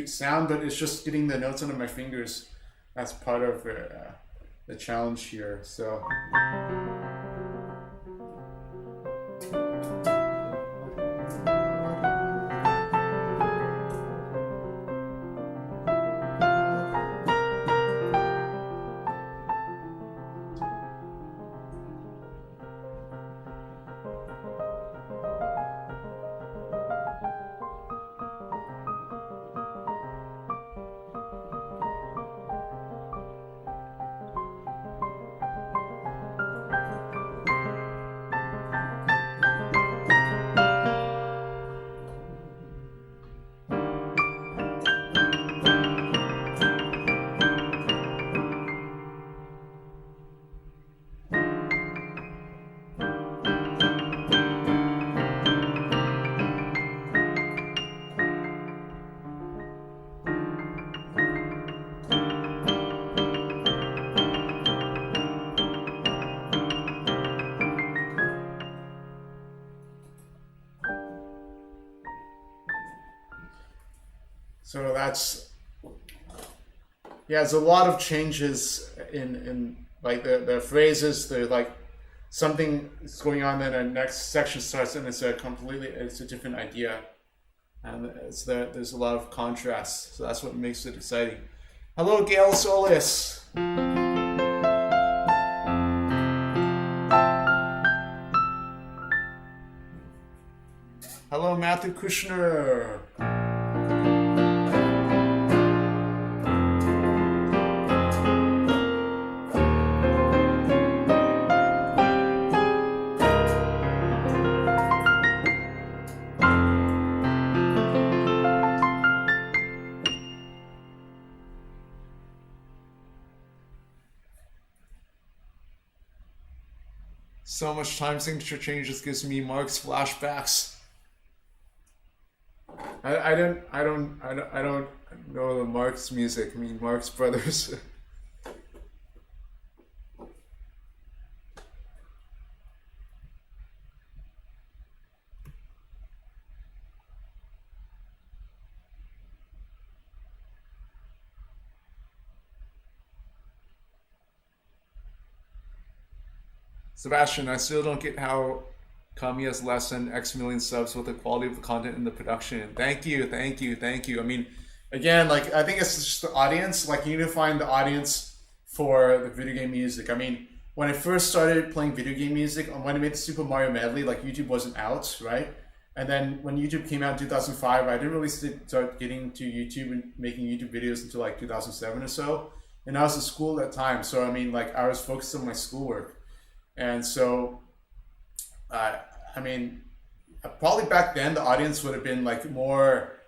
Speaker 1: sound, but it's just getting the notes under my fingers. That's part of the challenge here. So. So that's, yeah, there's a lot of changes in like the phrases. They're like something is going on, then the next section starts and it's a different idea. And there's a lot of contrast. So that's what makes it exciting. Hello, Gail Solis. Hello, Matthew Kushner. So much time signature changes gives me Mark's flashbacks. I don't know the Marx music. I mean Marx Brothers. Sebastian, I still don't get how Kami has less than X million subs with the quality of the content in the production. Thank you. I mean, again, like, I think it's just the audience. Like, you need to find the audience for the video game music. I mean, when I first started playing video game music, when I made the Super Mario Medley, like, YouTube wasn't out, right? And then when YouTube came out in 2005, I didn't really start getting to YouTube and making YouTube videos until like 2007 or so. And I was in school at that time. So, I mean, like, I was focused on my schoolwork. And so, I mean, probably back then the audience would have been like more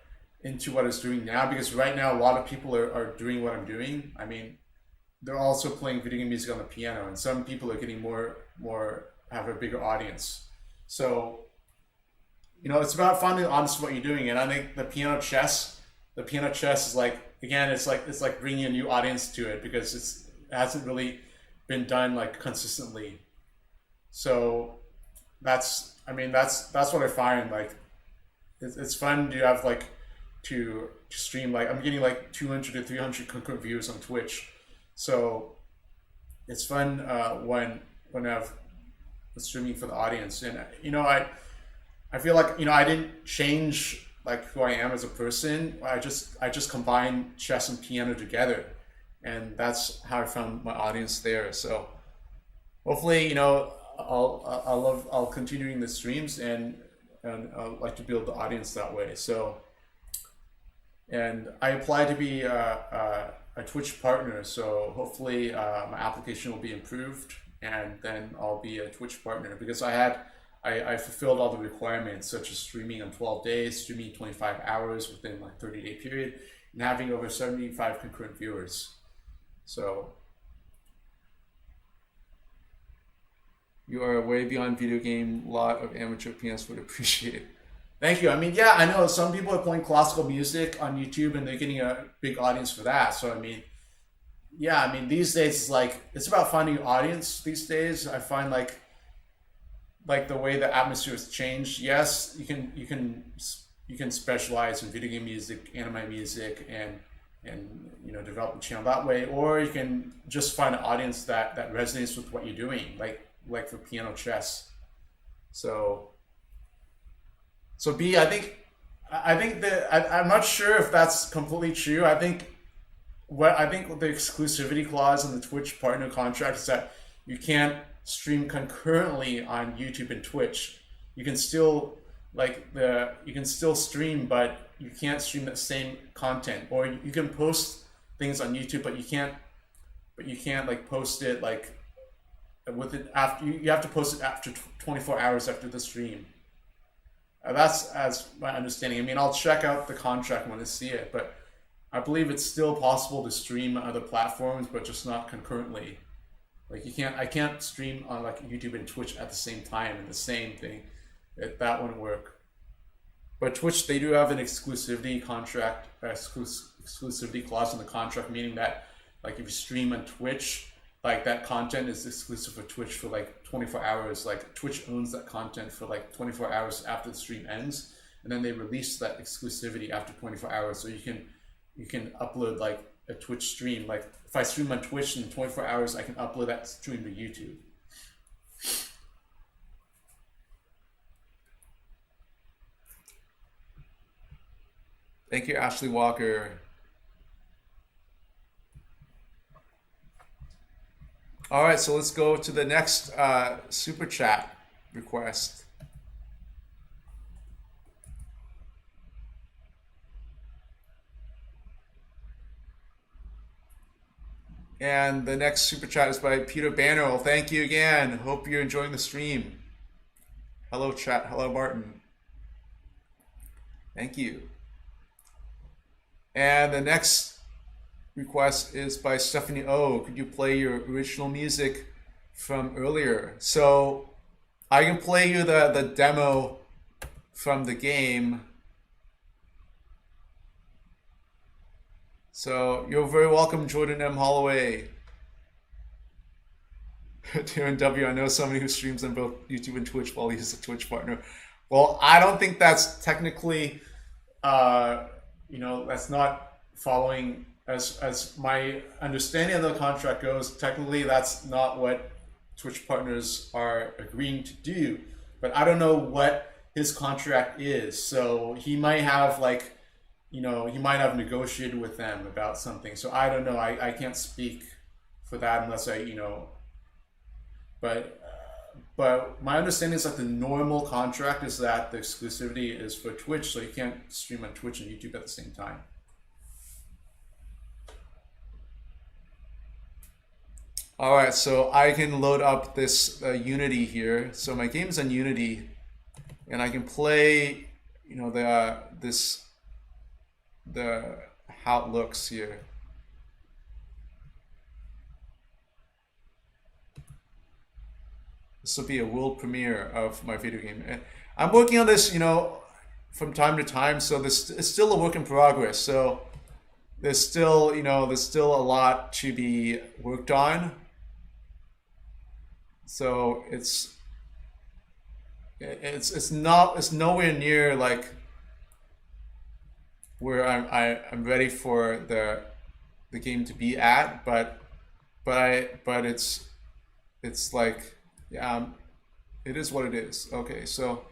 Speaker 1: into what I was doing now, because right now a lot of people are doing what I'm doing. I mean, they're also playing video game music on the piano, and some people are getting have a bigger audience. So, you know, it's about finding the audience of what you're doing. And I think the piano chess is like, again, it's like bringing a new audience to it, because it hasn't really been done like consistently. So that's what I find. Like, it's fun to have like to stream. Like, I'm getting like 200 to 300 concurrent views on Twitch, so it's fun when I've streaming for the audience. And you know, I feel like, you know, I didn't change like who I am as a person. I just combine chess and piano together, and that's how I found my audience there. So hopefully, you know, I'll continue doing the streams, and I'd like to build the audience that way. So, and I applied to be a Twitch partner, so hopefully my application will be improved, and then I'll be a Twitch partner, because I fulfilled all the requirements, such as streaming on 12 days, streaming 25 hours within like 30-day period, and having over 75 concurrent viewers. So you are way beyond video game. A lot of amateur pianists would appreciate it. Thank you. I mean, yeah, I know some people are playing classical music on YouTube and they're getting a big audience for that. So, I mean, yeah, I mean, these days it's about finding an audience these days. I find like the way the atmosphere has changed. Yes, you can specialize in video game music, anime music, and you know, develop a channel that way, or you can just find an audience that resonates with what you're doing, like for piano chess. So B, I think I'm not sure if that's completely true. I think the exclusivity clause in the Twitch partner contract is that you can't stream concurrently on YouTube and Twitch. You can still stream, but you can't stream the same content. Or you can post things on YouTube, but you can't like post it like with it after. You have to post it after 24 hours after the stream. That's as my understanding. I mean, I'll check out the contract when I see it, but I believe it's still possible to stream on other platforms, but just not concurrently. Like, I can't stream on like YouTube and Twitch at the same time and the same thing. That wouldn't work. But Twitch, they do have an exclusivity contract, exclusivity clause in the contract, meaning that like if you stream on Twitch, like that content is exclusive for Twitch for like 24 hours. Like Twitch owns that content for like 24 hours after the stream ends, and then they release that exclusivity after 24 hours. So you can
Speaker 2: you can upload like a Twitch stream. Like if I stream on Twitch in 24 hours, I can upload that stream to YouTube.
Speaker 3: Thank you, Ashley Walker. All right, so let's go to the next super chat request. And the next super chat is by Peter Banner. Thank you again. Hope you're enjoying the stream. Hello, chat. Hello, Martin. Thank you. And the next request is by Stephanie O. Could you play your original music from earlier? So I can play you the demo from the game. So you're very welcome, Jordan M. Holloway. Darren W. I know somebody who streams on both YouTube and Twitch while he's a Twitch partner. Well, I don't think that's technically, that's not following as my understanding of the contract goes. Technically, that's not what Twitch partners are agreeing to do. But I don't know what his contract is. So he might have he might have negotiated with them about something. So I don't know. I can't speak for that unless but my understanding is that the normal contract is that the exclusivity is for Twitch, so you can't stream on Twitch and YouTube at the same time. All right, so I can load up this Unity here. So my game's on Unity, and I can play, how it looks here. This will be a world premiere of my video game. And I'm working on this, from time to time. So this is still a work in progress. So there's still a lot to be worked on. So it's nowhere near like where I'm ready for the game to be at, but it's like, yeah, it is what it is. Okay, so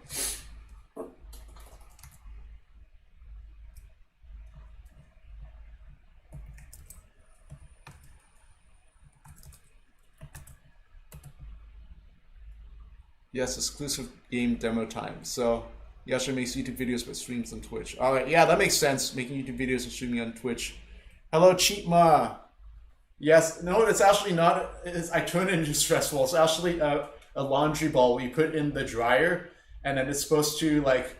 Speaker 3: yes, exclusive game demo time. So Yasha makes YouTube videos but streams on Twitch. All right, yeah, that makes sense. Making YouTube videos and streaming on Twitch. Hello, Cheatma.
Speaker 2: Yes, no, it's actually not. I turned it into stressful. It's actually a laundry ball we put in the dryer, and then it's supposed to like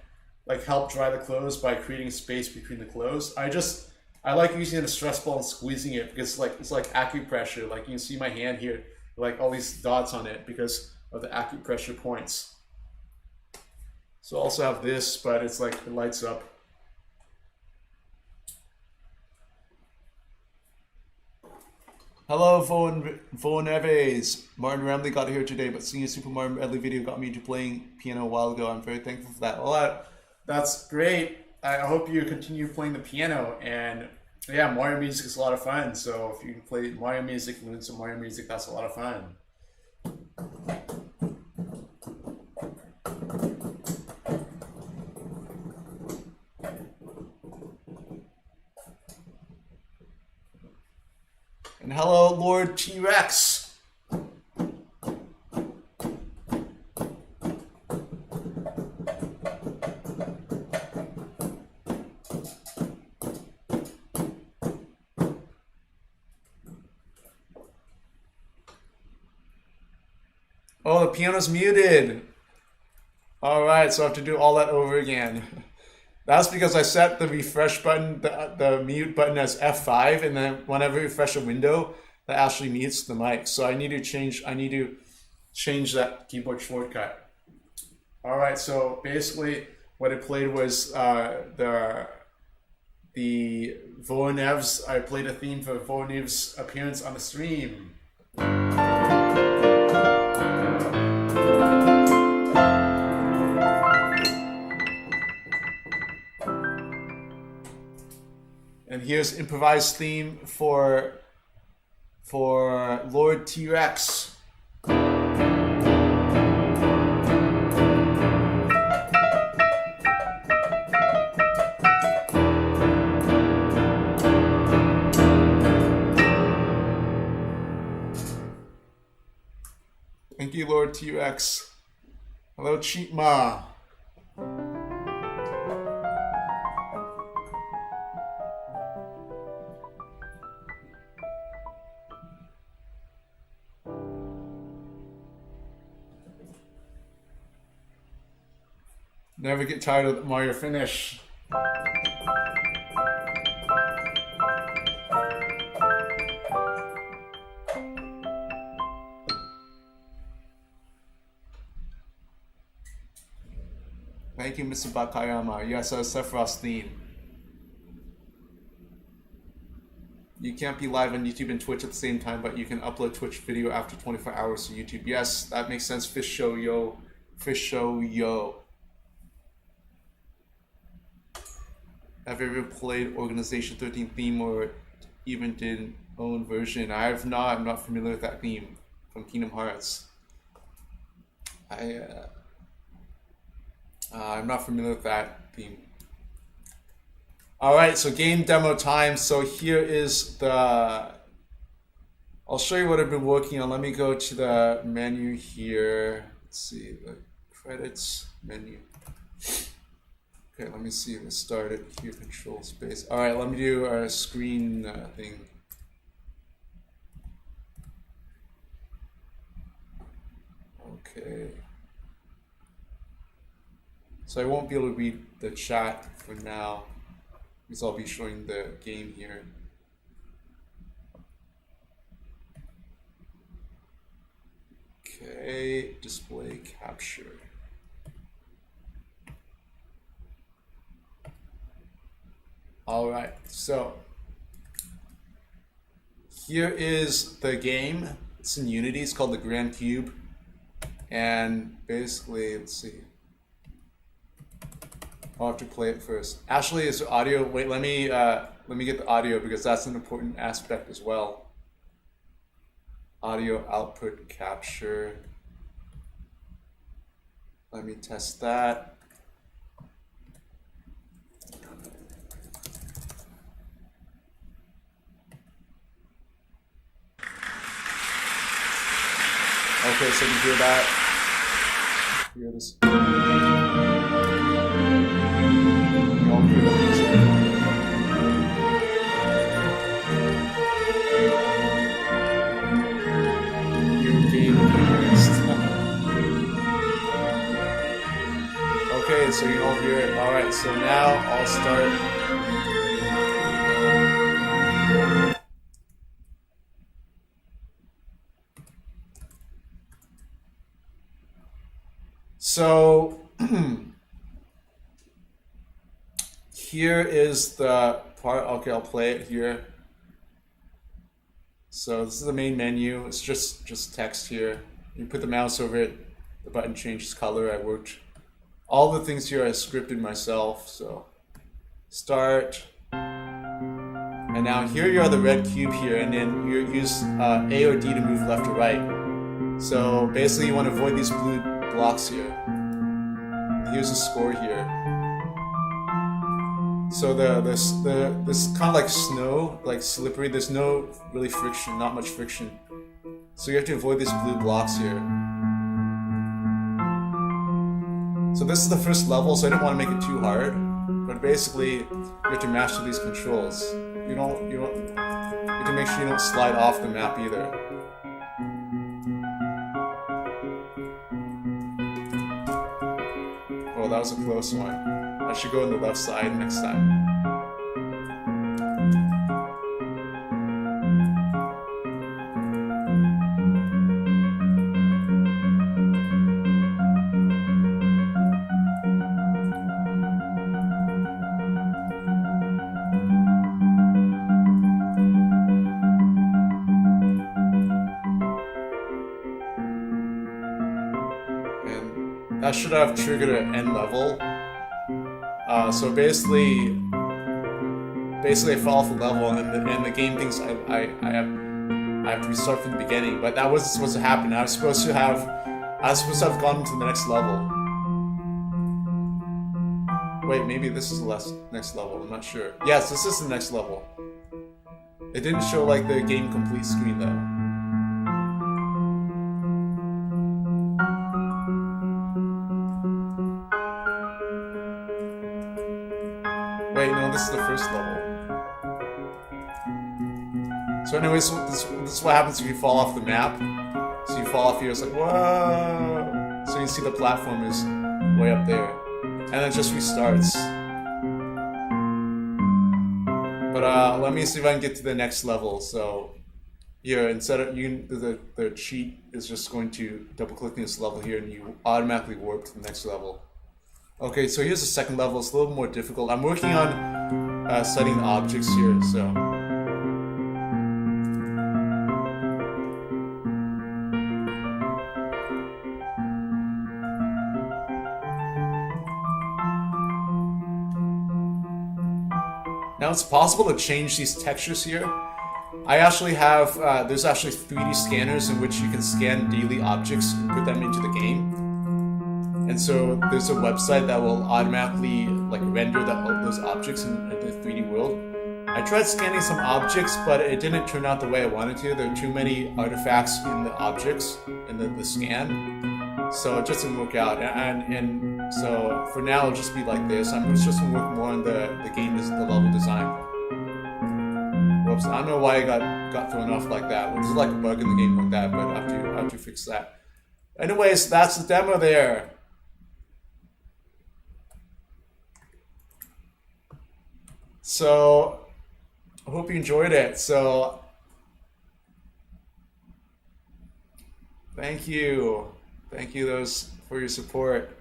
Speaker 2: help dry the clothes by creating space between the clothes. I like using a stress ball and squeezing it because it's like acupressure. Like you can see my hand here, like all these dots on it because of the acupressure points. So I also have this, but it's like it lights up.
Speaker 3: Hello, Vaughan Neves. Martin Ramley got here today, but seeing a Super Mario Medley video got me into playing piano a while ago. I'm very thankful for that.
Speaker 2: Well, that's great. I hope you continue playing the piano. And yeah, Mario music is a lot of fun. So if you can play Mario music, learn some Mario music, that's a lot of fun.
Speaker 3: And hello, Lord T-Rex. Oh, the piano's muted. All right, so I have to do all that over again. That's because I set the refresh button, the mute button as F5, and then whenever I refresh a window, that actually mutes the mic. So I need to change that keyboard shortcut.
Speaker 2: All right, so basically what I played was the Voronev's. I played a theme for Voronev's appearance on the stream. And
Speaker 3: And here's improvised theme for Lord T-Rex. Thank you, Lord T-Rex. Hello, Cheat Ma. Never get tired of the Mario finish. Thank you, Mr. Bakayama. Yes, Sephiroth's theme. You can't be live on YouTube and Twitch at the same time, but you can upload Twitch video after 24 hours to YouTube. Yes, that makes sense. Fish show, yo. Fish show, yo. Have you ever played Organization 13 theme or even did own version? I have not. I'm not familiar with that theme from Kingdom Hearts. I'm not familiar with that theme. Alright, so game demo time. So here is the... I'll show you what I've been working on. Let me go to the menu here. Let's see, the credits menu. Okay, let me see. Let's start it here. Control space. All right, let me do our screen thing. Okay. So I won't be able to read the chat for now, because I'll be showing the game here. Okay, display capture. All right, so here is the game. It's in Unity. It's called the Grand Cube, and basically, let's see. I'll have to play it first. Actually, is audio? Wait, let me get the audio because that's an important aspect as well. Audio output capture. Let me test that. Okay, so you hear that? Hear this? You all hear the music? New Game Pianist. Okay, so you all hear it. Alright, so now I'll start. So here is the part. Okay, I'll play it here. So this is the main menu. It's just text here. You put the mouse over it. The button changes color. I worked all the things here. I scripted myself. So start. And now here you are the red cube here, and then you use A or D to move left or right. So basically, you want to avoid these blue blocks here. Here's the score here. So this kind of like snow, like slippery. There's no really friction, not much friction. So you have to avoid these blue blocks here. So this is the first level, so I didn't want to make it too hard. But basically, you have to master these controls. You have to make sure you don't slide off the map either. Oh, that was a close one. I should go on the left side next time. That should have triggered an end level. So basically, basically I fall off the level, and the game thinks I have to restart from the beginning. But that wasn't supposed to happen. I was supposed to have gone to the next level. Wait, maybe this is the next level. I'm not sure. Yes, this is the next level. It didn't show like the game complete screen though. Wait, no, this is the first level. So anyways, this is what happens if you fall off the map. So you fall off here, it's like, whoa! So you see the platform is way up there. And it just restarts. But let me see if I can get to the next level. So here, instead of the cheat is just going to double click this level here, and you automatically warp to the next level. Okay, so here's the second level. It's a little more difficult. I'm working on setting the objects here. So now it's possible to change these textures here. I actually have, there's actually 3D scanners in which you can scan daily objects and put them into the game. And so there's a website that will automatically like render those objects in the 3D world. I tried scanning some objects, but it didn't turn out the way I wanted to. There are too many artifacts in the objects, in the scan. So it just didn't work out. And so for now, it'll just be like this. I'm just gonna work more on the level design. Whoops, I don't know why I got thrown off like that. There's like a bug in the game like that, but I have to fix that. Anyways, that's the demo there. So I hope you enjoyed it. So thank you those for your support.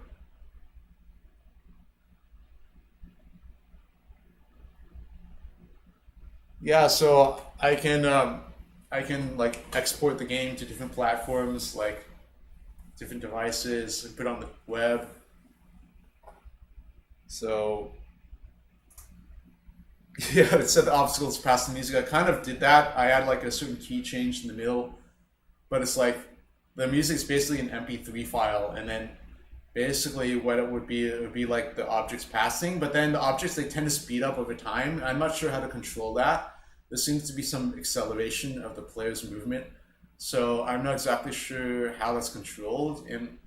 Speaker 3: Yeah, so I can like export the game to different platforms, like different devices, and put it on the web. So yeah, it said the obstacles past the music. I kind of did that. I had like a certain key change in the middle, but it's like the music's basically an MP3 file, and then basically what it would be like the objects passing, but then the objects, they tend to speed up over time. I'm not sure how to control that. There seems to be some acceleration of the player's movement, so I'm not exactly sure how that's controlled, and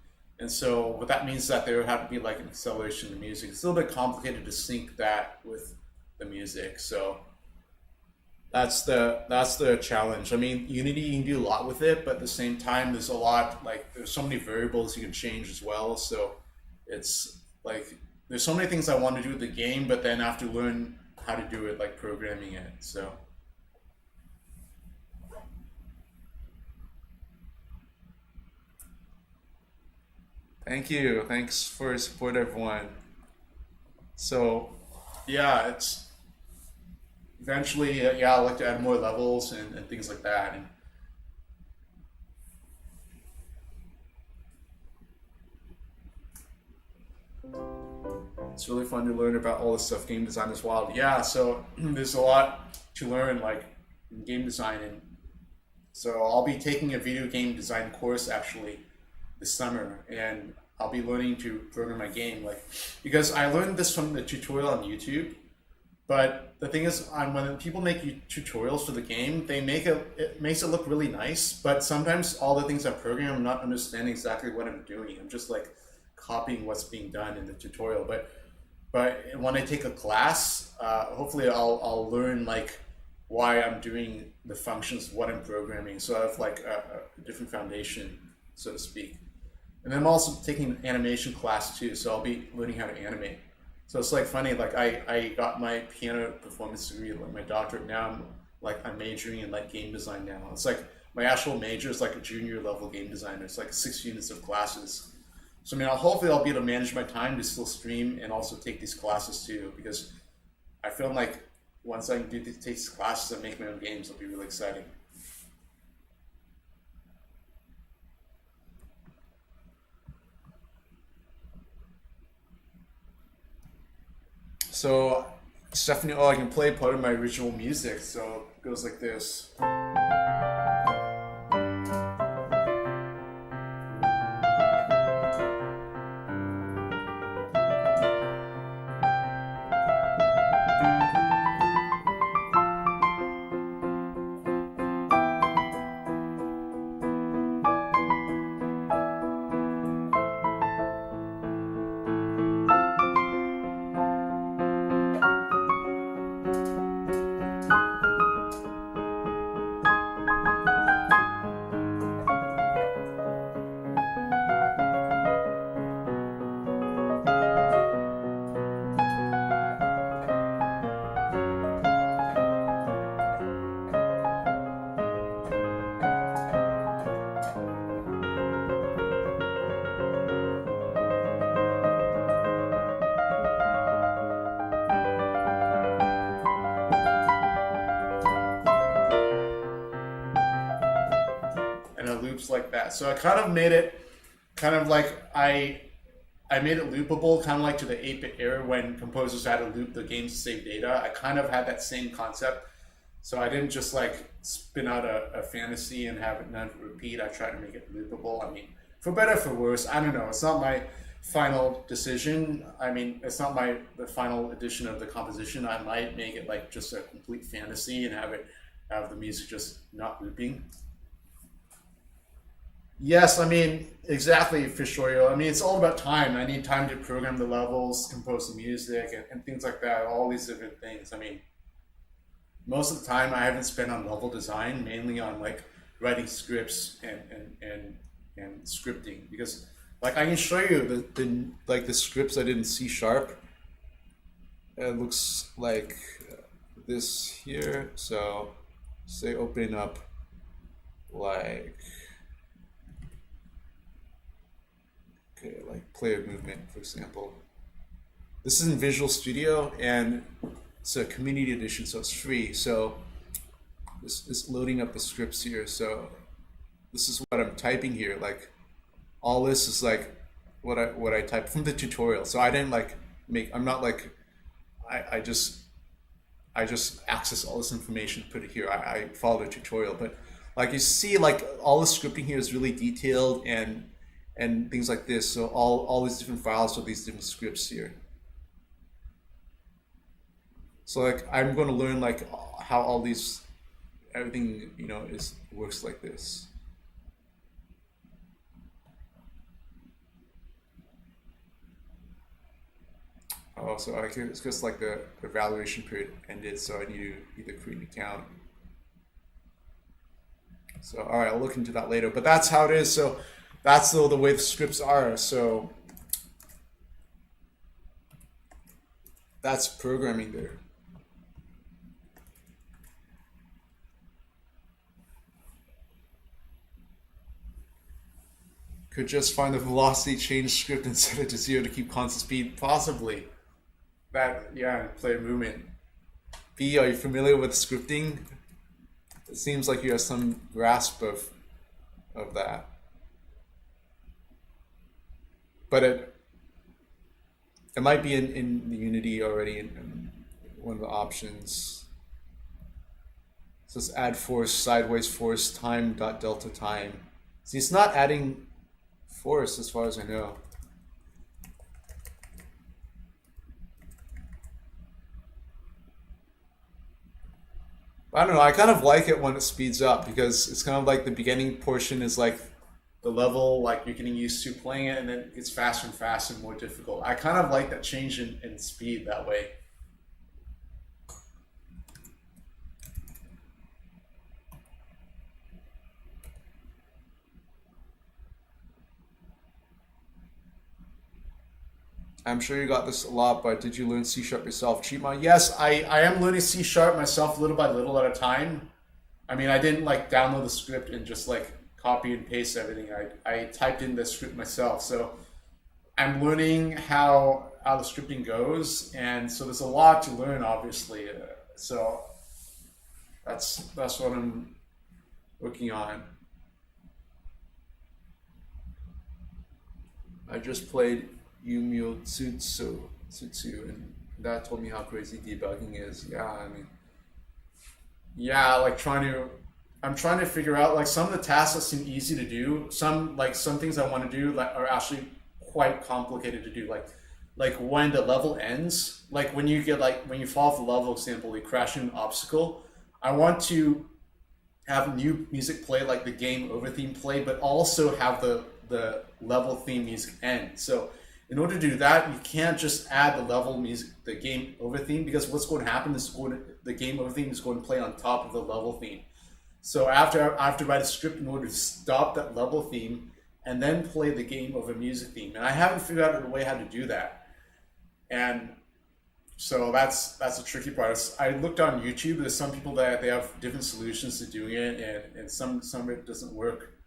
Speaker 3: so what that means is that there would have to be like an acceleration in the music. It's a little bit complicated to sync that with the music, so that's the challenge. I mean, Unity, you can do a lot with it, but at the same time, there's so many variables you can change as well. So it's like there's so many things I want to do with the game, but then I have to learn how to do it, like programming it. So thank you. Thanks for your support, everyone. So yeah, it's eventually, I like to add more levels and things like that. And it's really fun to learn about all this stuff. Game design is wild. Yeah, so there's a lot to learn, like in game design, and so I'll be taking a video game design course actually this summer, and I'll be learning to program my game, like because I learned this from the tutorial on YouTube. But the thing is, when people make tutorials for the game, it makes it look really nice. But sometimes all the things I program, I'm not understanding exactly what I'm doing. I'm just like copying what's being done in the tutorial. But when I take a class, hopefully I'll learn like why I'm doing the functions, what I'm programming. So I have like a different foundation, so to speak. And then I'm also taking an animation class too. So I'll be learning how to animate. So it's like funny, like I got my piano performance degree, like my doctorate. Now I'm majoring in like game design now. It's like my actual major is like a junior level game designer. It's like 6 units of classes. So I mean, hopefully I'll be able to manage my time to still stream and also take these classes too, because I feel like once I can take these classes and make my own games, it'll be really exciting. So Stephanie, oh, I can play part of my original music, so it goes like this. Like that. So I kind of made it kind of like I made it loopable, kind of like to the 8-bit era when composers had to loop the games to save data. I kind of had that same concept. So I didn't just like spin out a fantasy and have it none repeat. I tried to make it loopable. I mean, for better, for worse, I don't know. It's not my final decision. I mean, it's not the final edition of the composition. I might make it like just a complete fantasy and have the music just not looping. Yes, I mean, exactly, Fishorio. I mean, it's all about time. I need time to program the levels, compose the music, and things like that, all these different things. I mean, most of the time I haven't spent on level design, mainly on like writing scripts and scripting. Because like I can show you the scripts I did in C#. It looks like this here. So say open up like like player movement, for example. This is in Visual Studio and it's a community edition, so it's free. So this is loading up the scripts here. So this is what I'm typing here. Like all this is like what I typed from the tutorial. So I didn't like I'm not like I just access all this information, put it here. I followed a tutorial, but like you see, like all the scripting here is really detailed and things like this. So all these different files of these different scripts here. So like I'm going to learn like how all these everything works like this. Oh, so it's just like the evaluation period ended, so I need to either create an account. So all right, I'll look into that later. But that's how it is. So that's the way the scripts are. So that's programming there. Could just find the velocity change script and set it to 0 to keep constant speed. Possibly. That, yeah, player movement. B, are you familiar with scripting? It seems like you have some grasp of that. But it might be in the Unity already in one of the options. It says add force, sideways force, time dot delta time. See, it's not adding force as far as I know. I don't know, I kind of like it when it speeds up because it's kind of like the beginning portion is like the level like you're getting used to playing it, and then it gets faster and faster and more difficult. I kind of like that change in speed that way. I'm sure you got this a lot, but did you learn C# yourself? Cheatma? Yes, I am learning C# myself little by little at a time. I mean, I didn't like download the script and just like copy and paste everything. I typed in the script myself. So I'm learning how the scripting goes, and so there's a lot to learn, obviously. So that's what I'm working on. I just played Yumio Tsutsu in That told me how crazy debugging is. Yeah, I mean, yeah, like I'm trying to figure out like some of the tasks that seem easy to do. Some things I want to do like are actually quite complicated to do. Like when the level ends, like when you fall off the level, example, you crash into an obstacle. I want to have new music play, like the game over theme play, but also have the level theme music end. So in order to do that, you can't just add the level music, the game over theme, because what's going to happen is the game over theme is going to play on top of the level theme. So I have to write a script in order to stop that level theme and then play the game over music theme. And I haven't figured out a way how to do that. And so that's a tricky part. I looked on YouTube. There's some people that they have different solutions to doing it, and some of it doesn't work.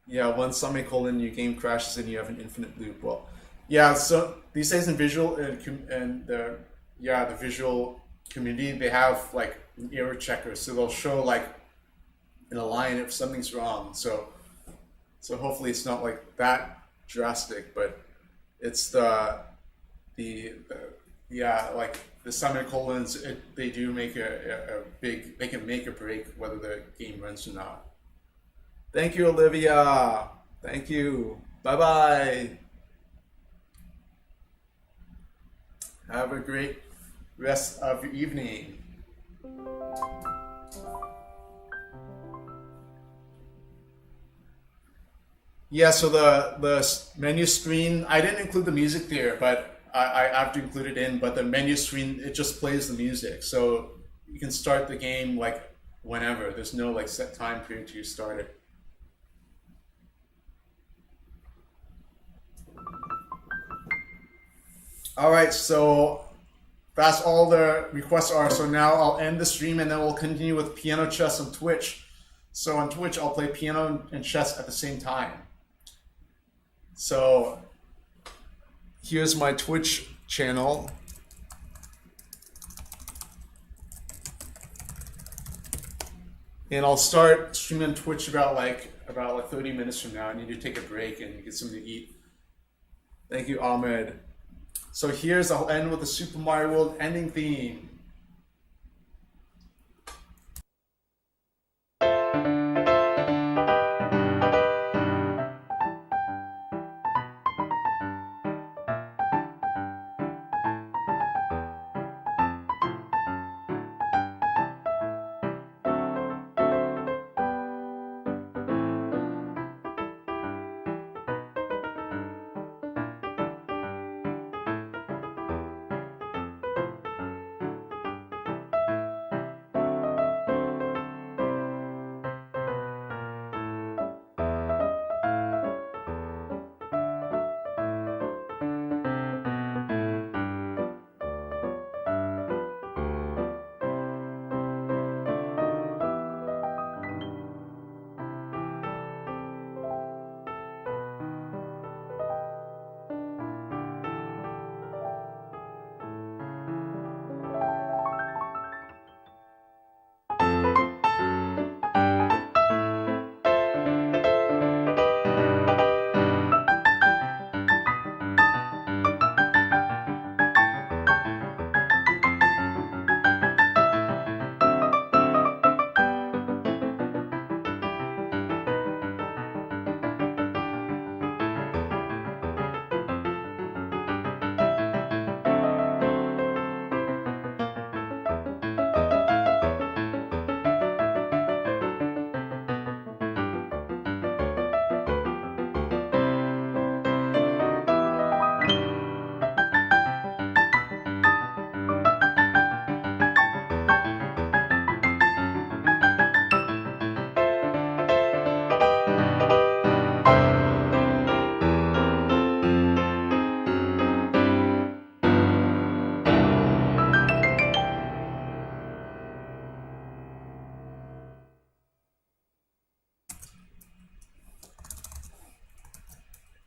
Speaker 3: Yeah, one semicolon, your game crashes and you have an infinite loop. Well, yeah. So these days in visual and the visual community, they have like an error checker, so they'll show like in a line if something's wrong. So hopefully it's not like that drastic, but it's like the semicolons, they do make they can make or break whether the game runs or not. Thank you, Olivia. Thank you. Bye-bye. Have a great rest of your evening. Yeah, so the menu screen, I didn't include the music there, but I have to include it in, but the menu screen, it just plays the music. So you can start the game like whenever. There's no like set time period to start it. All right, so that's all the requests are. So now I'll end the stream and then we'll continue with piano chess on Twitch. So on Twitch, I'll play piano and chess at the same time. So here's my Twitch channel. And I'll start streaming on Twitch about 30 minutes from now. I need to take a break and get something to eat. Thank you, Ahmed. So I'll end with the Super Mario World ending theme.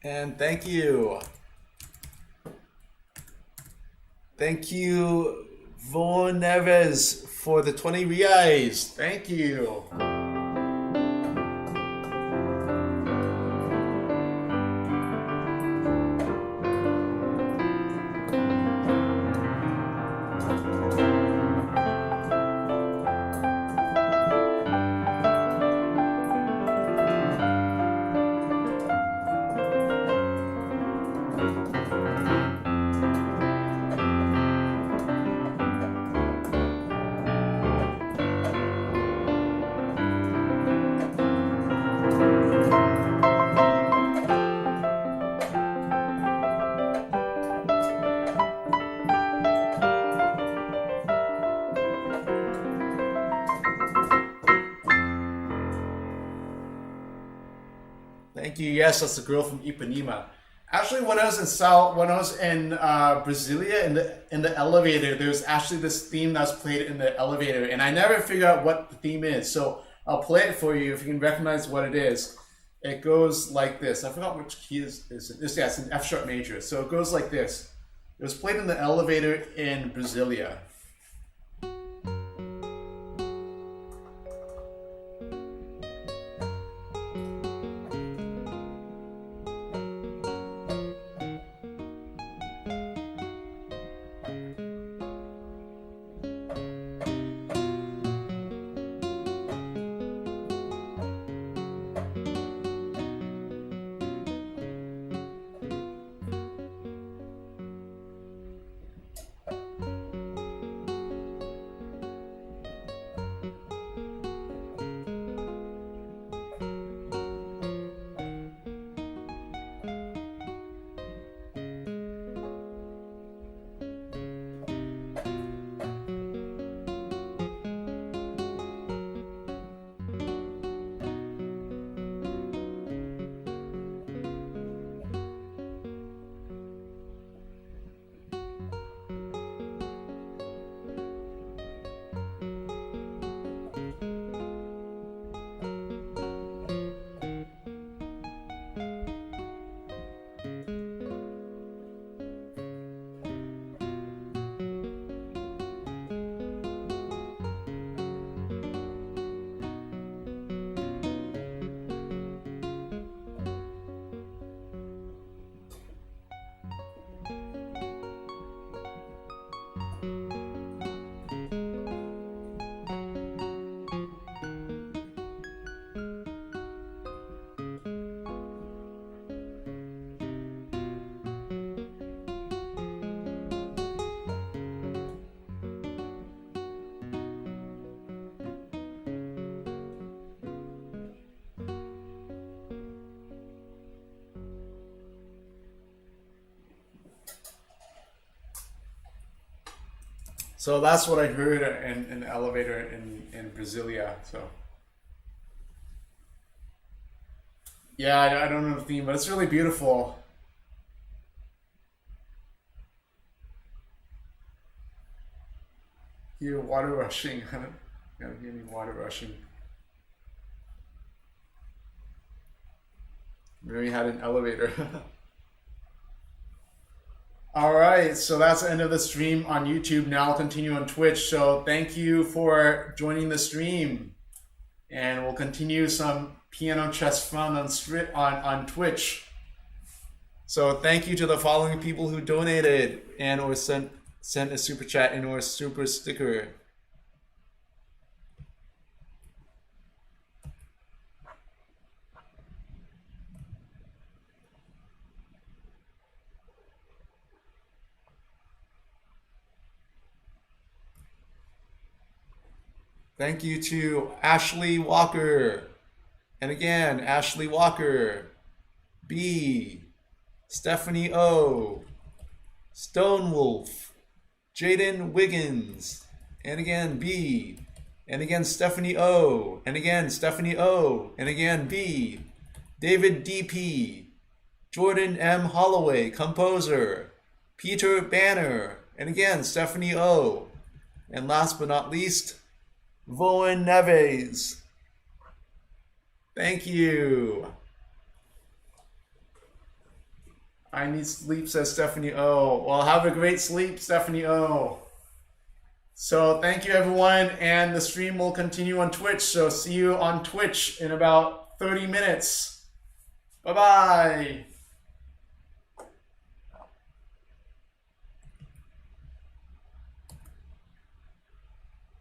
Speaker 3: And thank you. Thank you, Von Neves, for the 20 reais. Thank you. Thank you. Yes, that's the girl from Ipanema. Actually, when I was in Brasilia in the elevator, there's actually this theme that's played in the elevator, and I never figure out what the theme is. So I'll play it for you if you can recognize what it is. It goes like this. I forgot which key is it. Yeah, it's an F sharp major. So it goes like this. It was played in the elevator in Brasilia. So that's what I heard in the elevator in Brasilia. So yeah, I don't know the theme, but it's really beautiful. Hear water rushing. I don't hear any water rushing. Maybe had an elevator. All right, so that's the end of the stream on YouTube. Now I'll continue on Twitch. So thank you for joining the stream, and we'll continue some piano chess fun on Twitch. So thank you to the following people who donated and or sent a super chat and or a super sticker. Thank you to Ashley Walker. And again, Ashley Walker. B. Stephanie O. Stonewolf. Jaden Wiggins. And again, B. And again, Stephanie O. And again, Stephanie O. And again, B. David DP. Jordan M. Holloway, composer. Peter Banner. And again, Stephanie O. And last but not least, Voen Neves. Thank you. I need sleep, says Stephanie O. Well, have a great sleep, Stephanie O. So thank you, everyone. And the stream will continue on Twitch. So see you on Twitch in about 30 minutes. Bye-bye.